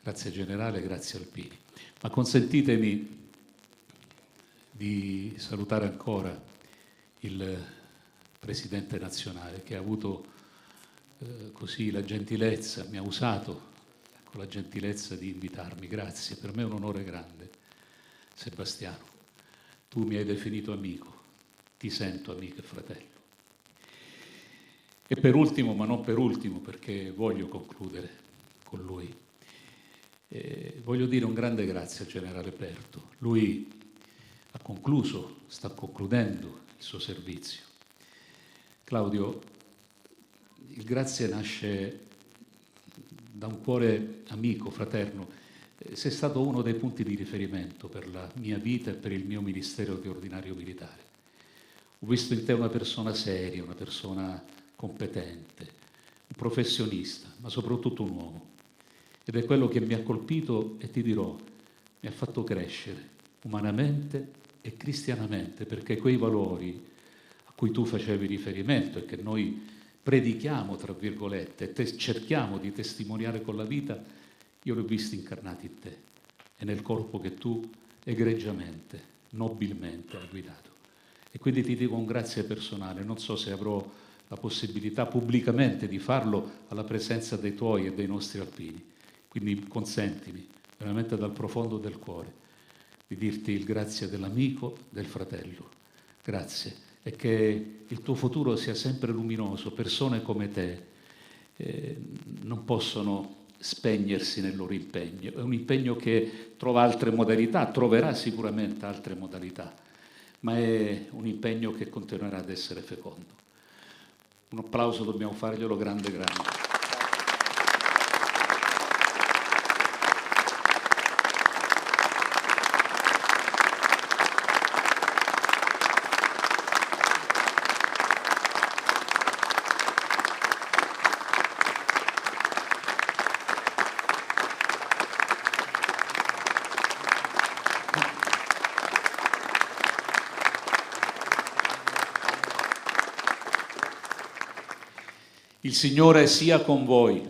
Grazie generale, grazie alpini. Ma consentitemi di salutare ancora il Presidente nazionale che ha avuto così la gentilezza, mi ha usato con la gentilezza di invitarmi. Grazie, per me è un onore grande. Sebastiano, tu mi hai definito amico, ti sento amico e fratello. E per ultimo, ma non per ultimo, perché voglio concludere con lui, voglio dire un grande grazie al generale Perto. Lui ha concluso, sta concludendo il suo servizio. Claudio, il grazie nasce da un cuore amico, fraterno. Sei stato uno dei punti di riferimento per la mia vita e per il mio ministero di ordinario militare. Ho visto in te una persona seria, una persona competente, un professionista, ma soprattutto un uomo. Ed è quello che mi ha colpito e ti dirò, mi ha fatto crescere umanamente e cristianamente, perché quei valori a cui tu facevi riferimento e che noi predichiamo, tra virgolette, e cerchiamo di testimoniare con la vita, io li ho visti incarnati in te e nel corpo che tu egregiamente, nobilmente hai guidato. E quindi ti dico un grazie personale, non so se avrò la possibilità pubblicamente di farlo alla presenza dei tuoi e dei nostri alpini. Quindi consentimi, veramente dal profondo del cuore, di dirti il grazie dell'amico, del fratello. Grazie. E che il tuo futuro sia sempre luminoso. Persone come te non possono spegnersi nel loro impegno. È un impegno che trova altre modalità, troverà sicuramente altre modalità, ma è un impegno che continuerà ad essere fecondo. Un applauso dobbiamo farglielo grande grande. Il Signore sia con voi.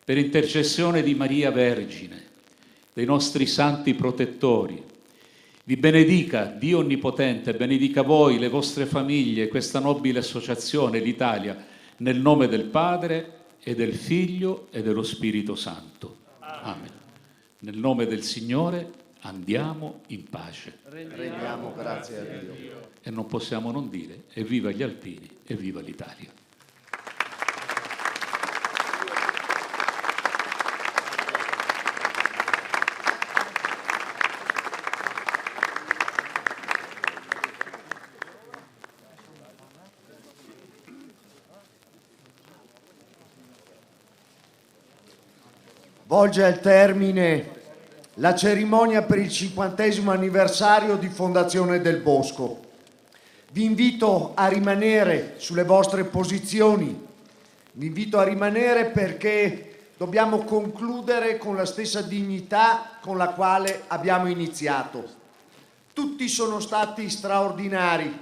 Per intercessione di Maria Vergine, dei nostri santi protettori, vi benedica Dio Onnipotente, benedica voi, le vostre famiglie, questa nobile associazione, l'Italia, nel nome del Padre e del Figlio e dello Spirito Santo. Amen. Nel nome del Signore andiamo in pace. Rendiamo grazie a Dio. E non possiamo non dire evviva gli alpini, evviva l'Italia. Volge al termine la cerimonia per il 50° anniversario di fondazione del Bosco. Vi invito a rimanere sulle vostre posizioni, vi invito a rimanere perché dobbiamo concludere con la stessa dignità con la quale abbiamo iniziato. Tutti sono stati straordinari,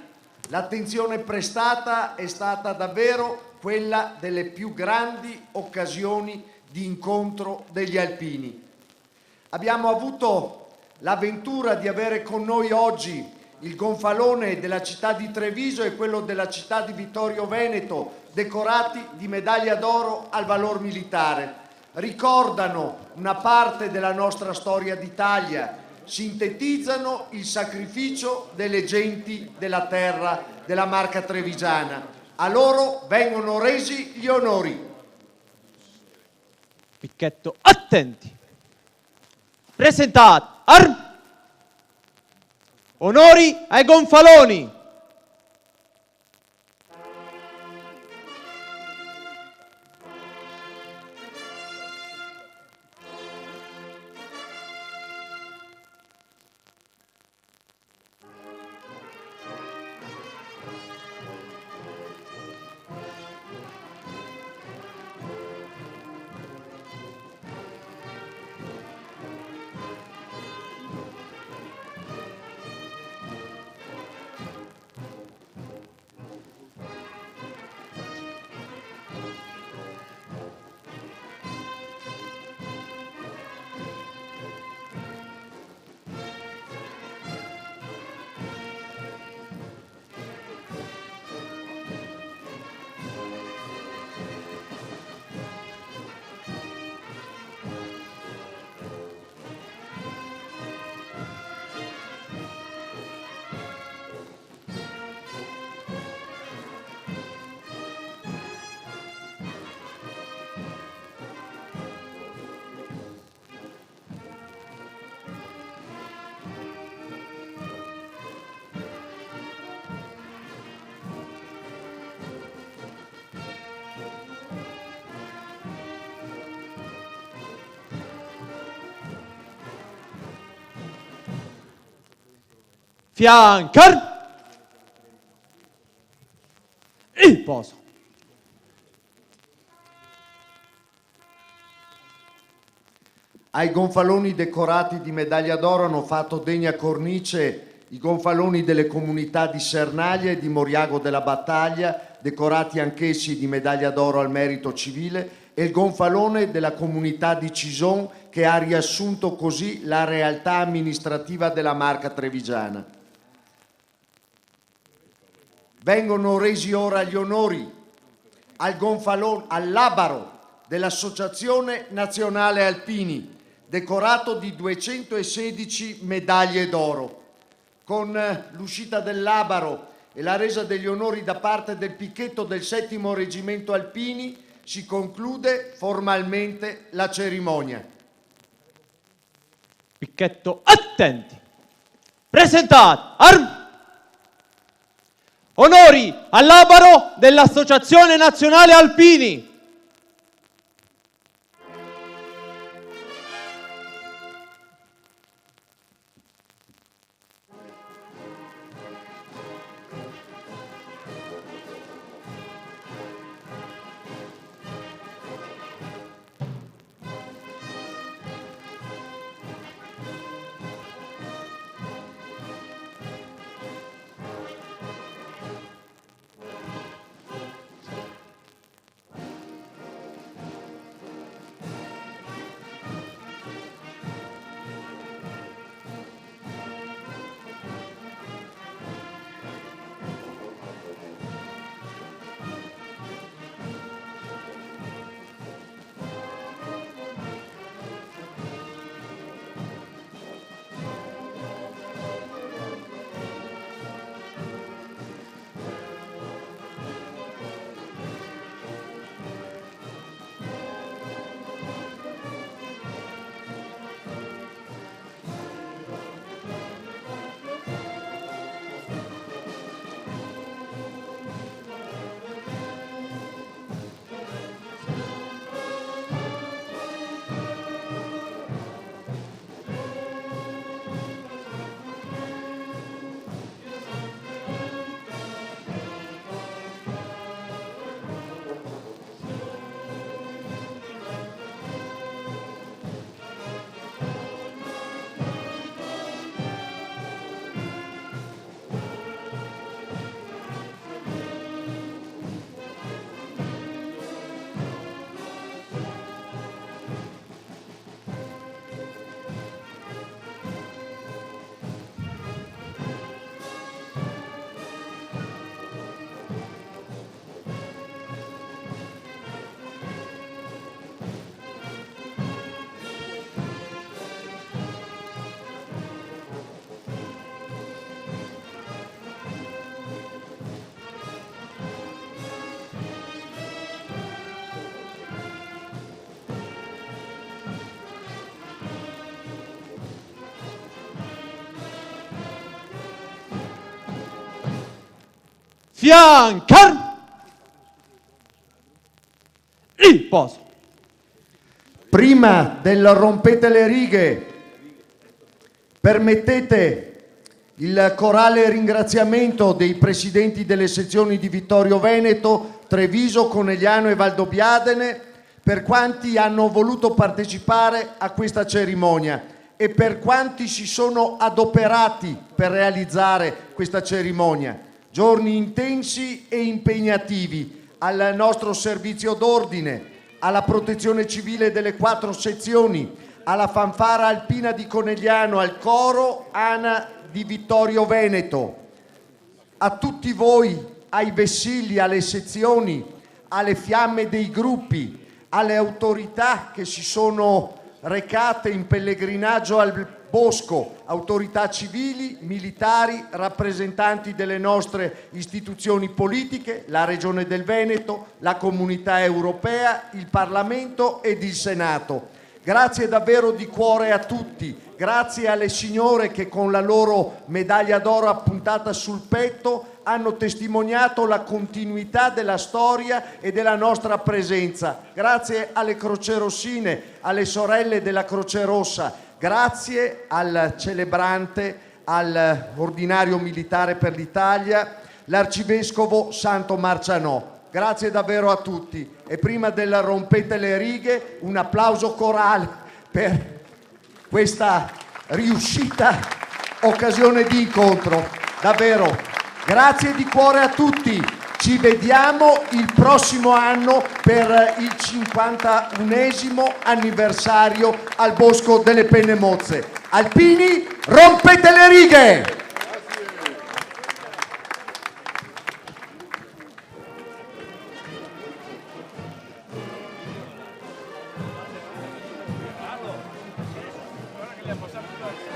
l'attenzione prestata è stata davvero quella delle più grandi occasioni di incontro degli alpini. Abbiamo avuto l'avventura di avere con noi oggi il gonfalone della città di Treviso e quello della città di Vittorio Veneto, decorati di medaglia d'oro al valor militare. Ricordano una parte della nostra storia d'Italia, sintetizzano il sacrificio delle genti della terra della Marca trevigiana. A loro vengono resi gli onori. Picchetto, attenti! Presentate, onori ai gonfaloni! Fiancar. Il poso. Ai gonfaloni decorati di medaglia d'oro hanno fatto degna cornice i gonfaloni delle comunità di Sernaglia e di Moriago della Battaglia, decorati anch'essi di medaglia d'oro al merito civile, e il gonfalone della comunità di Cison, che ha riassunto così la realtà amministrativa della Marca trevigiana. Vengono resi ora gli onori al gonfalone, al labaro dell'Associazione Nazionale Alpini, decorato di 216 medaglie d'oro. Con l'uscita del labaro e la resa degli onori da parte del picchetto del 7° Reggimento Alpini si conclude formalmente la cerimonia. Picchetto, attenti. Presentate, armi. Onori al labaro dell'Associazione Nazionale Alpini. Fiancar. Il poso. Prima del rompete le righe, permettete il corale ringraziamento dei presidenti delle sezioni di Vittorio Veneto, Treviso, Conegliano e Valdobbiadene per quanti hanno voluto partecipare a questa cerimonia e per quanti si sono adoperati per realizzare questa cerimonia. Giorni intensi e impegnativi al nostro servizio d'ordine, alla protezione civile delle 4 sezioni, alla fanfara alpina di Conegliano, al coro ANA di Vittorio Veneto, a tutti voi, ai vessilli, alle sezioni, alle fiamme dei gruppi, alle autorità che si sono recate in pellegrinaggio al Bosco, autorità civili, militari, rappresentanti delle nostre istituzioni politiche, la Regione del Veneto, la Comunità Europea, il Parlamento ed il Senato. Grazie davvero di cuore a tutti, grazie alle signore che con la loro medaglia d'oro appuntata sul petto hanno testimoniato la continuità della storia e della nostra presenza. Grazie alle crocerossine, alle sorelle della Croce Rossa, grazie al celebrante, all'ordinario militare per l'Italia, l'arcivescovo Santo Marcianò. Grazie davvero a tutti. E prima del rompete le righe, un applauso corale per questa riuscita occasione di incontro. Davvero, grazie di cuore a tutti. Ci vediamo il prossimo anno per il 51esimo anniversario al Bosco delle Penne Mozze. Alpini, rompete le righe! Guarda che le ha passato